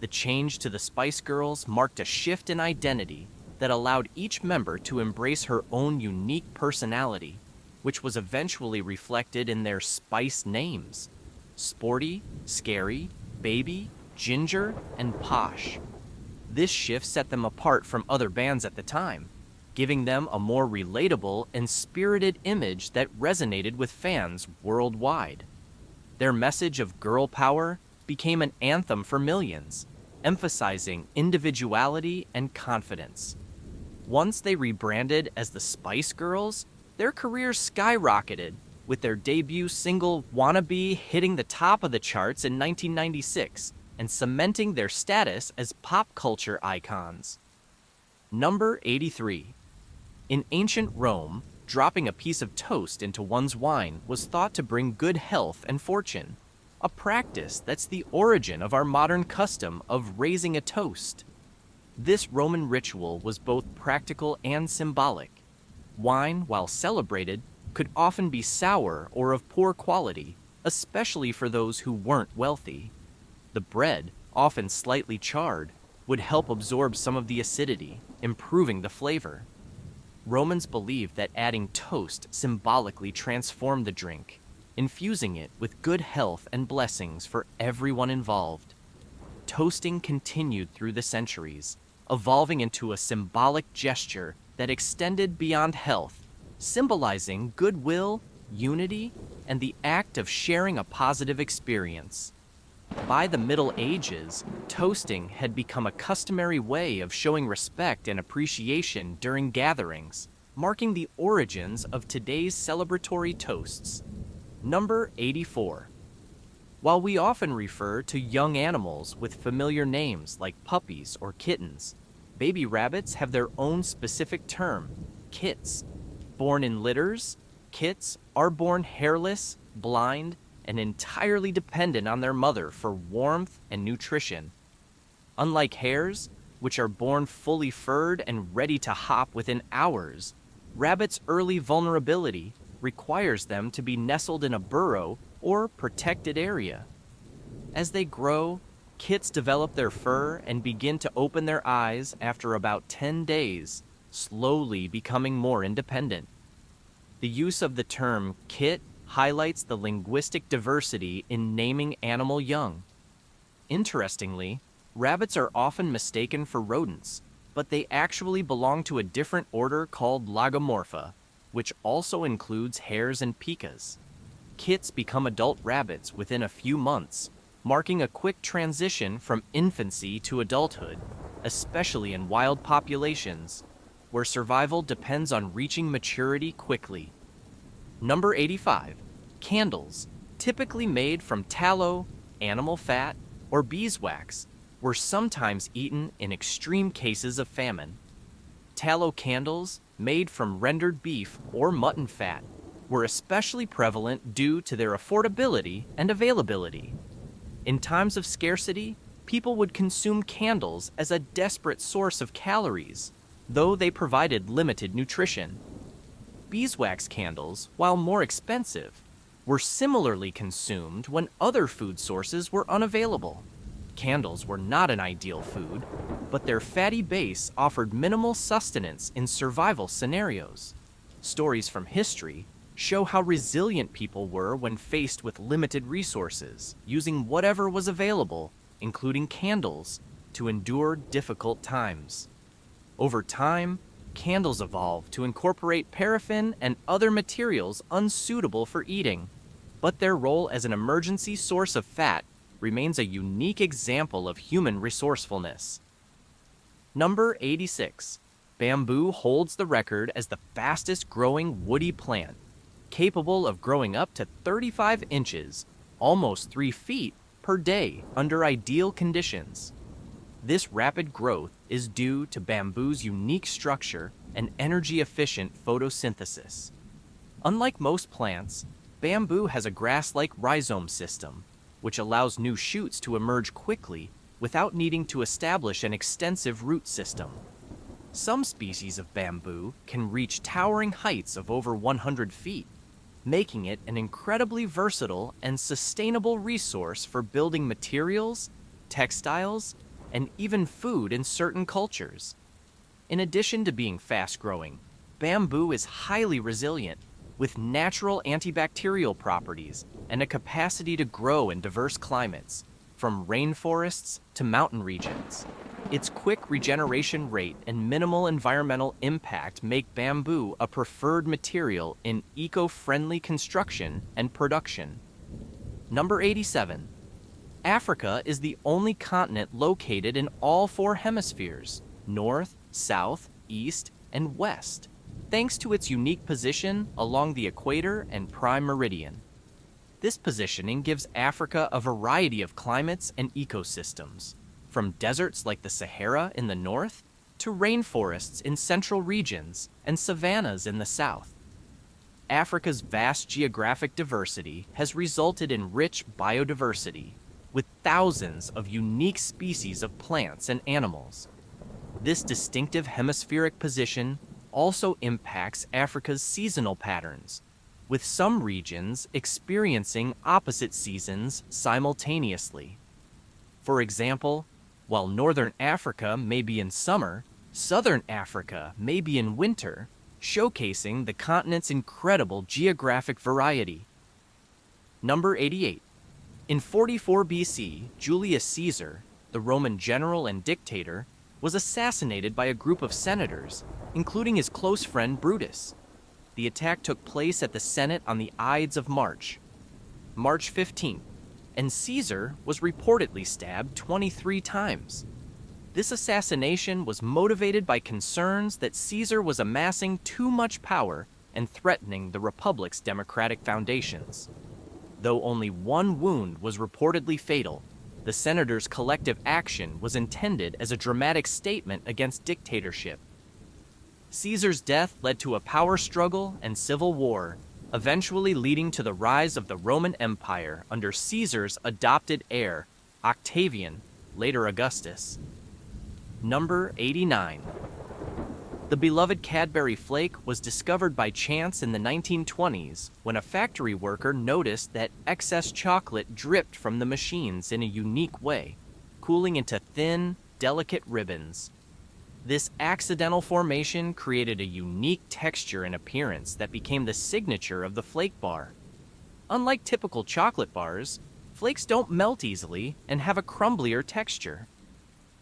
The change to the Spice Girls marked a shift in identity that allowed each member to embrace her own unique personality, which was eventually reflected in their Spice names: Sporty, Scary, Baby, Ginger, and Posh. This shift set them apart from other bands at the time, giving them a more relatable and spirited image that resonated with fans worldwide. Their message of girl power became an anthem for millions, emphasizing individuality and confidence. Once they rebranded as the Spice Girls, their careers skyrocketed, with their debut single Wannabe hitting the top of the charts in 1996 and cementing their status as pop culture icons. Number 83. In ancient Rome, dropping a piece of toast into one's wine was thought to bring good health and fortune, a practice that's the origin of our modern custom of raising a toast. This Roman ritual was both practical and symbolic. Wine, while celebrated, could often be sour or of poor quality, especially for those who weren't wealthy. The bread, often slightly charred, would help absorb some of the acidity, improving the flavor. Romans believed that adding toast symbolically transformed the drink, infusing it with good health and blessings for everyone involved. Toasting continued through the centuries, evolving into a symbolic gesture that extended beyond health, symbolizing goodwill, unity, and the act of sharing a positive experience. By the Middle Ages, toasting had become a customary way of showing respect and appreciation during gatherings, marking the origins of today's celebratory toasts. Number 84. While we often refer to young animals with familiar names like puppies or kittens, baby rabbits have their own specific term, kits. Born in litters, kits are born hairless, blind, and entirely dependent on their mother for warmth and nutrition. Unlike hares, which are born fully furred and ready to hop within hours, rabbits' early vulnerability requires them to be nestled in a burrow or protected area. As they grow, kits develop their fur and begin to open their eyes after about 10 days, slowly becoming more independent. The use of the term kit highlights the linguistic diversity in naming animal young. Interestingly, rabbits are often mistaken for rodents, but they actually belong to a different order called Lagomorpha, which also includes hares and pikas. Kits become adult rabbits within a few months, marking a quick transition from infancy to adulthood, especially in wild populations, where survival depends on reaching maturity quickly. Number 85. Candles, typically made from tallow, animal fat, or beeswax, were sometimes eaten in extreme cases of famine. Tallow candles, made from rendered beef or mutton fat, were especially prevalent due to their affordability and availability. In times of scarcity, people would consume candles as a desperate source of calories, though they provided limited nutrition. Beeswax candles, while more expensive, were similarly consumed when other food sources were unavailable. Candles were not an ideal food, but their fatty base offered minimal sustenance in survival scenarios. Stories from history show how resilient people were when faced with limited resources, using whatever was available, including candles, to endure difficult times. Over time, candles evolved to incorporate paraffin and other materials unsuitable for eating, but their role as an emergency source of fat remains a unique example of human resourcefulness. Number 86. Bamboo holds the record as the fastest growing woody plant, capable of growing up to 35 inches, almost 3 feet, per day under ideal conditions. This rapid growth is due to bamboo's unique structure and energy-efficient photosynthesis. Unlike most plants, bamboo has a grass-like rhizome system, which allows new shoots to emerge quickly without needing to establish an extensive root system. Some species of bamboo can reach towering heights of over 100 feet, making it an incredibly versatile and sustainable resource for building materials, textiles, and even food in certain cultures. In addition to being fast-growing, bamboo is highly resilient, with natural antibacterial properties and a capacity to grow in diverse climates, from rainforests to mountain regions. Its quick regeneration rate and minimal environmental impact make bamboo a preferred material in eco-friendly construction and production. Number 87. Africa is the only continent located in all 4 hemispheres, north, south, east, and west, thanks to its unique position along the equator and prime meridian. This positioning gives Africa a variety of climates and ecosystems, from deserts like the Sahara in the north to rainforests in central regions and savannas in the south. Africa's vast geographic diversity has resulted in rich biodiversity, with thousands of unique species of plants and animals. This distinctive hemispheric position also impacts Africa's seasonal patterns, with some regions experiencing opposite seasons simultaneously. For example, while northern Africa may be in summer, southern Africa may be in winter, showcasing the continent's incredible geographic variety. Number 88. In 44 BC, Julius Caesar, the Roman general and dictator, was assassinated by a group of senators, including his close friend Brutus. The attack took place at the Senate on the Ides of March, March 15th, and Caesar was reportedly stabbed 23 times. This assassination was motivated by concerns that Caesar was amassing too much power and threatening the Republic's democratic foundations. Though only one wound was reportedly fatal, the senators' collective action was intended as a dramatic statement against dictatorship. Caesar's death led to a power struggle and civil war, eventually leading to the rise of the Roman Empire under Caesar's adopted heir, Octavian, later Augustus. Number 89. The beloved Cadbury flake was discovered by chance in the 1920s when a factory worker noticed that excess chocolate dripped from the machines in a unique way, cooling into thin, delicate ribbons. This accidental formation created a unique texture and appearance that became the signature of the flake bar. Unlike typical chocolate bars, flakes don't melt easily and have a crumblier texture.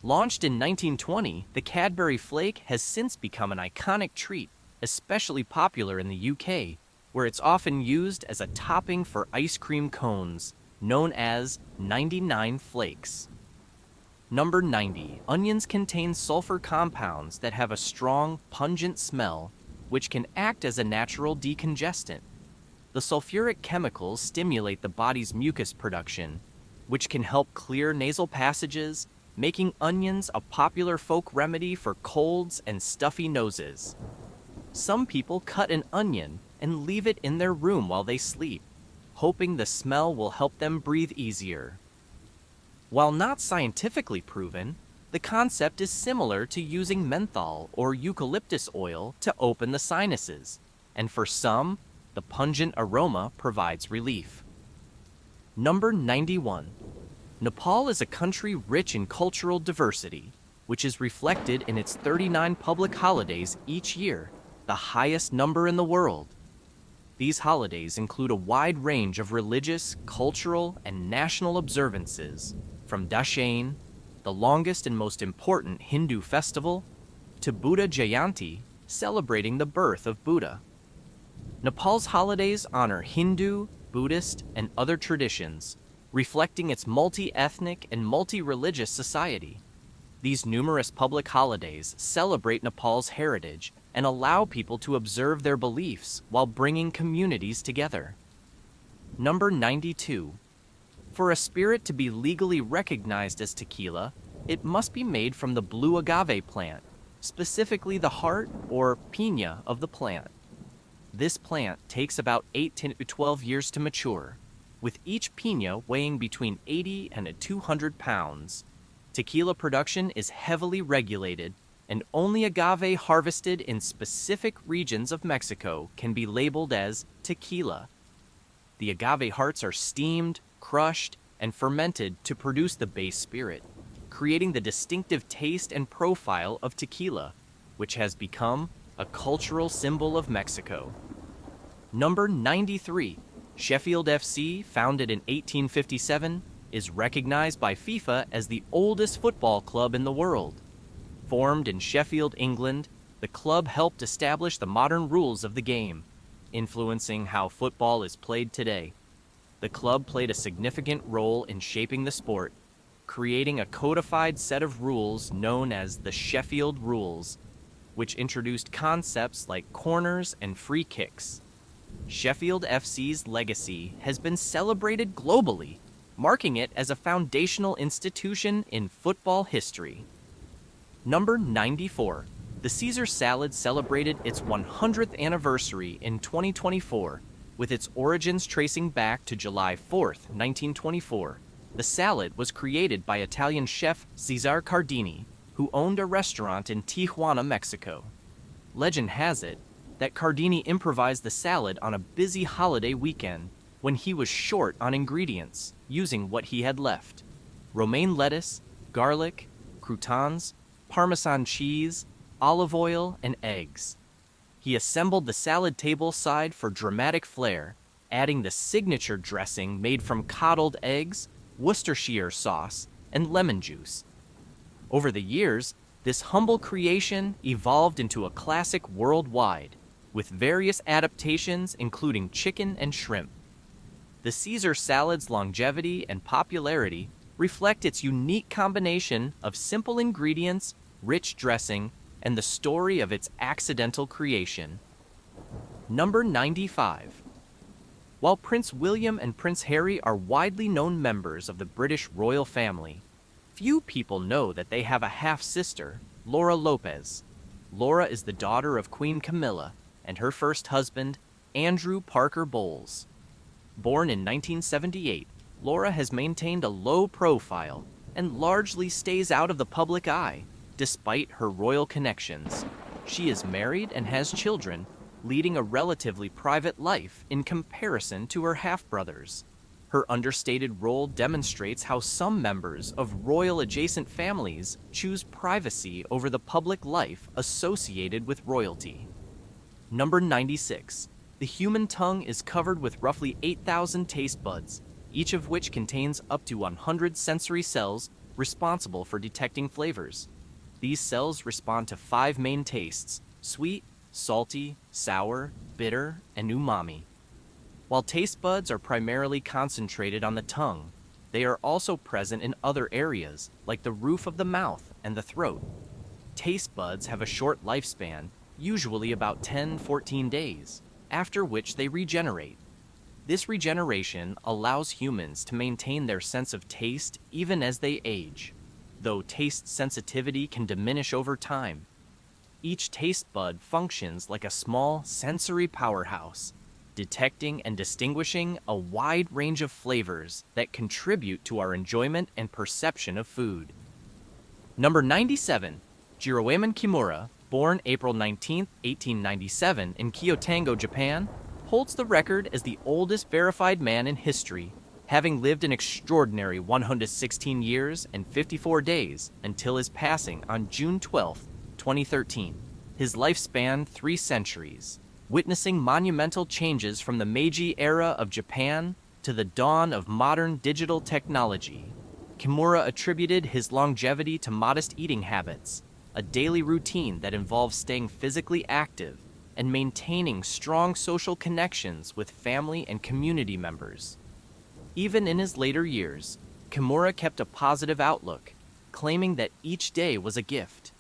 Launched in 1920, the Cadbury flake has since become an iconic treat, especially popular in the UK, where it's often used as a topping for ice cream cones, known as 99 flakes. Number 90. Onions contain sulfur compounds that have a strong, pungent smell, which can act as a natural decongestant. The sulfuric chemicals stimulate the body's mucus production, which can help clear nasal passages, making onions a popular folk remedy for colds and stuffy noses. Some people cut an onion and leave it in their room while they sleep, hoping the smell will help them breathe easier. While not scientifically proven, the concept is similar to using menthol or eucalyptus oil to open the sinuses, and for some, the pungent aroma provides relief. Number 91. Nepal is a country rich in cultural diversity, which is reflected in its 39 public holidays each year, the highest number in the world. These holidays include a wide range of religious, cultural, and national observances, from Dashain, the longest and most important Hindu festival, to Buddha Jayanti, celebrating the birth of Buddha. Nepal's holidays honor Hindu, Buddhist, and other traditions, reflecting its multi-ethnic and multi-religious society. These numerous public holidays celebrate Nepal's heritage and allow people to observe their beliefs while bringing communities together. Number 92. For a spirit to be legally recognized as tequila, it must be made from the blue agave plant, specifically the heart or piña of the plant. This plant takes about 8 to 12 years to mature, with each piña weighing between 80 and 200 pounds. Tequila production is heavily regulated, and only agave harvested in specific regions of Mexico can be labeled as tequila. The agave hearts are steamed, crushed, and fermented to produce the base spirit, creating the distinctive taste and profile of tequila, which has become a cultural symbol of Mexico. Number 93. Sheffield FC, founded in 1857, is recognized by FIFA as the oldest football club in the world. Formed in Sheffield, England, the club helped establish the modern rules of the game, influencing how football is played today. The club played a significant role in shaping the sport, creating a codified set of rules known as the Sheffield Rules, which introduced concepts like corners and free kicks. Sheffield FC's legacy has been celebrated globally, marking it as a foundational institution in football history. Number 94. The Caesar salad celebrated its 100th anniversary in 2024, with its origins tracing back to July 4th, 1924. The salad was created by Italian chef Cesare Cardini, who owned a restaurant in Tijuana, Mexico. Legend has it that Cardini improvised the salad on a busy holiday weekend when he was short on ingredients, using what he had left: romaine lettuce, garlic, croutons, Parmesan cheese, olive oil, and eggs. He assembled the salad table side for dramatic flair, adding the signature dressing made from coddled eggs, Worcestershire sauce, and lemon juice. Over the years, this humble creation evolved into a classic worldwide, with various adaptations including chicken and shrimp. The Caesar salad's longevity and popularity reflect its unique combination of simple ingredients, rich dressing, and the story of its accidental creation. Number 95. While Prince William and Prince Harry are widely known members of the British royal family, few people know that they have a half-sister, Laura Lopez. Laura is the daughter of Queen Camilla and her first husband, Andrew Parker Bowles. Born in 1978, Laura has maintained a low profile and largely stays out of the public eye, despite her royal connections. She is married and has children, leading a relatively private life in comparison to her half-brothers. Her understated role demonstrates how some members of royal-adjacent families choose privacy over the public life associated with royalty. Number 96. The human tongue is covered with roughly 8,000 taste buds, each of which contains up to 100 sensory cells responsible for detecting flavors. These cells respond to 5 main tastes: sweet, salty, sour, bitter, and umami. While taste buds are primarily concentrated on the tongue, they are also present in other areas, like the roof of the mouth and the throat. Taste buds have a short lifespan, usually about 10-14 days, after which they regenerate. This regeneration allows humans to maintain their sense of taste even as they age, though taste sensitivity can diminish over time. Each taste bud functions like a small sensory powerhouse, detecting and distinguishing a wide range of flavors that contribute to our enjoyment and perception of food. Number 97. Jiroemen Kimura, born April 19, 1897 in Kyotango, Japan, holds the record as the oldest verified man in history, having lived an extraordinary 116 years and 54 days until his passing on June 12, 2013. His life spanned 3 centuries, witnessing monumental changes from the Meiji era of Japan to the dawn of modern digital technology. Kimura attributed his longevity to modest eating habits, a daily routine that involves staying physically active and maintaining strong social connections with family and community members. Even in his later years, Kimura kept a positive outlook, claiming that each day was a gift.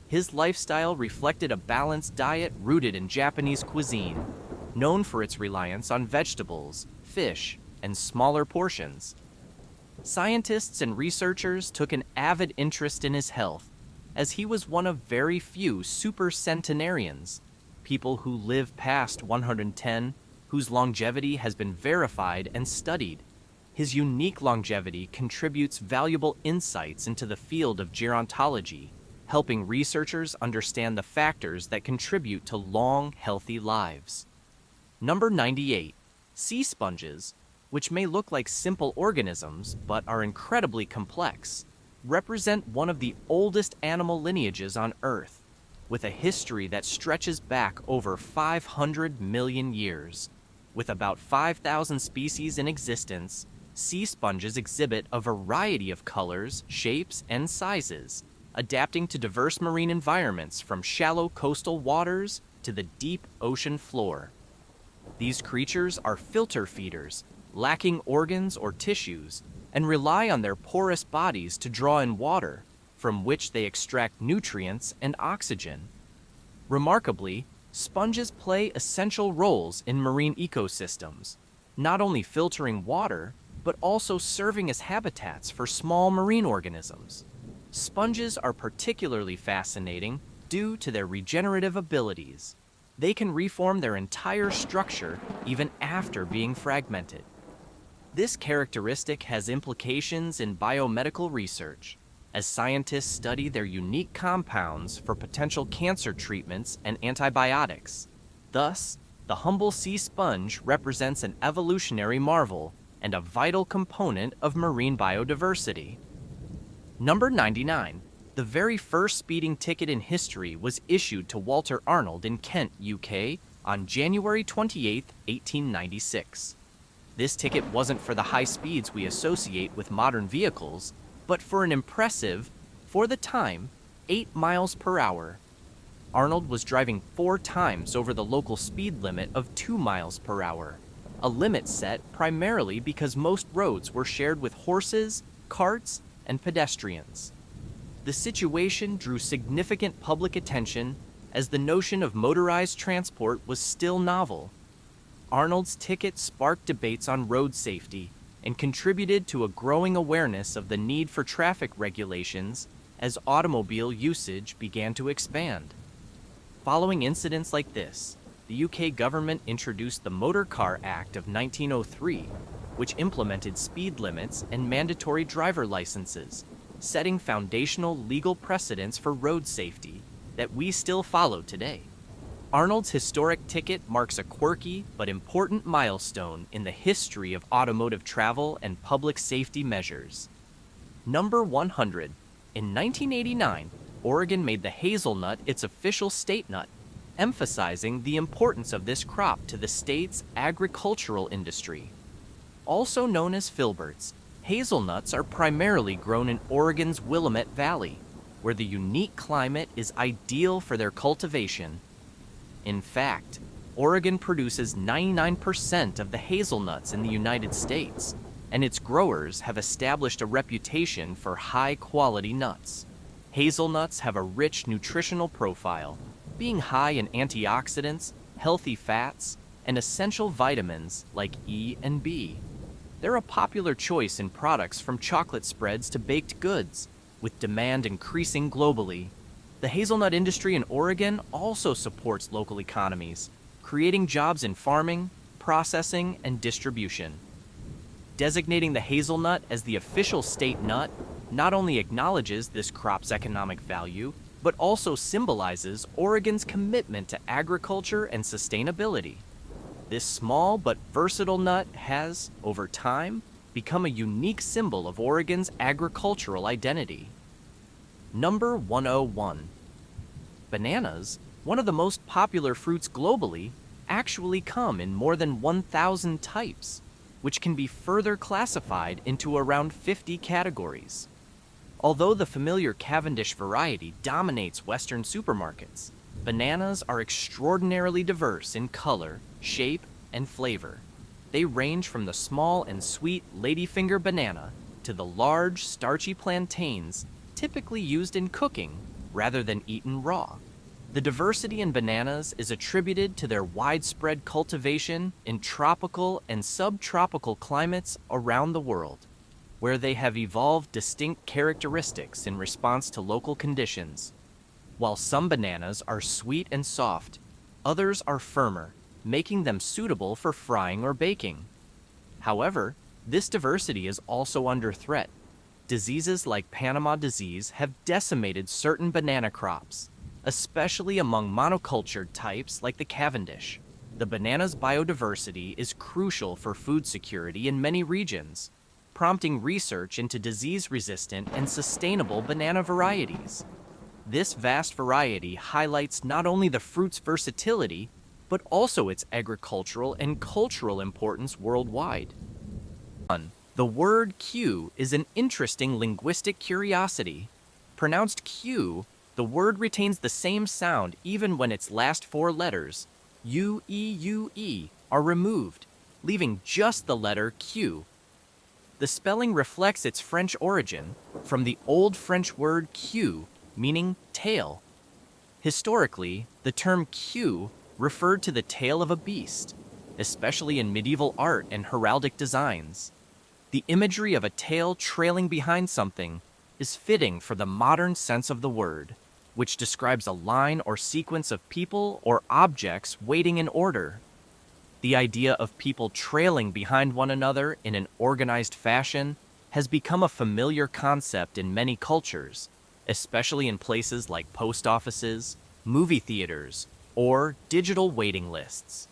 His lifestyle reflected a balanced diet rooted in Japanese cuisine, known for its reliance on vegetables, fish, and smaller portions. Scientists and researchers took an avid interest in his health, as he was one of very few supercentenarians, people who live past 110, whose longevity has been verified and studied. His unique longevity contributes valuable insights into the field of gerontology, helping researchers understand the factors that contribute to long, healthy lives. Number 98. Sea sponges, which may look like simple organisms but are incredibly complex, represent one of the oldest animal lineages on Earth, with a history that stretches back over 500 million years. With about 5,000 species in existence, sea sponges exhibit a variety of colors, shapes, and sizes, adapting to diverse marine environments from shallow coastal waters to the deep ocean floor. These creatures are filter feeders, lacking organs or tissues, and rely on their porous bodies to draw in water, from which they extract nutrients and oxygen. Remarkably, sponges play essential roles in marine ecosystems, not only filtering water, but also serving as habitats for small marine organisms. Sponges are particularly fascinating due to their regenerative abilities. They can reform their entire structure even after being fragmented. This characteristic has implications in biomedical research, as scientists study their unique compounds for potential cancer treatments and antibiotics. Thus, the humble sea sponge represents an evolutionary marvel and a vital component of marine biodiversity. Number 99. The very first speeding ticket in history was issued to Walter Arnold in Kent, UK, on January 28, 1896. This ticket wasn't for the high speeds we associate with modern vehicles, but for an impressive, for the time, 8 miles per hour. Arnold was driving 4 times over the local speed limit of 2 miles per hour, a limit set primarily because most roads were shared with horses, carts, and pedestrians. The situation drew significant public attention as the notion of motorized transport was still novel. Arnold's ticket sparked debates on road safety and contributed to a growing awareness of the need for traffic regulations as automobile usage began to expand. Following incidents like this, the UK government introduced the Motor Car Act of 1903, which implemented speed limits and mandatory driver licenses, setting foundational legal precedents for road safety that we still follow today. Arnold's historic ticket marks a quirky but important milestone in the history of automotive travel and public safety measures. Number 100. In 1989, Oregon made the hazelnut its official state nut, emphasizing the importance of this crop to the state's agricultural industry. Also known as filberts, hazelnuts are primarily grown in Oregon's Willamette Valley, where the unique climate is ideal for their cultivation. In fact, Oregon produces 99% of the hazelnuts in the United States, and its growers have established a reputation for high-quality nuts. Hazelnuts have a rich nutritional profile, being high in antioxidants, healthy fats, and essential vitamins like E and B. They're a popular choice in products from chocolate spreads to baked goods, with demand increasing globally. The hazelnut industry in Oregon also supports local economies, creating jobs in farming, processing, and distribution. Designating the hazelnut as the official state nut not only acknowledges this crop's economic value, but also symbolizes Oregon's commitment to agriculture and sustainability. This small but versatile nut has, over time, become a unique symbol of Oregon's agricultural identity. Number 101. Bananas, one of the most popular fruits globally, actually come in more than 1,000 types, which can be further classified into around 50 categories. Although the familiar Cavendish variety dominates Western supermarkets, bananas are extraordinarily diverse in color, shape, and flavor. They range from the small and sweet ladyfinger banana to the large, starchy plantains typically used in cooking rather than eaten raw. The diversity in bananas is attributed to their widespread cultivation in tropical and subtropical climates around the world, where they have evolved distinct characteristics in response to local conditions. While some bananas are sweet and soft, others are firmer, making them suitable for frying or baking. However, this diversity is also under threat. Diseases like Panama disease have decimated certain banana crops, especially among monocultured types like the Cavendish. The banana's biodiversity is crucial for food security in many regions, prompting research into disease-resistant and sustainable banana varieties. This vast variety highlights not only the fruit's versatility, but also its agricultural and cultural importance worldwide. The word Q is an interesting linguistic curiosity. Pronounced Q, the word retains the same sound even when its last four letters, U-E-U-E, are removed, leaving just the letter Q. The spelling reflects its French origin from the Old French word queue, meaning tail. Historically, the term queue referred to the tail of a beast, especially in medieval art and heraldic designs. The imagery of a tail trailing behind something is fitting for the modern sense of the word, which describes a line or sequence of people or objects waiting in order. The idea of people trailing behind one another in an organized fashion has become a familiar concept in many cultures, especially in places like post offices, movie theaters, or digital waiting lists.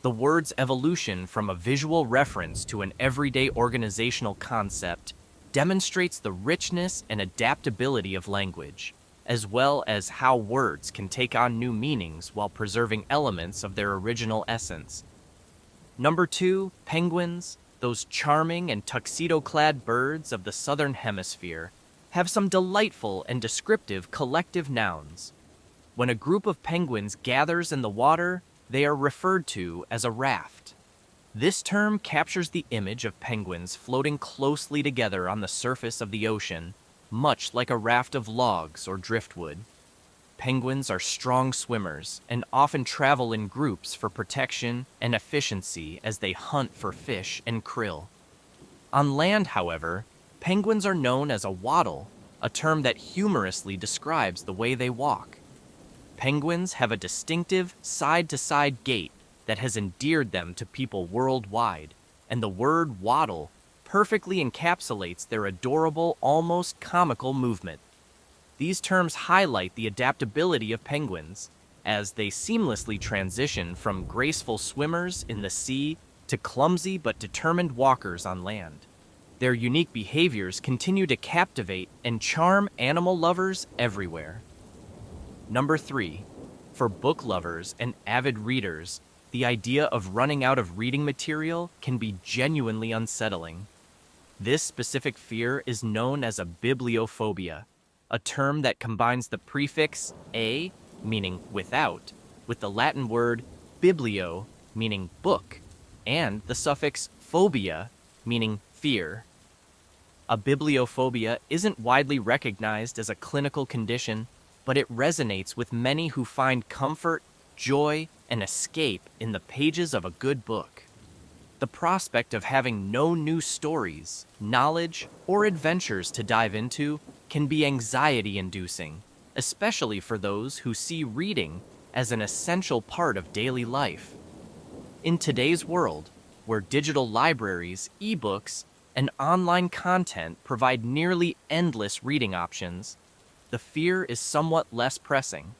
The word's evolution from a visual reference to an everyday organizational concept demonstrates the richness and adaptability of language, as well as how words can take on new meanings while preserving elements of their original essence. Number 2, penguins, those charming and tuxedo-clad birds of the southern hemisphere, have some delightful and descriptive collective nouns. When a group of penguins gathers in the water, they are referred to as a raft. This term captures the image of penguins floating closely together on the surface of the ocean, much like a raft of logs or driftwood. Penguins are strong swimmers and often travel in groups for protection and efficiency as they hunt for fish and krill. On land, however, penguins are known as a waddle, a term that humorously describes the way they walk. Penguins have a distinctive side-to-side gait that has endeared them to people worldwide, and the word waddle perfectly encapsulates their adorable, almost comical movement. These terms highlight the adaptability of penguins, as they seamlessly transition from graceful swimmers in the sea to clumsy but determined walkers on land. Their unique behaviors continue to captivate and charm animal lovers everywhere. Number 3. For book lovers and avid readers, the idea of running out of reading material can be genuinely unsettling. This specific fear is known as a bibliophobia, a term that combines the prefix a, meaning without, with the Latin word biblio, meaning book, and the suffix phobia, meaning Fear. A bibliophobia isn't widely recognized as a clinical condition, but it resonates with many who find comfort, joy, and escape in the pages of a good book. The prospect of having no new stories, knowledge, or adventures to dive into can be anxiety-inducing, especially for those who see reading as an essential part of daily life. In today's world, where digital libraries, ebooks, and online content provide nearly endless reading options, the fear is somewhat less pressing.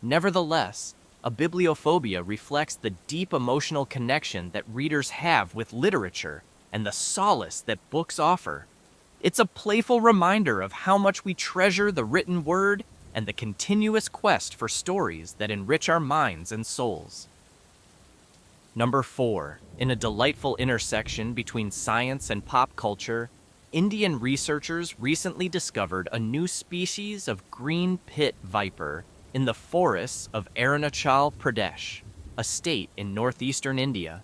Nevertheless, a bibliophobia reflects the deep emotional connection that readers have with literature and the solace that books offer. It's a playful reminder of how much we treasure the written word and the continuous quest for stories that enrich our minds and souls. Number 4. In a delightful intersection between science and pop culture, Indian researchers recently discovered a new species of green pit viper in the forests of Arunachal Pradesh, a state in northeastern India.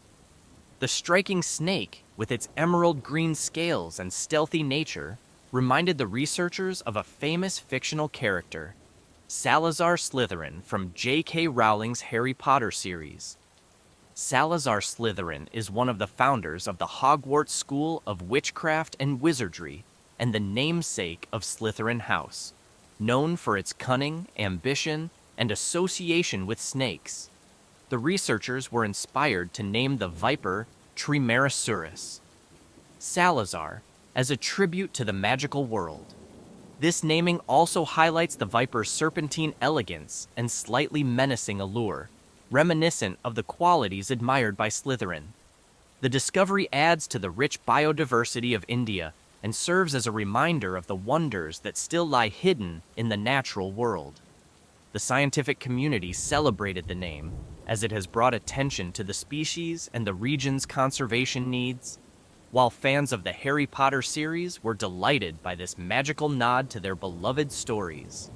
The striking snake, with its emerald green scales and stealthy nature, reminded the researchers of a famous fictional character, Salazar Slytherin from J.K. Rowling's Harry Potter series. Salazar Slytherin is one of the founders of the Hogwarts School of Witchcraft and Wizardry and the namesake of Slytherin House, known for its cunning, ambition, and association with snakes. The researchers were inspired to name the viper Trimeresurus Salazar as a tribute to the magical world. This naming also highlights the viper's serpentine elegance and slightly menacing allure, reminiscent of the qualities admired by Slytherin. The discovery adds to the rich biodiversity of India and serves as a reminder of the wonders that still lie hidden in the natural world. The scientific community celebrated the name, as it has brought attention to the species and the region's conservation needs, while fans of the Harry Potter series were delighted by this magical nod to their beloved stories.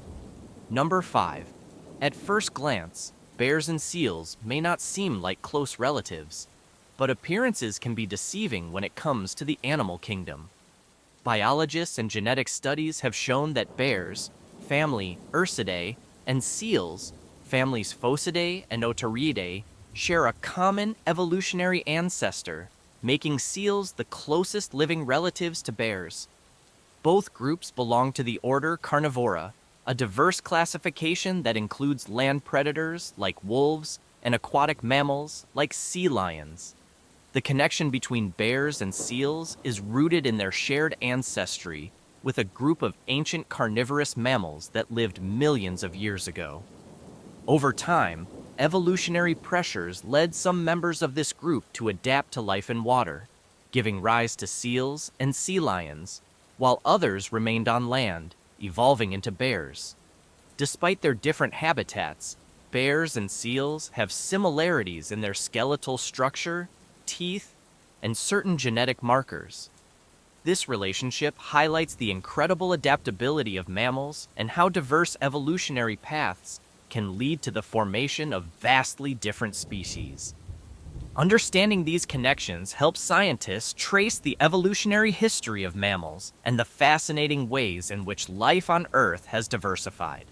Number 5. At first glance, bears and seals may not seem like close relatives, but appearances can be deceiving when it comes to the animal kingdom. Biologists and genetic studies have shown that bears, family Ursidae, and seals, families Phocidae and Otariidae, share a common evolutionary ancestor, making seals the closest living relatives to bears. Both groups belong to the order Carnivora, a diverse classification that includes land predators like wolves and aquatic mammals like sea lions. The connection between bears and seals is rooted in their shared ancestry with a group of ancient carnivorous mammals that lived millions of years ago. Over time, evolutionary pressures led some members of this group to adapt to life in water, giving rise to seals and sea lions, while others remained on land, evolving into bears. Despite their different habitats, bears and seals have similarities in their skeletal structure, teeth, and certain genetic markers. This relationship highlights the incredible adaptability of mammals and how diverse evolutionary paths can lead to the formation of vastly different species. Understanding these connections helps scientists trace the evolutionary history of mammals and the fascinating ways in which life on Earth has diversified.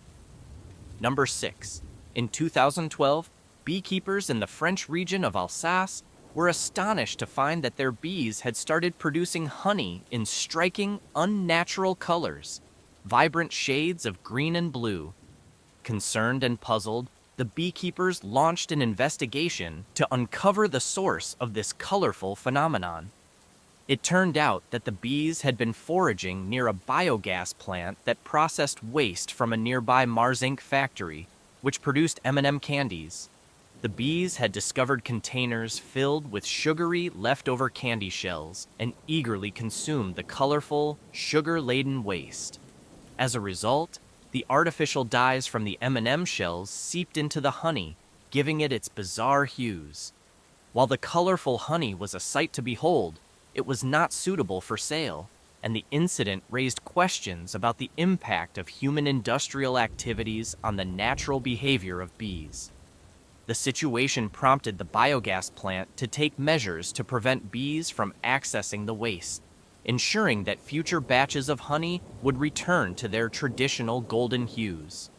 Number 6. In 2012, beekeepers in the French region of Alsace were astonished to find that their bees had started producing honey in striking, unnatural colors, vibrant shades of green and blue. Concerned and puzzled, the beekeepers launched an investigation to uncover the source of this colorful phenomenon. It turned out that the bees had been foraging near a biogas plant that processed waste from a nearby Mars Inc. factory, which produced M&M candies. The bees had discovered containers filled with sugary leftover candy shells and eagerly consumed the colorful, sugar-laden waste. As a result, the artificial dyes from the M&M shells seeped into the honey, giving it its bizarre hues. While the colorful honey was a sight to behold, it was not suitable for sale, and the incident raised questions about the impact of human industrial activities on the natural behavior of bees. The situation prompted the biogas plant to take measures to prevent bees from accessing the waste. ensuring that future batches of honey would return to their traditional golden hues.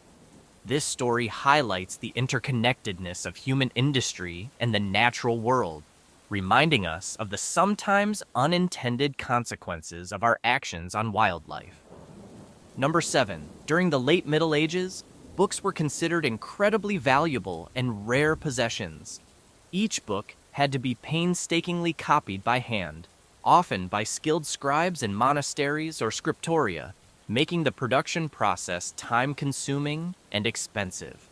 This story highlights the interconnectedness of human industry and the natural world, reminding us of the sometimes unintended consequences of our actions on wildlife. Number 7. During the late Middle Ages, books were considered incredibly valuable and rare possessions. Each book had to be painstakingly copied by hand, often by skilled scribes in monasteries or scriptoria, making the production process time-consuming and expensive.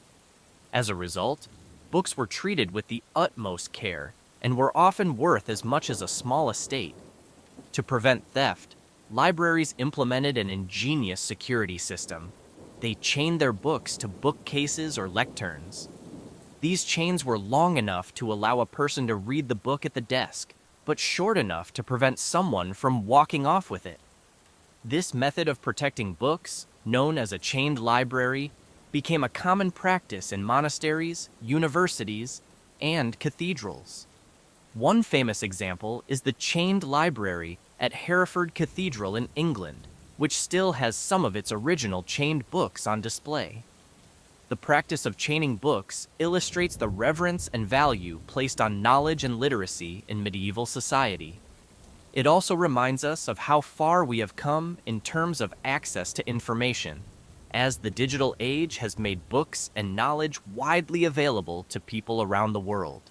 As a result, books were treated with the utmost care and were often worth as much as a small estate. To prevent theft, libraries implemented an ingenious security system. They chained their books to bookcases or lecterns. These chains were long enough to allow a person to read the book at the desk, but short enough to prevent someone from walking off with it. This method of protecting books, known as a chained library, became a common practice in monasteries, universities, and cathedrals. One famous example is the chained library at Hereford Cathedral in England, which still has some of its original chained books on display. The practice of chaining books illustrates the reverence and value placed on knowledge and literacy in medieval society. It also reminds us of how far we have come in terms of access to information, as the digital age has made books and knowledge widely available to people around the world.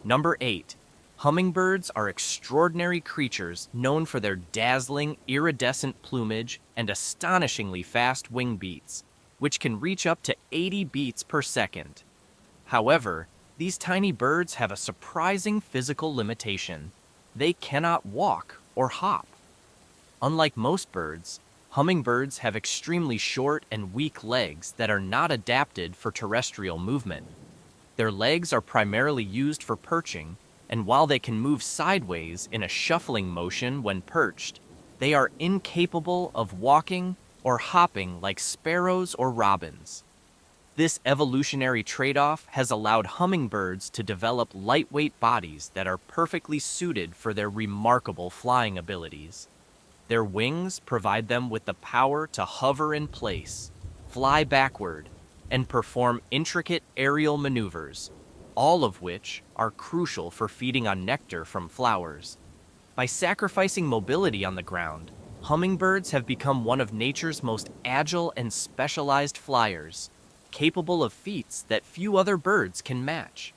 Number 8. Hummingbirds are extraordinary creatures known for their dazzling, iridescent plumage and astonishingly fast wing beats, which can reach up to 80 beats per second. However, these tiny birds have a surprising physical limitation. They cannot walk or hop. Unlike most birds, hummingbirds have extremely short and weak legs that are not adapted for terrestrial movement. Their legs are primarily used for perching, and while they can move sideways in a shuffling motion when perched, they are incapable of walking or hopping like sparrows or robins. This evolutionary trade-off has allowed hummingbirds to develop lightweight bodies that are perfectly suited for their remarkable flying abilities. Their wings provide them with the power to hover in place, fly backward, and perform intricate aerial maneuvers, all of which are crucial for feeding on nectar from flowers. By sacrificing mobility on the ground, hummingbirds have become one of nature's most agile and specialized flyers, capable of feats that few other birds can match.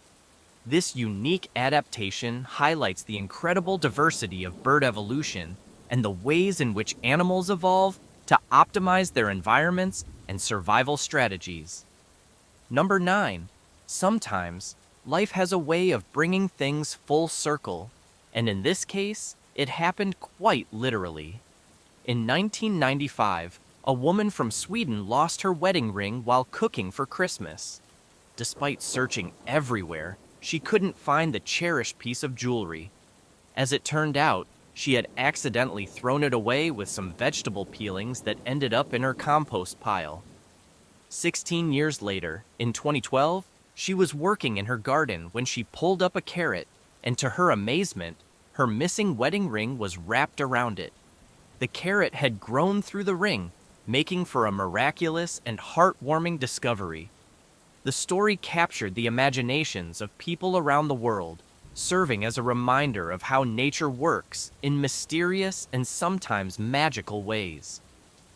This unique adaptation highlights the incredible diversity of bird evolution and the ways in which animals evolve to optimize their environments and survival strategies. Number 9. Sometimes, life has a way of bringing things full circle, and in this case, it happened quite literally. In 1995, a woman from Sweden lost her wedding ring while cooking for Christmas. Despite searching everywhere, she couldn't find the cherished piece of jewelry. As it turned out, she had accidentally thrown it away with some vegetable peelings that ended up in her compost pile. 16 years later, in 2012, she was working in her garden when she pulled up a carrot, and to her amazement, her missing wedding ring was wrapped around it. The carrot had grown through the ring, making for a miraculous and heartwarming discovery. The story captured the imaginations of people around the world, serving as a reminder of how nature works in mysterious and sometimes magical ways.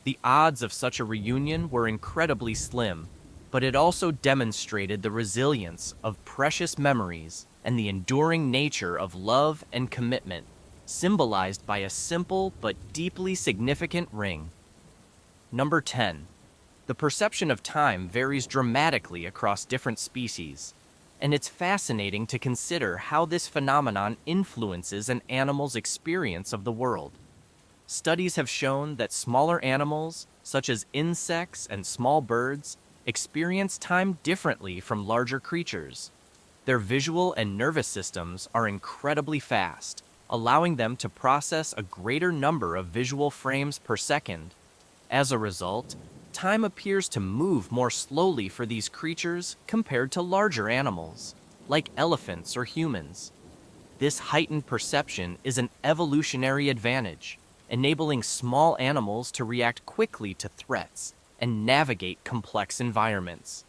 The odds of such a reunion were incredibly slim, but it also demonstrated the resilience of precious memories and the enduring nature of love and commitment, symbolized by a simple but deeply significant ring. Number 10. The perception of time varies dramatically across different species, and it's fascinating to consider how this phenomenon influences an animal's experience of the world. Studies have shown that smaller animals, such as insects and small birds, experience time differently from larger creatures. Their visual and nervous systems are incredibly fast, allowing them to process a greater number of visual frames per second. As a result, time appears to move more slowly for these creatures compared to larger animals, like elephants or humans. This heightened perception is an evolutionary advantage, enabling small animals to react quickly to threats and navigate complex environments.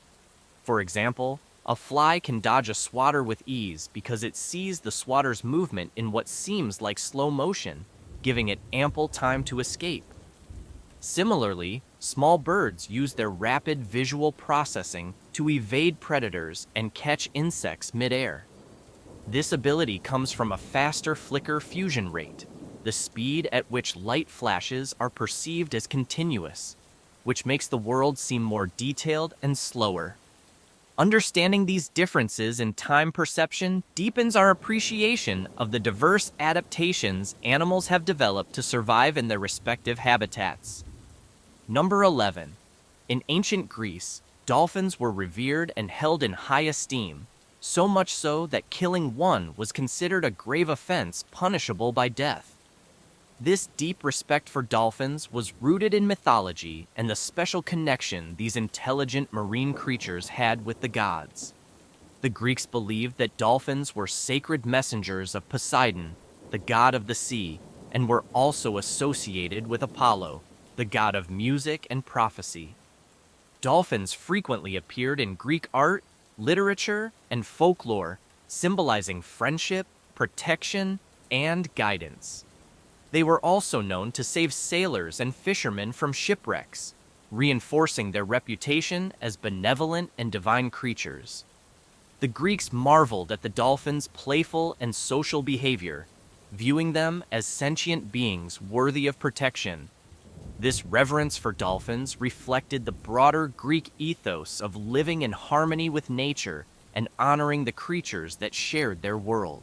For example, a fly can dodge a swatter with ease because it sees the swatter's movement in what seems like slow motion, giving it ample time to escape. Similarly, small birds use their rapid visual processing to evade predators and catch insects midair. This ability comes from a faster flicker fusion rate, the speed at which light flashes are perceived as continuous, which makes the world seem more detailed and slower. Understanding these differences in time perception deepens our appreciation of the diverse adaptations animals have developed to survive in their respective habitats. Number 11. In ancient Greece, dolphins were revered and held in high esteem, so much so that killing one was considered a grave offense punishable by death. This deep respect for dolphins was rooted in mythology and the special connection these intelligent marine creatures had with the gods. The Greeks believed that dolphins were sacred messengers of Poseidon, the god of the sea, and were also associated with Apollo, the god of music and prophecy. Dolphins frequently appeared in Greek art, literature, and folklore, symbolizing friendship, protection, and guidance. They were also known to save sailors and fishermen from shipwrecks, reinforcing their reputation as benevolent and divine creatures. The Greeks marveled at the dolphins' playful and social behavior, viewing them as sentient beings worthy of protection. This reverence for dolphins reflected the broader Greek ethos of living in harmony with nature and honoring the creatures that shared their world.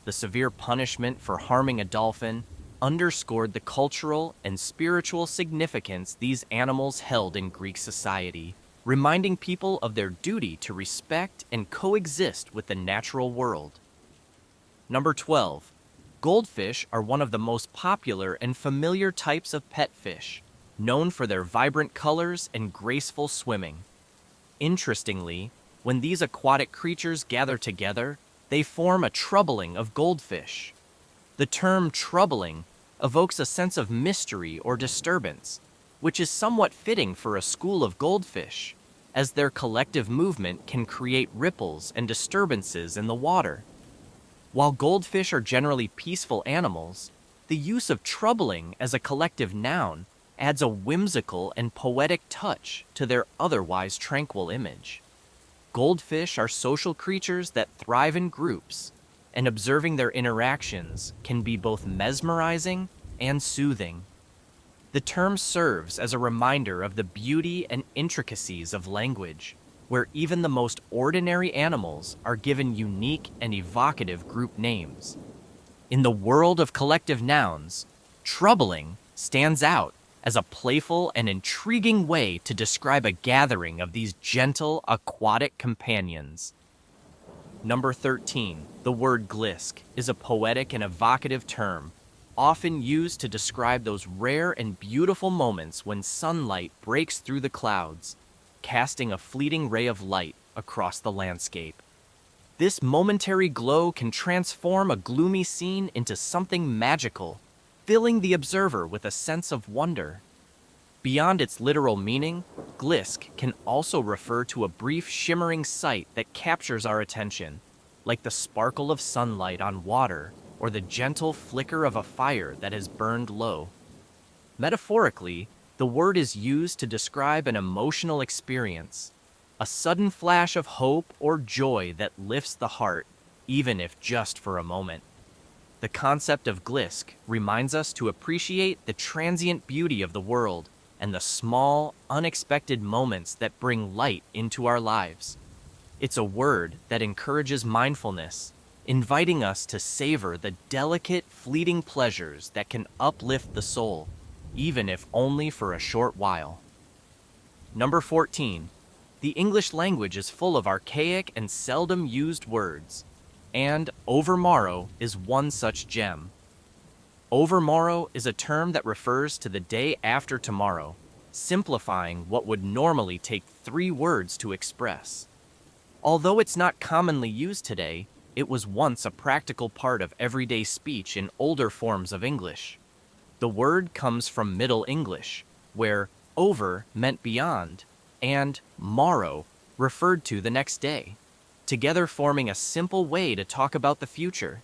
The severe punishment for harming a dolphin underscored the cultural and spiritual significance these animals held in Greek society, reminding people of their duty to respect and coexist with the natural world. Number 12. Goldfish are one of the most popular and familiar types of pet fish, known for their vibrant colors and graceful swimming. Interestingly, when these aquatic creatures gather together, they form a troubling of goldfish. The term troubling evokes a sense of mystery or disturbance, which is somewhat fitting for a school of goldfish, as their collective movement can create ripples and disturbances in the water. While goldfish are generally peaceful animals, the use of troubling as a collective noun adds a whimsical and poetic touch to their otherwise tranquil image. Goldfish are social creatures that thrive in groups, and observing their interactions can be both mesmerizing and soothing. The term serves as a reminder of the beauty and intricacies of language, where even the most ordinary animals are given unique and evocative group names. In the world of collective nouns, troubling stands out as a playful and intriguing way to describe a gathering of these gentle aquatic companions. Number 13. The word glisk is a poetic and evocative term, often used to describe those rare and beautiful moments when sunlight breaks through the clouds, casting a fleeting ray of light across the landscape. This momentary glow can transform a gloomy scene into something magical, filling the observer with a sense of wonder. Beyond its literal meaning, glisk can also refer to a brief shimmering sight that captures our attention, like the sparkle of sunlight on water or the gentle flicker of a fire that has burned low. Metaphorically, the word is used to describe an emotional experience, a sudden flash of hope or joy that lifts the heart, even if just for a moment. The concept of glisk reminds us to appreciate the transient beauty of the world and the small, unexpected moments that bring light into our lives. It's a word that encourages mindfulness, inviting us to savor the delicate, fleeting pleasures that can uplift the soul, even if only for a short while. Number 14. The English language is full of archaic and seldom used words, and overmorrow is one such gem. Overmorrow is a term that refers to the day after tomorrow, simplifying what would normally take 3 words to express. Although it's not commonly used today, it was once a practical part of everyday speech in older forms of English. The word comes from Middle English, where over meant beyond, and morrow referred to the next day, together forming a simple way to talk about the future.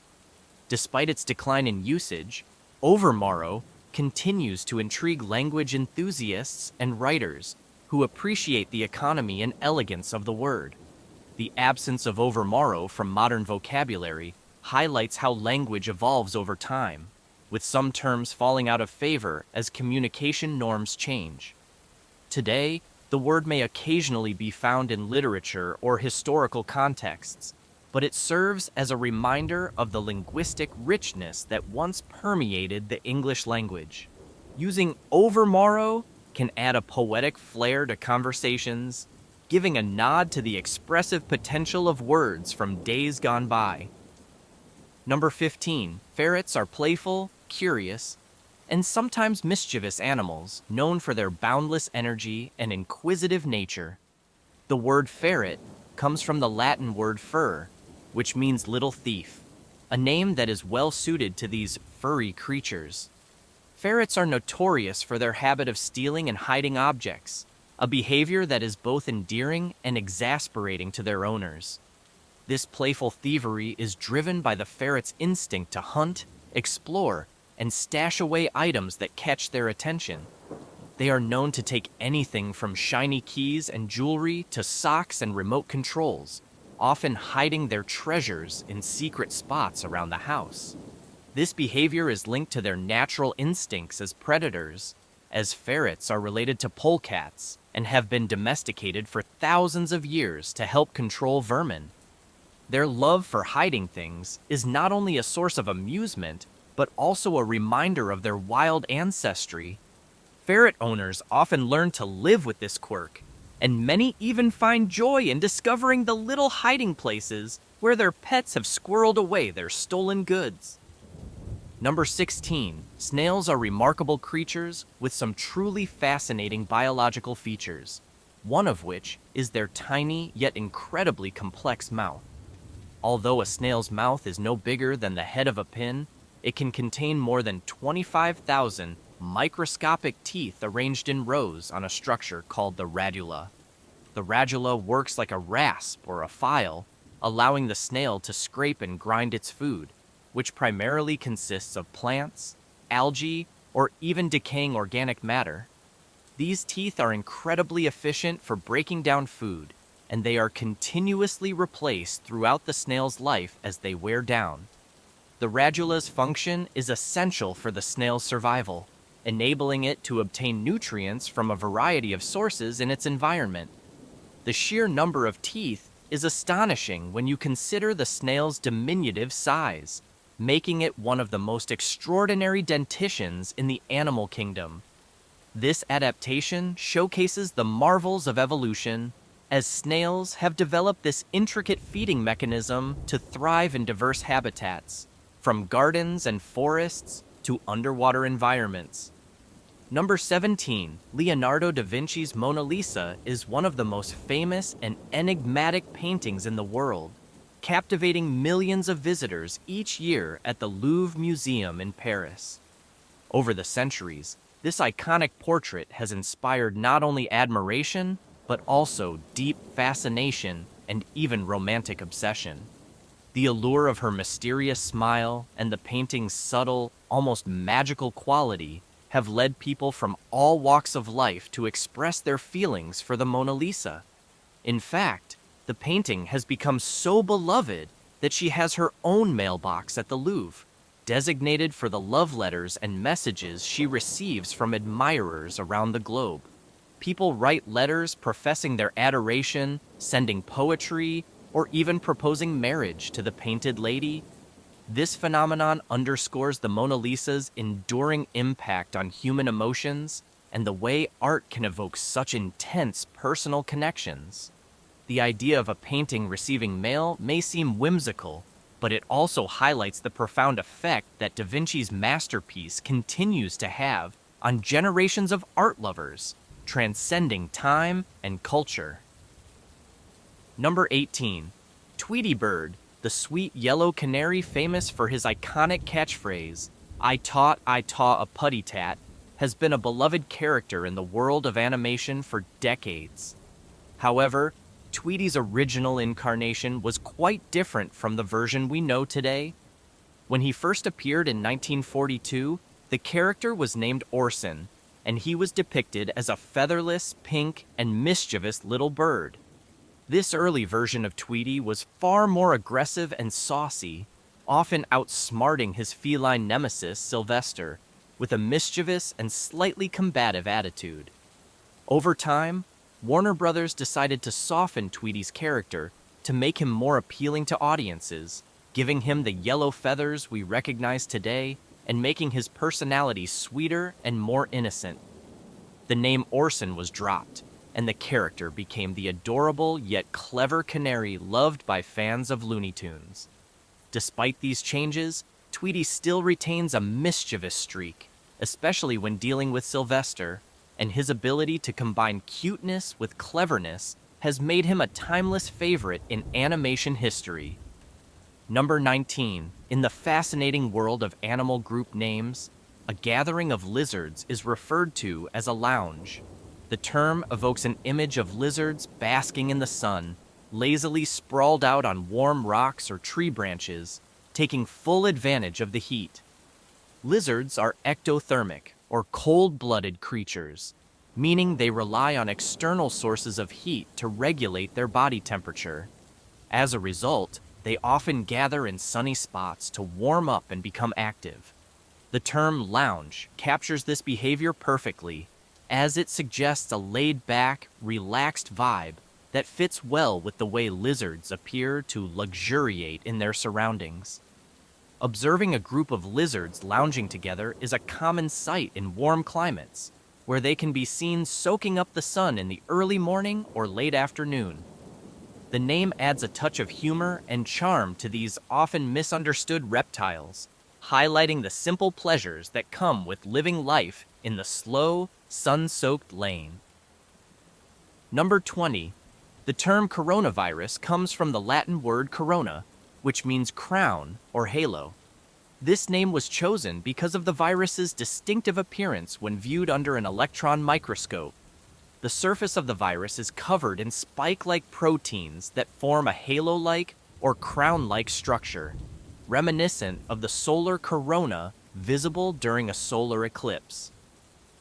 Despite its decline in usage, overmorrow continues to intrigue language enthusiasts and writers who appreciate the economy and elegance of the word. The absence of overmorrow from modern vocabulary highlights how language evolves over time, with some terms falling out of favor as communication norms change. Today, the word may occasionally be found in literature or historical contexts, but it serves as a reminder of the linguistic richness that once permeated the English language. Using overmorrow can add a poetic flair to conversations, giving a nod to the expressive potential of words from days gone by. Number 15. Ferrets are playful, curious, and sometimes mischievous animals known for their boundless energy and inquisitive nature. The word ferret comes from the Latin word fur, which means little thief, a name that is well suited to these furry creatures. Ferrets are notorious for their habit of stealing and hiding objects, a behavior that is both endearing and exasperating to their owners. This playful thievery is driven by the ferret's instinct to hunt, explore, and stash away items that catch their attention. They are known to take anything from shiny keys and jewelry to socks and remote controls, often hiding their treasures in secret spots around the house. This behavior is linked to their natural instincts as predators, as ferrets are related to polecats and have been domesticated for thousands of years to help control vermin. Their love for hiding things is not only a source of amusement, but also a reminder of their wild ancestry. Ferret owners often learn to live with this quirk, and many even find joy in discovering the little hiding places where their pets have squirreled away their stolen goods. Number 16. Snails are remarkable creatures with some truly fascinating biological features, one of which is their tiny yet incredibly complex mouth. Although a snail's mouth is no bigger than the head of a pin, it can contain more than 25,000 microscopic teeth arranged in rows on a structure called the radula. The radula works like a rasp or a file, allowing the snail to scrape and grind its food, which primarily consists of plants, algae, or even decaying organic matter. These teeth are incredibly efficient for breaking down food, and they are continuously replaced throughout the snail's life as they wear down. The radula's function is essential for the snail's survival, enabling it to obtain nutrients from a variety of sources in its environment. The sheer number of teeth is astonishing when you consider the snail's diminutive size, making it one of the most extraordinary dentitions in the animal kingdom. This adaptation showcases the marvels of evolution, as snails have developed this intricate feeding mechanism to thrive in diverse habitats, from gardens and forests to underwater environments. Number 17. Leonardo da Vinci's Mona Lisa is one of the most famous and enigmatic paintings in the world, captivating millions of visitors each year at the Louvre Museum in Paris. Over the centuries, this iconic portrait has inspired not only admiration, but also deep fascination and even romantic obsession. The allure of her mysterious smile and the painting's subtle, almost magical quality have led people from all walks of life to express their feelings for the Mona Lisa. In fact, the painting has become so beloved that she has her own mailbox at the Louvre, designated for the love letters and messages she receives from admirers around the globe. People write letters professing their adoration, sending poetry, or even proposing marriage to the painted lady. This phenomenon underscores the Mona Lisa's enduring impact on human emotions and the way art can evoke such intense personal connections. The idea of a painting receiving mail may seem whimsical, but it also highlights the profound effect that Da Vinci's masterpiece continues to have on generations of art lovers, transcending time and culture. Number 18. Tweety bird the sweet yellow canary famous for his iconic catchphrase, I taught a putty tat, has been a beloved character in the world of animation for decades. However, Tweety's original incarnation was quite different from the version we know today. When he first appeared in 1942, the character was named Orson, and he was depicted as a featherless, pink, and mischievous little bird. This early version of Tweety was far more aggressive and saucy, often outsmarting his feline nemesis, Sylvester, with a mischievous and slightly combative attitude. Over time, Warner Brothers decided to soften Tweety's character to make him more appealing to audiences, giving him the yellow feathers we recognize today and making his personality sweeter and more innocent. The name Orson was dropped, and the character became the adorable yet clever canary loved by fans of Looney Tunes. Despite these changes, Tweety still retains a mischievous streak, especially when dealing with Sylvester, and his ability to combine cuteness with cleverness has made him a timeless favorite in animation history. Number 19. In the fascinating world of animal group names, a gathering of lizards is referred to as a lounge. The term evokes an image of lizards basking in the sun, lazily sprawled out on warm rocks or tree branches, taking full advantage of the heat. Lizards are ectothermic, or cold-blooded creatures, meaning they rely on external sources of heat to regulate their body temperature. As a result, they often gather in sunny spots to warm up and become active. The term lounge captures this behavior perfectly, as it suggests a laid-back, relaxed vibe that fits well with the way lizards appear to luxuriate in their surroundings. Observing a group of lizards lounging together is a common sight in warm climates, where they can be seen soaking up the sun in the early morning or late afternoon. The name adds a touch of humor and charm to these often misunderstood reptiles, highlighting the simple pleasures that come with living life in the slow, sun-soaked lane. Number 20. The term coronavirus comes from the Latin word corona, which means crown or halo. This name was chosen because of the virus's distinctive appearance when viewed under an electron microscope. The surface of the virus is covered in spike-like proteins that form a halo-like or crown-like structure, reminiscent of the solar corona visible during a solar eclipse.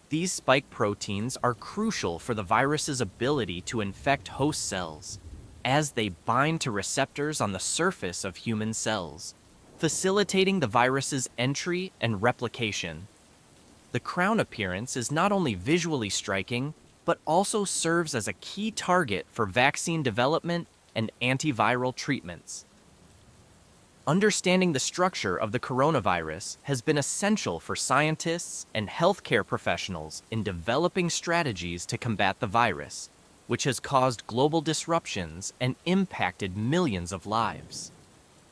These spike proteins are crucial for the virus's ability to infect host cells, as they bind to receptors on the surface of human cells, facilitating the virus's entry and replication. The crown appearance is not only visually striking, but also serves as a key target for vaccine development and antiviral treatments. Understanding the structure of the coronavirus has been essential for scientists and healthcare professionals in developing strategies to combat the virus, which has caused global disruptions and impacted millions of lives.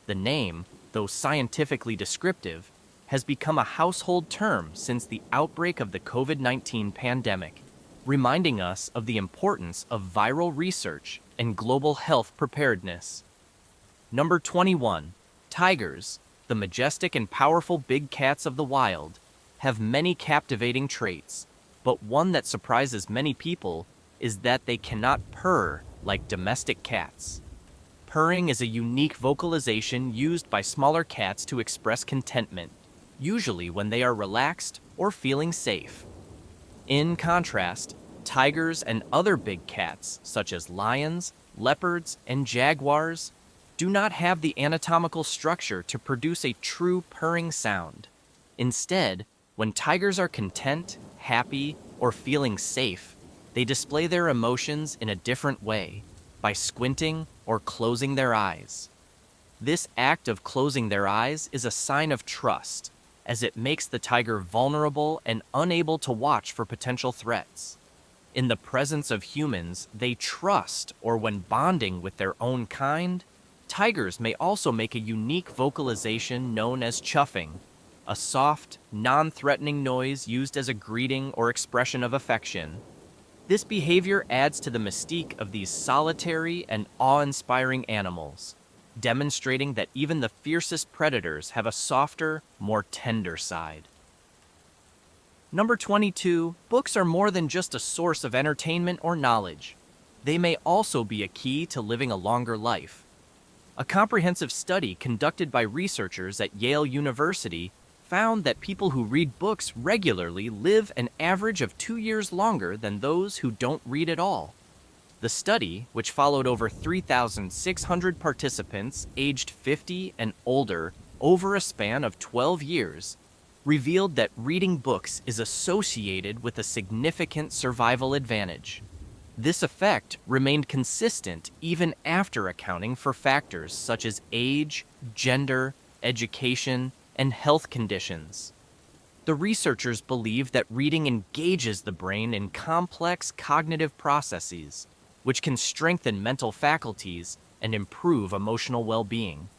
The name, though scientifically descriptive, has become a household term since the outbreak of the COVID-19 pandemic, reminding us of the importance of viral research and global health preparedness. Number 21. Tigers, the majestic and powerful big cats of the wild, have many captivating traits, but one that surprises many people is that they cannot purr like domestic cats. Purring is a unique vocalization used by smaller cats to express contentment, usually when they are relaxed or feeling safe. In contrast, tigers and other big cats, such as lions, leopards, and jaguars, do not have the anatomical structure to produce a true purring sound. Instead, when tigers are content, happy, or feeling safe, they display their emotions in a different way, by squinting or closing their eyes. This act of closing their eyes is a sign of trust, as it makes the tiger vulnerable and unable to watch for potential threats. In the presence of humans, they trust, or when bonding with their own kind, tigers may also make a unique vocalization known as chuffing, a soft, non-threatening noise used as a greeting or expression of affection. This behavior adds to the mystique of these solitary and awe-inspiring animals, demonstrating that even the fiercest predators have a softer, more tender side. Number 22, books are more than just a source of entertainment or knowledge. They may also be a key to living a longer life. A comprehensive study conducted by researchers at Yale University found that people who read books regularly live an average of 2 years longer than those who don't read at all. The study, which followed over 3,600 participants aged 50 and older over a span of 12 years, revealed that reading books is associated with a significant survival advantage. This effect remained consistent even after accounting for factors such as age, gender, education, and health conditions. The researchers believe that reading engages the brain in complex cognitive processes, which can strengthen mental faculties and improve emotional well-being.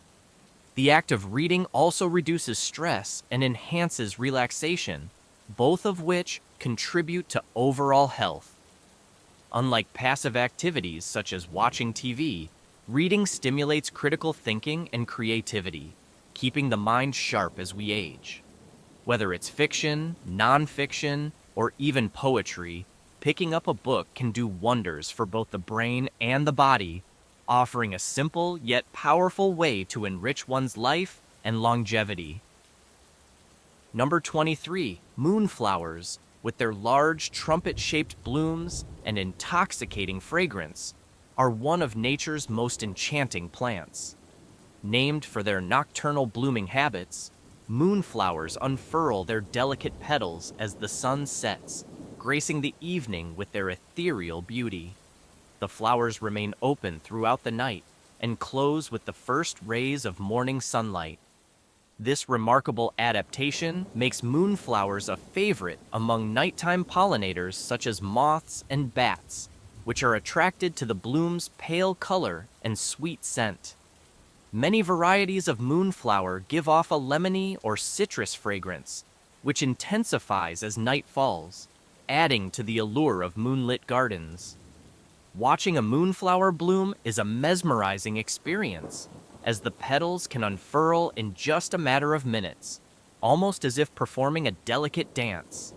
The act of reading also reduces stress and enhances relaxation, both of which contribute to overall health. Unlike passive activities such as watching TV, reading stimulates critical thinking and creativity, keeping the mind sharp as we age. Whether it's fiction, nonfiction, or even poetry, picking up a book can do wonders for both the brain and the body, offering a simple yet powerful way to enrich one's life and longevity. Number 23, moonflowers, with their large trumpet-shaped blooms and intoxicating fragrance, are one of nature's most enchanting plants. Named for their nocturnal blooming habits, moonflowers unfurl their delicate petals as the sun sets, gracing the evening with their ethereal beauty. The flowers remain open throughout the night and close with the first rays of morning sunlight. This remarkable adaptation makes moonflowers a favorite among nighttime pollinators such as moths and bats, which are attracted to the bloom's pale color and sweet scent. Many varieties of moonflower give off a lemony or citrus fragrance, which intensifies as night falls, adding to the allure of moonlit gardens. Watching a moonflower bloom is a mesmerizing experience, as the petals can unfurl in just a matter of minutes, almost as if performing a delicate dance.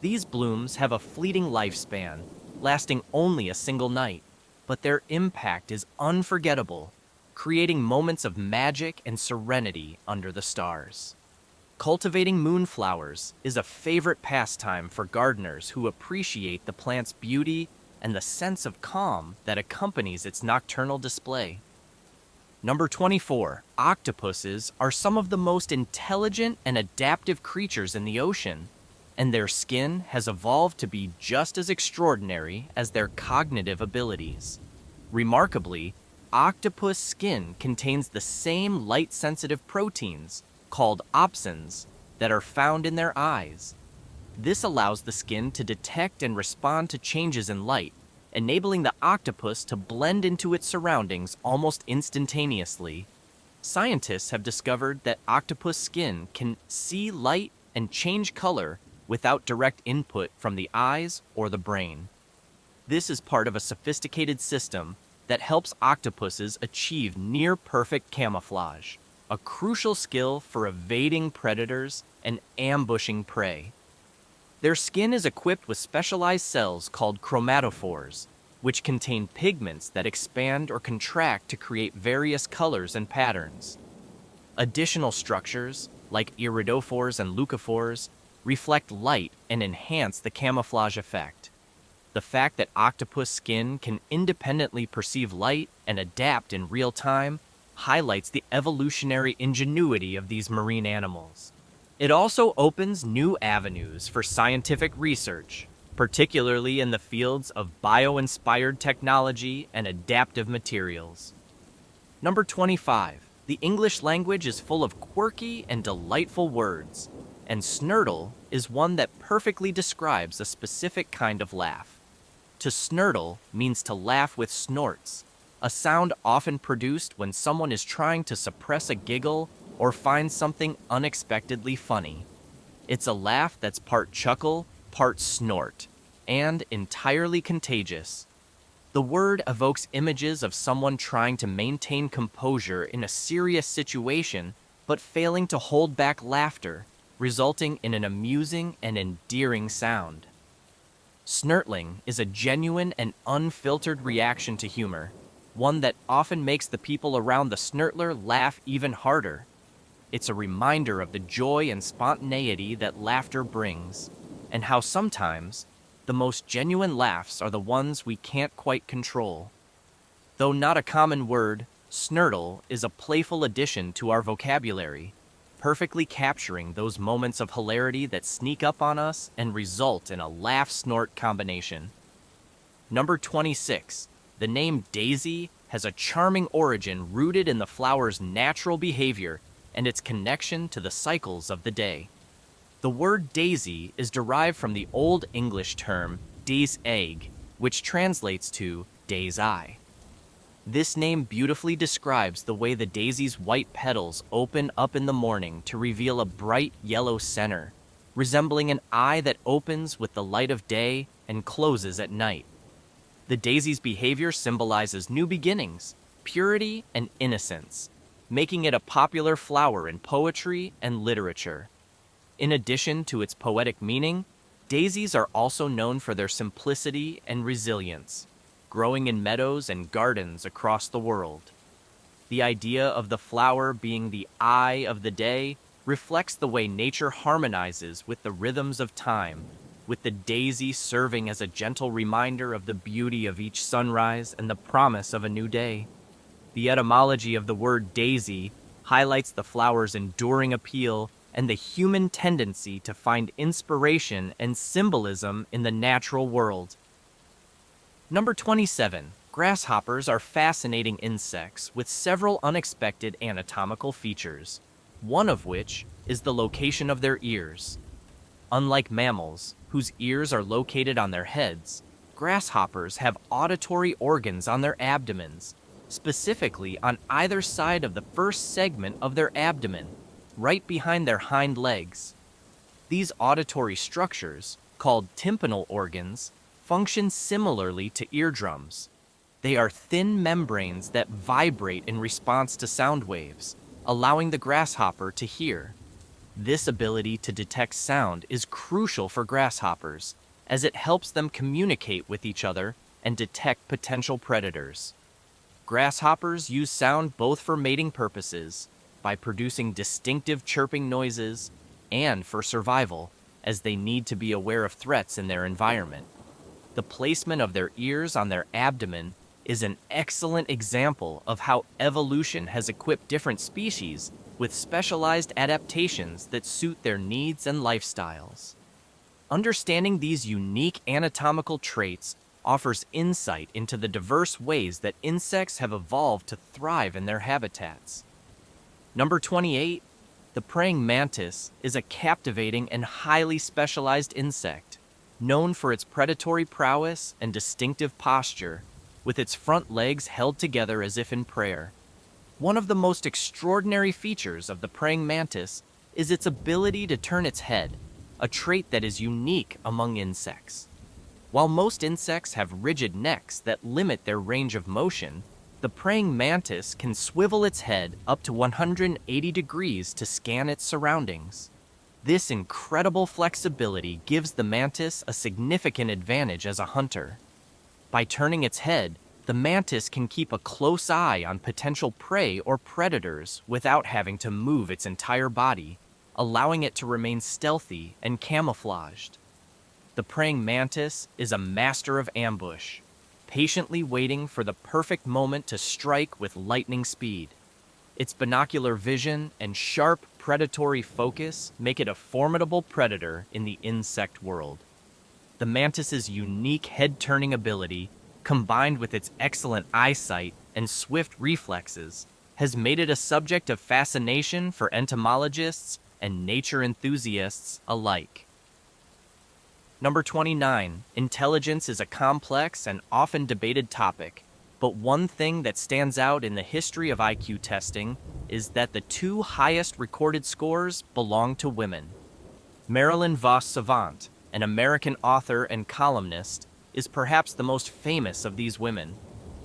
These blooms have a fleeting lifespan, lasting only a single night, but their impact is unforgettable, creating moments of magic and serenity under the stars. Cultivating moonflowers is a favorite pastime for gardeners who appreciate the plant's beauty and the sense of calm that accompanies its nocturnal display. Number 24, octopuses are some of the most intelligent and adaptive creatures in the ocean, and their skin has evolved to be just as extraordinary as their cognitive abilities. Remarkably, octopus skin contains the same light-sensitive proteins, called opsins, that are found in their eyes. This allows the skin to detect and respond to changes in light, enabling the octopus to blend into its surroundings almost instantaneously. Scientists have discovered that octopus skin can see light and change color without direct input from the eyes or the brain. This is part of a sophisticated system that helps octopuses achieve near-perfect camouflage, a crucial skill for evading predators and ambushing prey. Their skin is equipped with specialized cells called chromatophores, which contain pigments that expand or contract to create various colors and patterns. Additional structures, like iridophores and leucophores, reflect light and enhance the camouflage effect. The fact that octopus skin can independently perceive light and adapt in real time highlights the evolutionary ingenuity of these marine animals. It also opens new avenues for scientific research, particularly in the fields of bio-inspired technology and adaptive materials. Number 25. The English language is full of quirky and delightful words, and snurtle is one that perfectly describes a specific kind of laugh. To snurtle means to laugh with snorts, a sound often produced when someone is trying to suppress a giggle or find something unexpectedly funny. It's a laugh that's part chuckle, part snort, and entirely contagious. The word evokes images of someone trying to maintain composure in a serious situation, but failing to hold back laughter, resulting in an amusing and endearing sound. Snurtling is a genuine and unfiltered reaction to humor, one that often makes the people around the snurtler laugh even harder. It's a reminder of the joy and spontaneity that laughter brings, and how sometimes the most genuine laughs are the ones we can't quite control. Though not a common word, snurtle is a playful addition to our vocabulary, perfectly capturing those moments of hilarity that sneak up on us and result in a laugh-snort combination. Number 26. The name daisy has a charming origin rooted in the flower's natural behavior and its connection to the cycles of the day. The word daisy is derived from the Old English term day's egg, which translates to day's eye. This name beautifully describes the way the daisy's white petals open up in the morning to reveal a bright yellow center, resembling an eye that opens with the light of day and closes at night. The daisy's behavior symbolizes new beginnings, purity, and innocence, making it a popular flower in poetry and literature. In addition to its poetic meaning, daisies are also known for their simplicity and resilience, growing in meadows and gardens across the world. The idea of the flower being the eye of the day reflects the way nature harmonizes with the rhythms of time, with the daisy serving as a gentle reminder of the beauty of each sunrise and the promise of a new day. The etymology of the word daisy highlights the flower's enduring appeal and the human tendency to find inspiration and symbolism in the natural world. Number 27. Grasshoppers are fascinating insects with several unexpected anatomical features, one of which is the location of their ears. Unlike mammals, whose ears are located on their heads, grasshoppers have auditory organs on their abdomens, specifically on either side of the first segment of their abdomen, right behind their hind legs. These auditory structures, called tympanal organs, function similarly to eardrums. They are thin membranes that vibrate in response to sound waves, allowing the grasshopper to hear. This ability to detect sound is crucial for grasshoppers, as it helps them communicate with each other and detect potential predators. Grasshoppers use sound both for mating purposes, by producing distinctive chirping noises, and for survival, as they need to be aware of threats in their environment. The placement of their ears on their abdomen is an excellent example of how evolution has equipped different species with specialized adaptations that suit their needs and lifestyles. Understanding these unique anatomical traits offers insight into the diverse ways that insects have evolved to thrive in their habitats. Number 28. The praying mantis is a captivating and highly specialized insect, known for its predatory prowess and distinctive posture, with its front legs held together as if in prayer. One of the most extraordinary features of the praying mantis is its ability to turn its head, a trait that is unique among insects. While most insects have rigid necks that limit their range of motion, the praying mantis can swivel its head up to 180 degrees to scan its surroundings. This incredible flexibility gives the mantis a significant advantage as a hunter. By turning its head, the mantis can keep a close eye on potential prey or predators without having to move its entire body, allowing it to remain stealthy and camouflaged. The praying mantis is a master of ambush, patiently waiting for the perfect moment to strike with lightning speed. Its binocular vision and sharp predatory focus make it a formidable predator in the insect world. The mantis's unique head-turning ability, combined with its excellent eyesight and swift reflexes, has made it a subject of fascination for entomologists and nature enthusiasts alike. Number 29. Intelligence is a complex and often debated topic, but one thing that stands out in the history of IQ testing is that the two highest recorded scores belong to women. Marilyn Vos Savant, an American author and columnist, is perhaps the most famous of these women.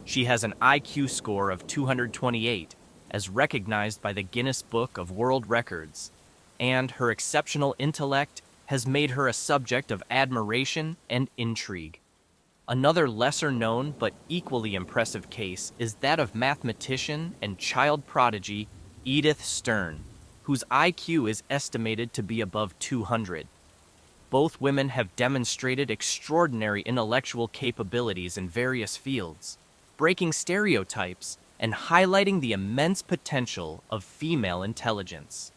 She has an IQ score of 228, as recognized by the Guinness Book of World Records, and her exceptional intellect has made her a subject of admiration and intrigue. Another lesser-known but equally impressive case is that of mathematician and child prodigy Edith Stern, whose IQ is estimated to be above 200. Both women have demonstrated extraordinary intellectual capabilities in various fields, breaking stereotypes and highlighting the immense potential of female intelligence.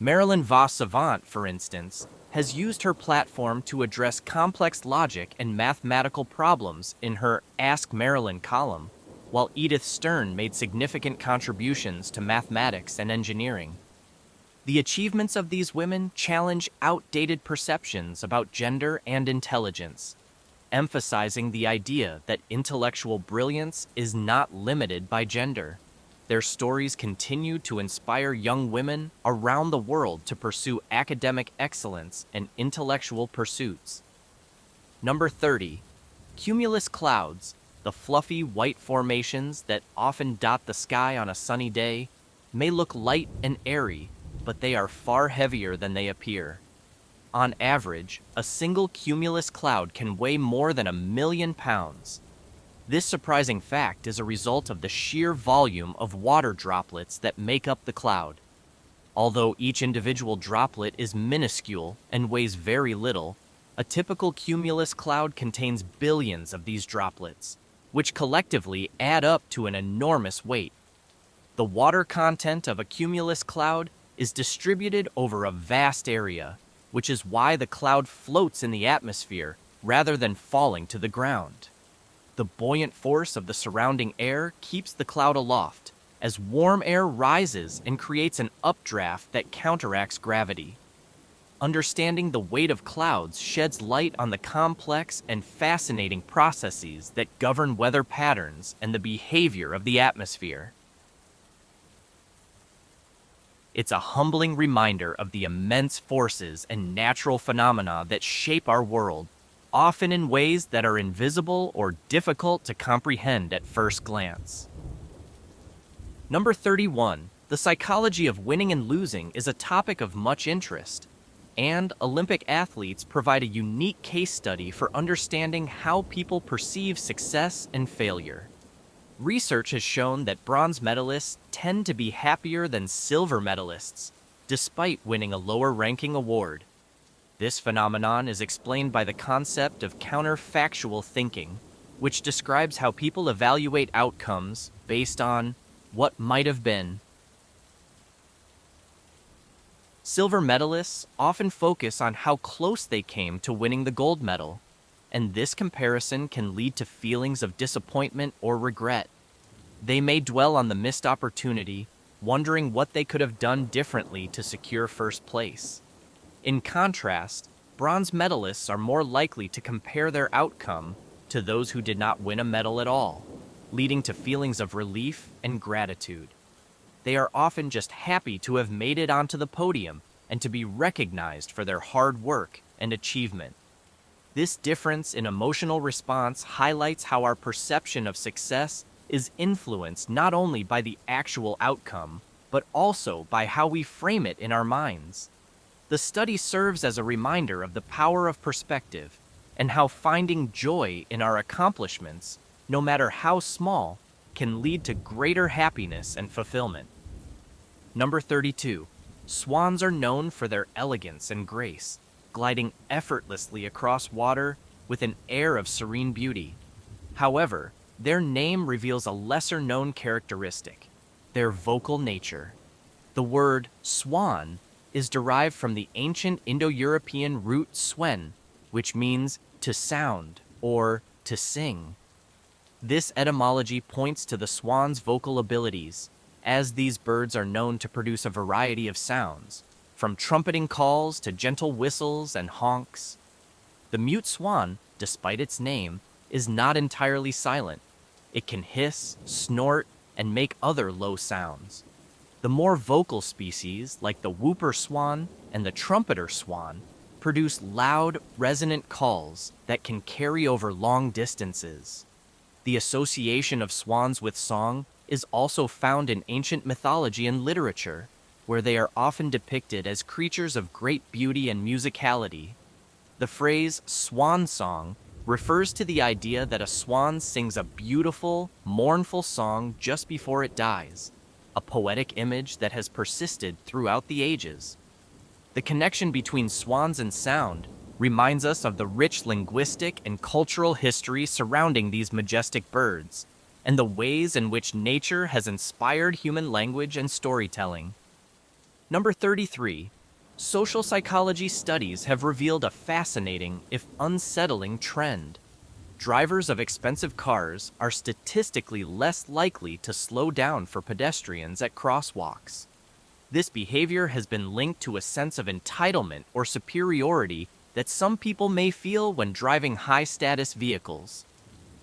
Marilyn Vos Savant, for instance, has used her platform to address complex logic and mathematical problems in her Ask Marilyn column, while Edith Stern made significant contributions to mathematics and engineering. The achievements of these women challenge outdated perceptions about gender and intelligence, emphasizing the idea that intellectual brilliance is not limited by gender. Their stories continue to inspire young women around the world to pursue academic excellence and intellectual pursuits. Number 30. Cumulus clouds, the fluffy white formations that often dot the sky on a sunny day, may look light and airy, but they are far heavier than they appear. On average, a single cumulus cloud can weigh more than 1,000,000 pounds. This surprising fact is a result of the sheer volume of water droplets that make up the cloud. Although each individual droplet is minuscule and weighs very little, a typical cumulus cloud contains billions of these droplets, which collectively add up to an enormous weight. The water content of a cumulus cloud is distributed over a vast area, which is why the cloud floats in the atmosphere rather than falling to the ground. The buoyant force of the surrounding air keeps the cloud aloft, as warm air rises and creates an updraft that counteracts gravity. Understanding the weight of clouds sheds light on the complex and fascinating processes that govern weather patterns and the behavior of the atmosphere. It's a humbling reminder of the immense forces and natural phenomena that shape our world, often in ways that are invisible or difficult to comprehend at first glance. Number 31. The psychology of winning and losing is a topic of much interest, and Olympic athletes provide a unique case study for understanding how people perceive success and failure. Research has shown that bronze medalists tend to be happier than silver medalists, despite winning a lower-ranking award. This phenomenon is explained by the concept of counterfactual thinking, which describes how people evaluate outcomes based on what might have been. Silver medalists often focus on how close they came to winning the gold medal, and this comparison can lead to feelings of disappointment or regret. They may dwell on the missed opportunity, wondering what they could have done differently to secure first place. In contrast, bronze medalists are more likely to compare their outcome to those who did not win a medal at all, leading to feelings of relief and gratitude. They are often just happy to have made it onto the podium and to be recognized for their hard work and achievement. This difference in emotional response highlights how our perception of success is influenced not only by the actual outcome, but also by how we frame it in our minds. The study serves as a reminder of the power of perspective and how finding joy in our accomplishments, no matter how small, can lead to greater happiness and fulfillment. Number 32. Swans are known for their elegance and grace, gliding effortlessly across water with an air of serene beauty. However, their name reveals a lesser-known characteristic: their vocal nature. The word swan is derived from the ancient Indo-European root swen, which means to sound or to sing. This etymology points to the swan's vocal abilities, as these birds are known to produce a variety of sounds, from trumpeting calls to gentle whistles and honks. The mute swan, despite its name, is not entirely silent. It can hiss, snort, and make other low sounds. The more vocal species, like the whooper swan and the trumpeter swan, produce loud, resonant calls that can carry over long distances. The association of swans with song is also found in ancient mythology and literature, where they are often depicted as creatures of great beauty and musicality. The phrase swan song refers to the idea that a swan sings a beautiful, mournful song just before it dies, a poetic image that has persisted throughout the ages. The connection between swans and sound reminds us of the rich linguistic and cultural history surrounding these majestic birds, and the ways in which nature has inspired human language and storytelling. Number 33. Social psychology studies have revealed a fascinating, if unsettling, trend. Drivers of expensive cars are statistically less likely to slow down for pedestrians at crosswalks. This behavior has been linked to a sense of entitlement or superiority that some people may feel when driving high-status vehicles.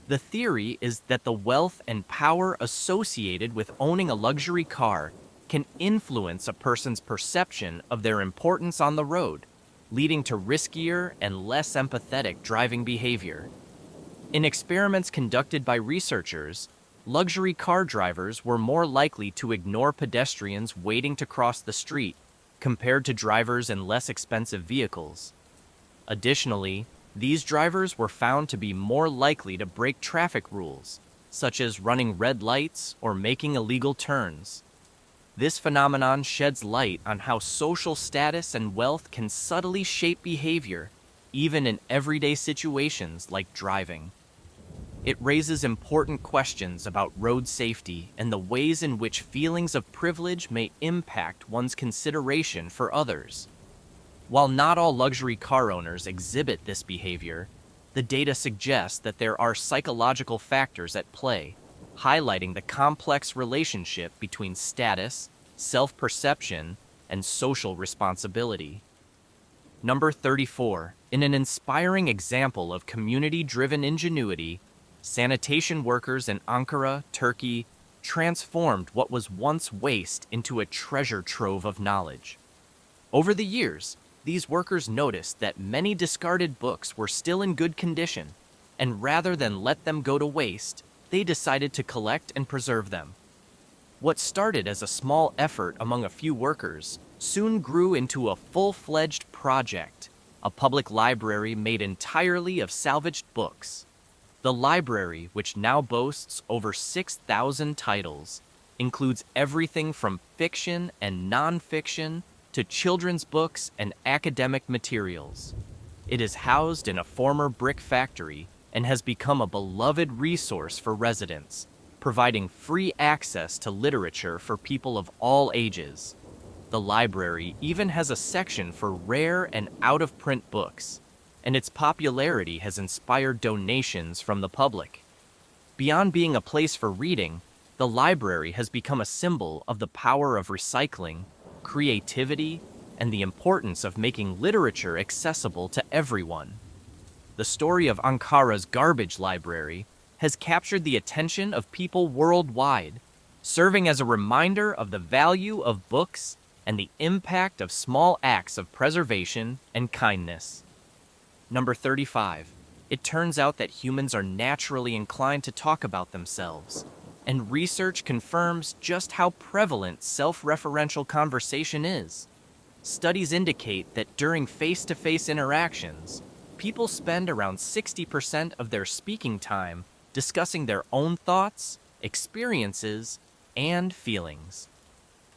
The theory is that the wealth and power associated with owning a luxury car can influence a person's perception of their importance on the road, leading to riskier and less empathetic driving behavior. In experiments conducted by researchers, luxury car drivers were more likely to ignore pedestrians waiting to cross the street compared to drivers in less expensive vehicles. Additionally, these drivers were found to be more likely to break traffic rules, such as running red lights or making illegal turns. This phenomenon sheds light on how social status and wealth can subtly shape behavior, even in everyday situations like driving. It raises important questions about road safety and the ways in which feelings of privilege may impact one's consideration for others. While not all luxury car owners exhibit this behavior, the data suggests that there are psychological factors at play, highlighting the complex relationship between status, self-perception, and social responsibility. Number 34. In an inspiring example of community-driven ingenuity, sanitation workers in Ankara, Turkey, transformed what was once waste into a treasure trove of knowledge. Over the years, these workers noticed that many discarded books were still in good condition, and rather than let them go to waste, they decided to collect and preserve them. What started as a small effort among a few workers soon grew into a full-fledged project, a public library made entirely of salvaged books. The library, which now boasts over 6,000 titles, includes everything from fiction and non-fiction to children's books and academic materials. It is housed in a former brick factory and has become a beloved resource for residents, providing free access to literature for people of all ages. The library even has a section for rare and out-of-print books, and its popularity has inspired donations from the public. Beyond being a place for reading, the library has become a symbol of the power of recycling, creativity, and the importance of making literature accessible to everyone. The story of Ankara's garbage library has captured the attention of people worldwide, serving as a reminder of the value of books and the impact of small acts of preservation and kindness. Number 35. It turns out that humans are naturally inclined to talk about themselves, and research confirms just how prevalent self-referential conversation is. Studies indicate that during face-to-face interactions, people spend around 60% of their speaking time discussing their own thoughts, experiences, and feelings.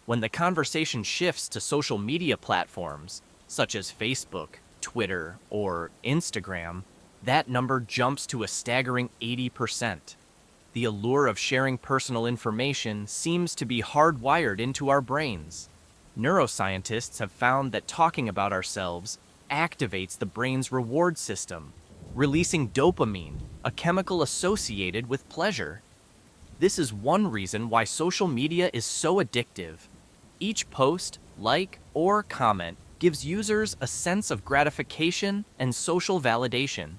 When the conversation shifts to social media platforms, such as Facebook, Twitter, or Instagram, that number jumps to a staggering 80%. The allure of sharing personal information seems to be hardwired into our brains. Neuroscientists have found that talking about ourselves activates the brain's reward system, releasing dopamine, a chemical associated with pleasure. This is one reason why social media is so addictive. Each post, like, or comment gives users a sense of gratification and social validation.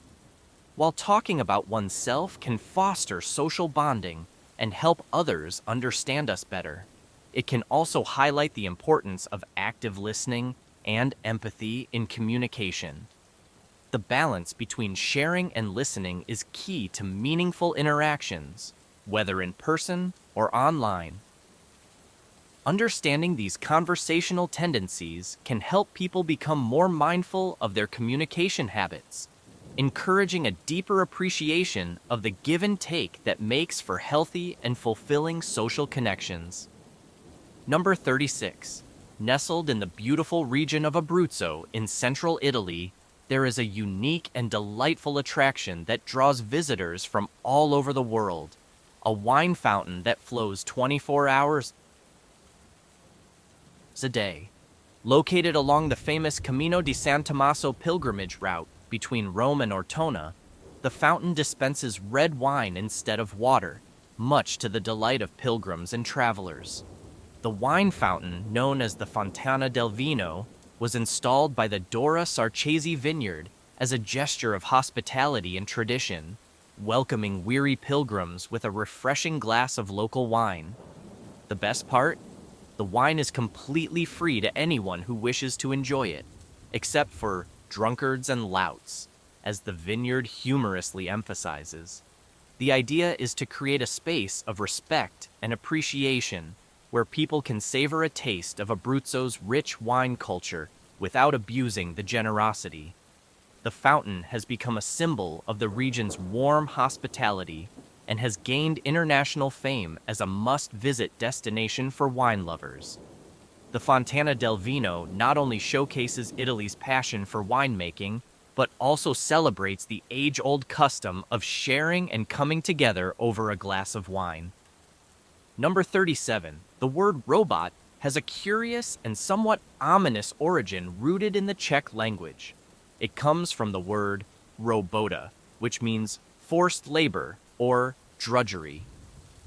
While talking about oneself can foster social bonding and help others understand us better, it can also highlight the importance of active listening, and empathy in communication. The balance between sharing and listening is key to meaningful interactions, whether in person or online. Understanding these conversational tendencies can help people become more mindful of their communication habits, encouraging a deeper appreciation of the give and take that makes for healthy and fulfilling social connections. Number 36. Nestled in the beautiful region of Abruzzo in central Italy, there is a unique and delightful attraction that draws visitors from all over the world, a wine fountain that flows 24 hours a day. Located along the famous Camino di San Tommaso pilgrimage route between Rome and Ortona, the fountain dispenses red wine instead of water, much to the delight of pilgrims and travelers. The wine fountain, known as the Fontana del Vino, was installed by the Dora Sarchesi vineyard as a gesture of hospitality and tradition, welcoming weary pilgrims with a refreshing glass of local wine. The best part? The wine is completely free to anyone who wishes to enjoy it, except for drunkards and louts, as the vineyard humorously emphasizes. The idea is to create a space of respect and appreciation where people can savor a taste of Abruzzo's rich wine culture without abusing the generosity. The fountain has become a symbol of the region's warm hospitality and has gained international fame as a must-visit destination for wine lovers. The Fontana del Vino not only showcases Italy's passion for winemaking, but also celebrates the age-old custom of sharing and coming together over a glass of wine. Number 37. The word robot has a curious and somewhat ominous origin rooted in the Czech language. It comes from the word robota, which means forced labor or drudgery.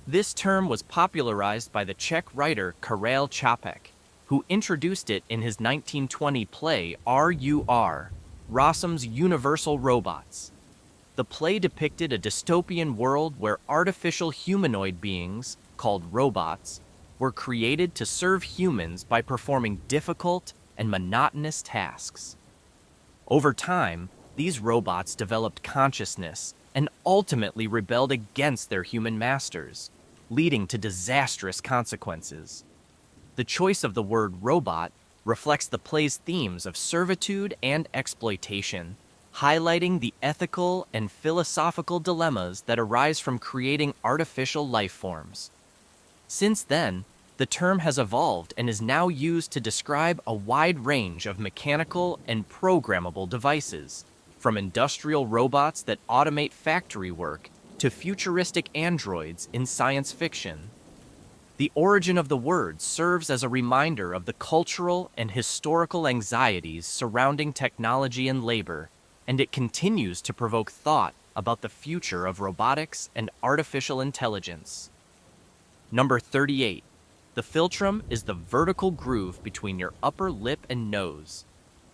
This term was popularized by the Czech writer Karel Čapek, who introduced it in his 1920 play R.U.R., Rossum's Universal Robots. The play depicted a dystopian world where artificial humanoid beings, called robots, were created to serve humans by performing difficult and monotonous tasks. Over time, these robots developed consciousness and ultimately rebelled against their human masters, leading to disastrous consequences. The choice of the word robot reflects the play's themes of servitude and exploitation, highlighting the ethical and philosophical dilemmas that arise from creating artificial life forms. Since then, the term has evolved and is now used to describe a wide range of mechanical and programmable devices, from industrial robots that automate factory work to futuristic androids in science fiction. The origin of the word serves as a reminder of the cultural and historical anxieties surrounding technology and labor, and it continues to provoke thought about the future of robotics and artificial intelligence. Number 38. The philtrum is the vertical groove between your upper lip and nose.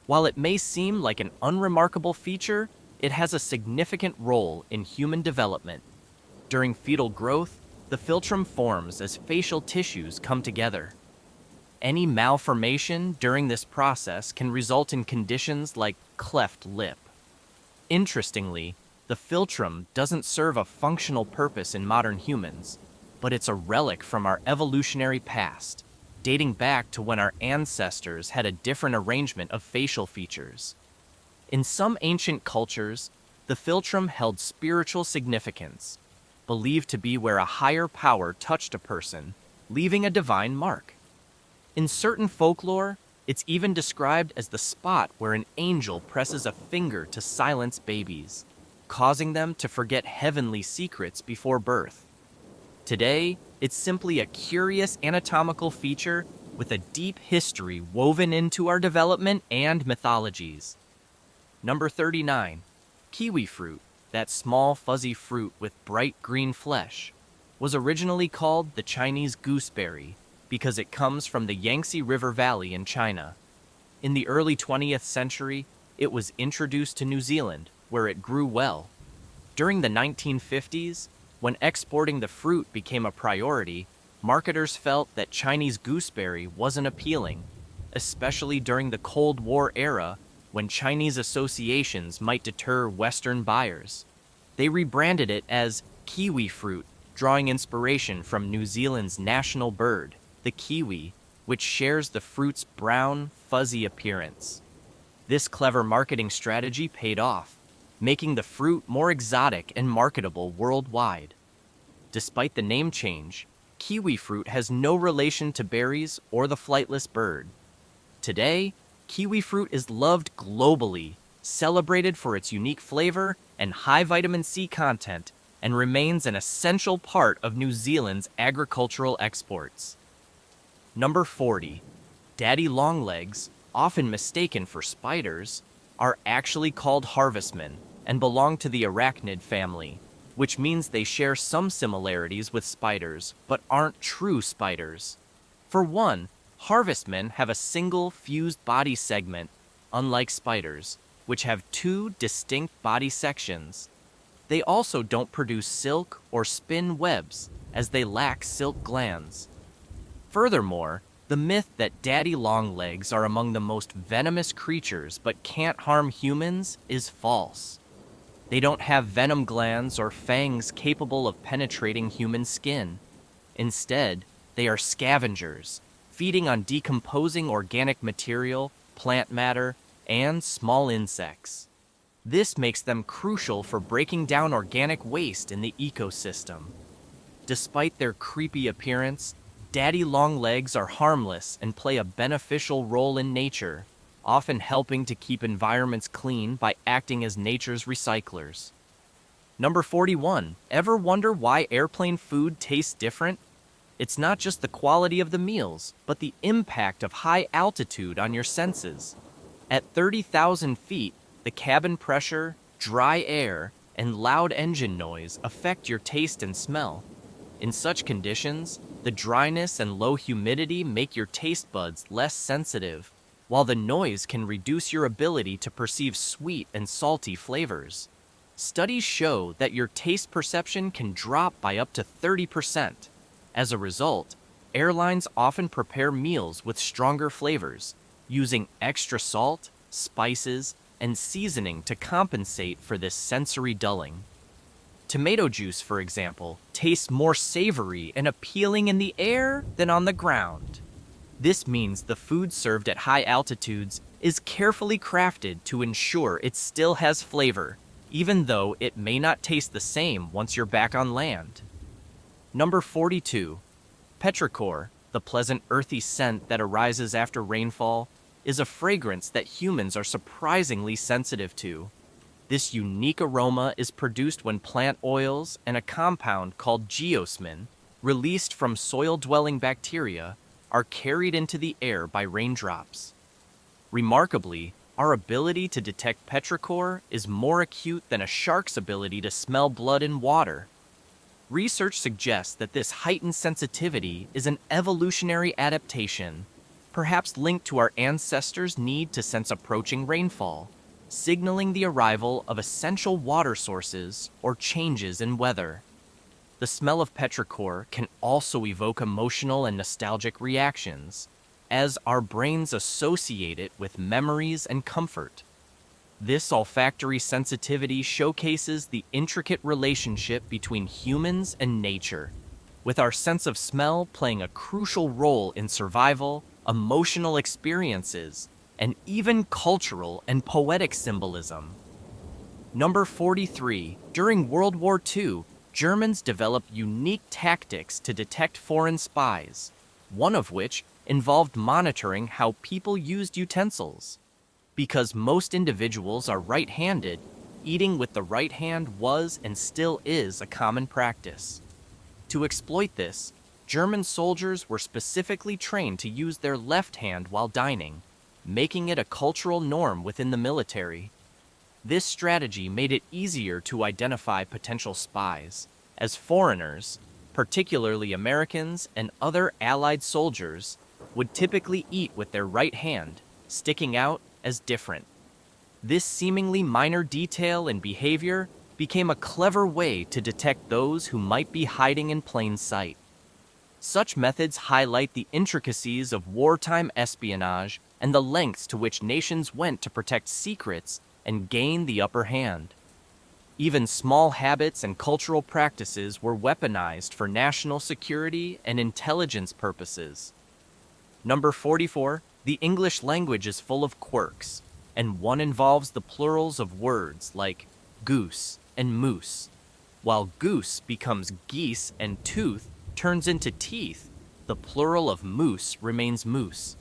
While it may seem like an unremarkable feature, it has a significant role in human development. During fetal growth, the philtrum forms as facial tissues come together. Any malformation during this process can result in conditions like cleft lip. Interestingly, the philtrum doesn't serve a functional purpose in modern humans, but it's a relic from our evolutionary past, dating back to when our ancestors had a different arrangement of facial features. In some ancient cultures, the philtrum held spiritual significance, believed to be where a higher power touched a person, leaving a divine mark. In certain folklore, it's even described as the spot where an angel presses a finger to silence babies, causing them to forget heavenly secrets before birth. Today, it's simply a curious anatomical feature with a deep history woven into our development and mythologies. Number 39. Kiwi fruit, that small fuzzy fruit with bright green flesh, was originally called the Chinese gooseberry because it comes from the Yangtze River Valley in China. In the early 20th century, it was introduced to New Zealand, where it grew well. During the 1950s, when exporting the fruit became a priority, marketers felt that Chinese gooseberry wasn't appealing, especially during the Cold War era when Chinese associations might deter Western buyers. They rebranded it as kiwi fruit, drawing inspiration from New Zealand's national bird, the kiwi, which shares the fruit's brown, fuzzy appearance. This clever marketing strategy paid off, making the fruit more exotic and marketable worldwide. Despite the name change, kiwi fruit has no relation to berries or the flightless bird. Today, kiwi fruit is loved globally, celebrated for its unique flavor and high vitamin C content, and remains an essential part of New Zealand's agricultural exports. Number 40. Daddy longlegs, often mistaken for spiders, are actually called harvestmen and belong to the arachnid family, which means they share some similarities with spiders but aren't true spiders. For one, harvestmen have a single fused body segment, unlike spiders, which have two distinct body sections. They also don't produce silk or spin webs, as they lack silk glands. Furthermore, the myth that daddy longlegs are among the most venomous creatures but can't harm humans is false. They don't have venom glands or fangs capable of penetrating human skin. Instead, they are scavengers, feeding on decomposing organic material, plant matter, and small insects. This makes them crucial for breaking down organic waste in the ecosystem. Despite their creepy appearance, daddy longlegs are harmless and play a beneficial role in nature, often helping to keep environments clean by acting as nature's recyclers. Number 41. Ever wonder why airplane food tastes different? It's not just the quality of the meals, but the impact of high altitude on your senses. At 30,000 feet, the cabin pressure, dry air, and loud engine noise affect your taste and smell. In such conditions, the dryness and low humidity make your taste buds less sensitive, while the noise can reduce your ability to perceive sweet and salty flavors. Studies show that your taste perception can drop by up to 30%. As a result, airlines often prepare meals with stronger flavors, using extra salt, spices, and seasoning to compensate for this sensory dulling. Tomato juice, for example, tastes more savory and appealing in the air than on the ground. This means the food served at high altitudes is carefully crafted to ensure it still has flavor, even though it may not taste the same once you're back on land. Number 42. Petrichor, the pleasant earthy scent that arises after rainfall, is a fragrance that humans are surprisingly sensitive to. This unique aroma is produced when plant oils and a compound called geosmin, released from soil-dwelling bacteria, are carried into the air by raindrops. Remarkably, our ability to detect petrichor is more acute than a shark's ability to smell blood in water. Research suggests that this heightened sensitivity is an evolutionary adaptation, perhaps linked to our ancestors' need to sense approaching rainfall, signaling the arrival of essential water sources or changes in weather. The smell of petrichor can also evoke emotional and nostalgic reactions, as our brains associate it with memories and comfort. This olfactory sensitivity showcases the intricate relationship between humans and nature, with our sense of smell playing a crucial role in survival, emotional experiences, and even cultural and poetic symbolism. Number 43. During World War II, Germans developed unique tactics to detect foreign spies, one of which involved monitoring how people used utensils. Because most individuals are right-handed, eating with the right hand was and still is a common practice. To exploit this, German soldiers were specifically trained to use their left hand while dining, making it a cultural norm within the military. This strategy made it easier to identify potential spies, as foreigners, particularly Americans and other Allied soldiers, would typically eat with their right hand, sticking out as different. This seemingly minor detail in behavior became a clever way to detect those who might be hiding in plain sight. Such methods highlight the intricacies of wartime espionage and the lengths to which nations went to protect secrets and gain the upper hand. Even small habits and cultural practices were weaponized for national security and intelligence purposes. Number 44, the English language is full of quirks, and one involves the plurals of words like goose and moose. While goose becomes geese and tooth turns into teeth, the plural of moose remains moose.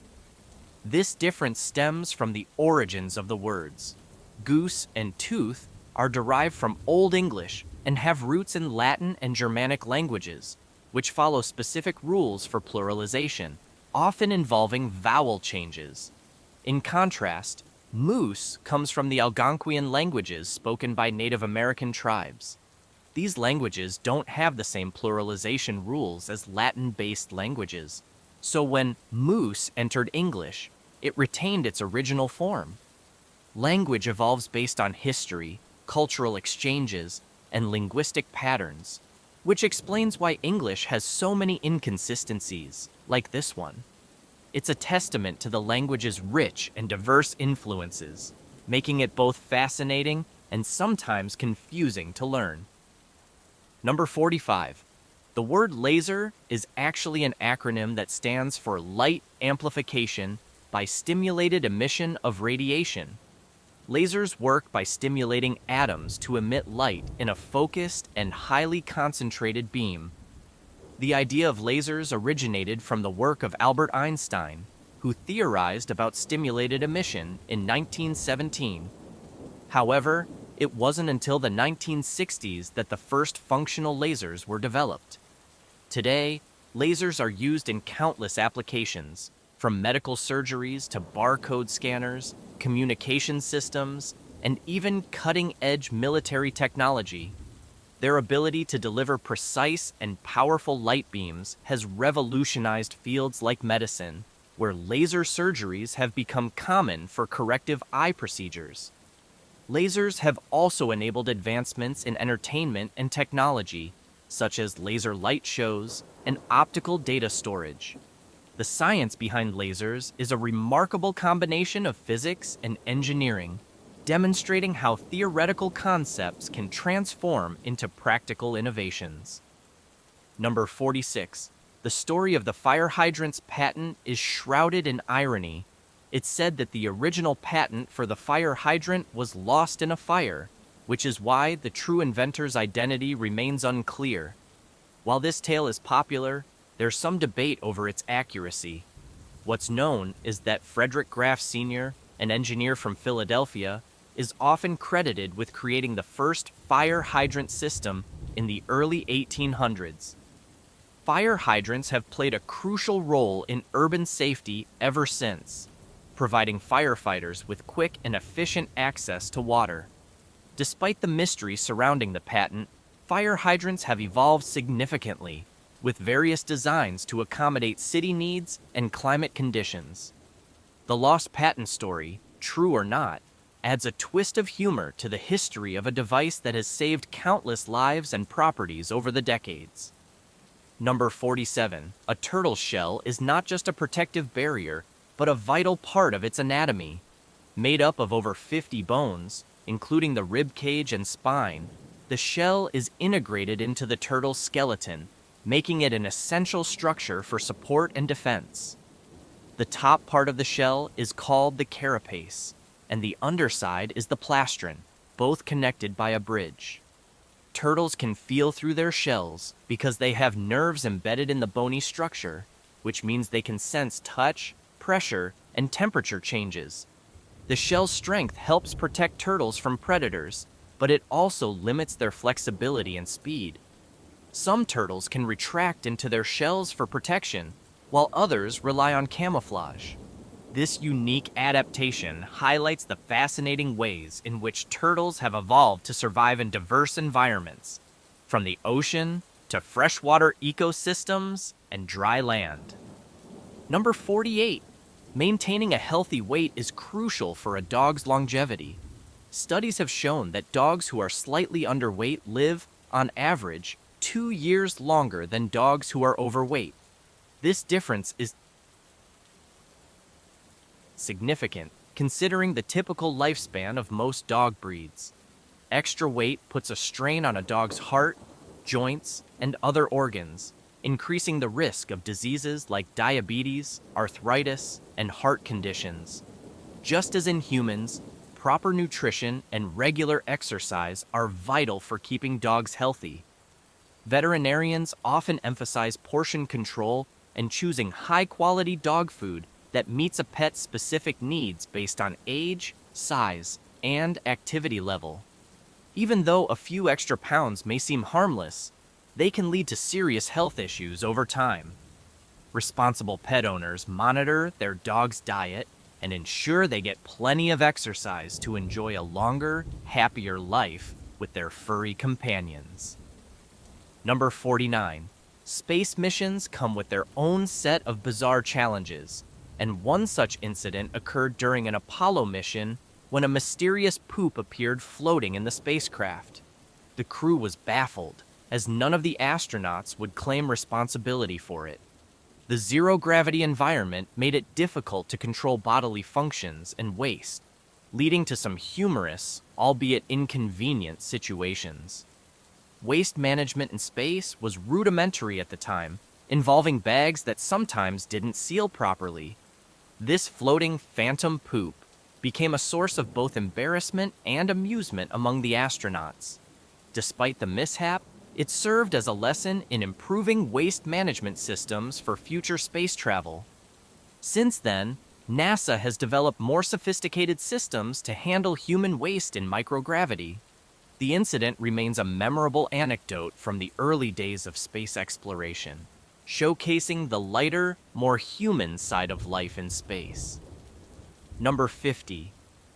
This difference stems from the origins of the words. Goose and tooth are derived from Old English and have roots in Latin and Germanic languages, which follow specific rules for pluralization, often involving vowel changes. In contrast, moose comes from the Algonquian languages spoken by Native American tribes. These languages don't have the same pluralization rules as Latin-based languages, so when moose entered English, it retained its original form. Language evolves based on history, cultural exchanges, and linguistic patterns, which explains why English has so many inconsistencies, like this one. It's a testament to the language's rich and diverse influences, making it both fascinating and sometimes confusing to learn. Number 45. The word laser is actually an acronym that stands for Light Amplification by Stimulated Emission of Radiation. Lasers work by stimulating atoms to emit light in a focused and highly concentrated beam. The idea of lasers originated from the work of Albert Einstein, who theorized about stimulated emission in 1917. However, it wasn't until the 1960s that the first functional lasers were developed. Today, lasers are used in countless applications, from medical surgeries to barcode scanners, communication systems, and even cutting-edge military technology. Their ability to deliver precise and powerful light beams has revolutionized fields like medicine, where laser surgeries have become common for corrective eye procedures. Lasers have also enabled advancements in entertainment and technology, such as laser light shows and optical data storage. The science behind lasers is a remarkable combination of physics and engineering, demonstrating how theoretical concepts can transform into practical innovations. Number 46. The story of the fire hydrant's patent is shrouded in irony. It's said that the original patent for the fire hydrant was lost in a fire, which is why the true inventor's identity remains unclear. While this tale is popular, there's some debate over its accuracy. What's known is that Frederick Graff Sr., an engineer from Philadelphia, is often credited with creating the first fire hydrant system in the early 1800s. Fire hydrants have played a crucial role in urban safety ever since, providing firefighters with quick and efficient access to water. Despite the mystery surrounding the patent, fire hydrants have evolved significantly, with various designs to accommodate city needs and climate conditions. The lost patent story, true or not, adds a twist of humor to the history of a device that has saved countless lives and properties over the decades. Number 47. A turtle's shell is not just a protective barrier, but a vital part of its anatomy. Made up of over 50 bones, including the rib cage and spine, the shell is integrated into the turtle's skeleton, making it an essential structure for support and defense. The top part of the shell is called the carapace, and the underside is the plastron, both connected by a bridge. Turtles can feel through their shells because they have nerves embedded in the bony structure, which means they can sense touch, pressure, and temperature changes. The shell's strength helps protect turtles from predators, but it also limits their flexibility and speed. Some turtles can retract into their shells for protection, while others rely on camouflage. This unique adaptation highlights the fascinating ways in which turtles have evolved to survive in diverse environments, from the ocean to freshwater ecosystems and dry land. Number 48. Maintaining a healthy weight is crucial for a dog's longevity. Studies have shown that dogs who are slightly underweight live, on average, 2 years longer than dogs who are overweight. This difference is significant, considering the typical lifespan of most dog breeds. Extra weight puts a strain on a dog's heart, joints, and other organs, increasing the risk of diseases like diabetes, arthritis, and heart conditions. Just as in humans, proper nutrition and regular exercise are vital for keeping dogs healthy. Veterinarians often emphasize portion control and choosing high-quality dog food that meets a pet's specific needs based on age, size, and activity level. Even though a few extra pounds may seem harmless, they can lead to serious health issues over time. Responsible pet owners monitor their dog's diet and ensure they get plenty of exercise to enjoy a longer, happier life with their furry companions. Number 49. Space missions come with their own set of bizarre challenges, and one such incident occurred during an Apollo mission when a mysterious poop appeared floating in the spacecraft. The crew was baffled, as none of the astronauts would claim responsibility for it. The zero-gravity environment made it difficult to control bodily functions and waste, leading to some humorous, albeit inconvenient, situations. Waste management in space was rudimentary at the time, involving bags that sometimes didn't seal properly. This floating phantom poop became a source of both embarrassment and amusement among the astronauts. Despite the mishap, it served as a lesson in improving waste management systems for future space travel. Since then, NASA has developed more sophisticated systems to handle human waste in microgravity. The incident remains a memorable anecdote from the early days of space exploration, showcasing the lighter, more human side of life in space. Number 50.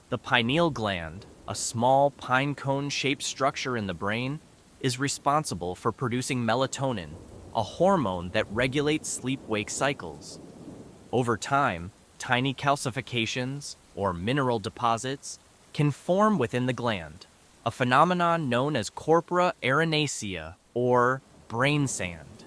The pineal gland, a small pine cone-shaped structure in the brain, is responsible for producing melatonin, a hormone that regulates sleep-wake cycles. Over time, tiny calcifications, or mineral deposits, can form within the gland, a phenomenon known as corpora arenacea, or brain sand.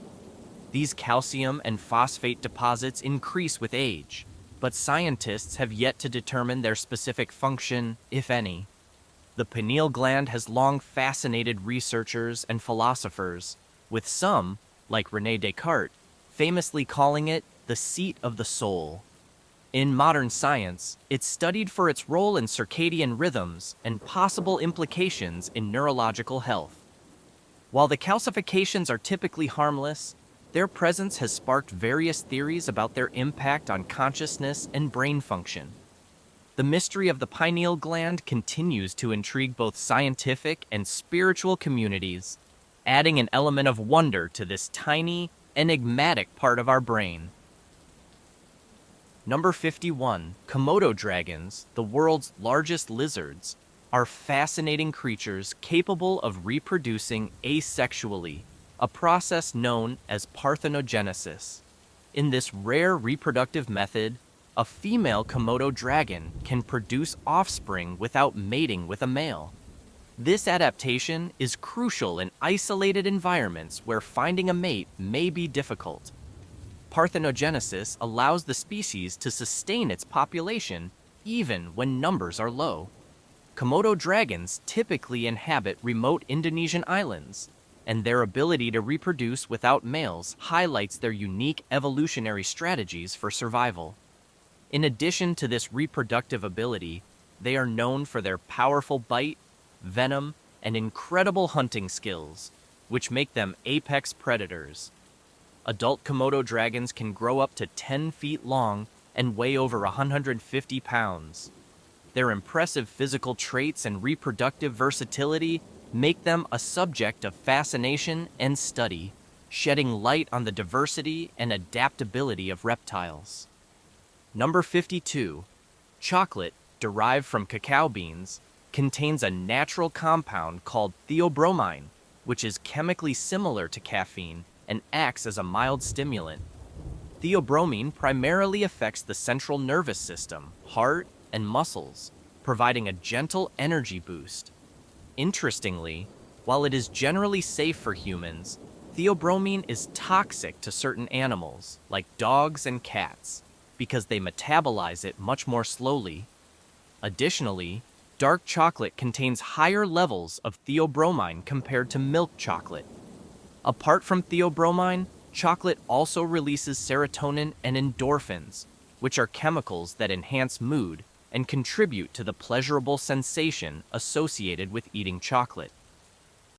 These calcium and phosphate deposits increase with age, but scientists have yet to determine their specific function, if any. The pineal gland has long fascinated researchers and philosophers, with some, like René Descartes, famously calling it the seat of the soul. In modern science, it's studied for its role in circadian rhythms and possible implications in neurological health. While the calcifications are typically harmless, their presence has sparked various theories about their impact on consciousness and brain function. The mystery of the pineal gland continues to intrigue both scientific and spiritual communities, adding an element of wonder to this tiny, enigmatic part of our brain. Number 51. Komodo dragons, the world's largest lizards, are fascinating creatures capable of reproducing asexually, a process known as parthenogenesis. In this rare reproductive method, a female Komodo dragon can produce offspring without mating with a male. This adaptation is crucial in isolated environments where finding a mate may be difficult. Parthenogenesis allows the species to sustain its population even when numbers are low. Komodo dragons typically inhabit remote Indonesian islands, and their ability to reproduce without males highlights their unique evolutionary strategies for survival. In addition to this reproductive ability, they are known for their powerful bite, venom, and incredible hunting skills, which make them apex predators. Adult Komodo dragons can grow up to 10 feet long and weigh over 150 pounds. Their impressive physical traits and reproductive versatility make them a subject of fascination and study, shedding light on the diversity and adaptability of reptiles. Number 52. Chocolate, derived from cacao beans, contains a natural compound called theobromine, which is chemically similar to caffeine and acts as a mild stimulant. Theobromine primarily affects the central nervous system, heart, and muscles, providing a gentle energy boost. Interestingly, while it is generally safe for humans, Theobromine is toxic to certain animals, like dogs and cats, because they metabolize it much more slowly. Additionally, dark chocolate contains higher levels of theobromine compared to milk chocolate. Apart from theobromine, chocolate also releases serotonin and endorphins, which are chemicals that enhance mood and contribute to the pleasurable sensation associated with eating chocolate.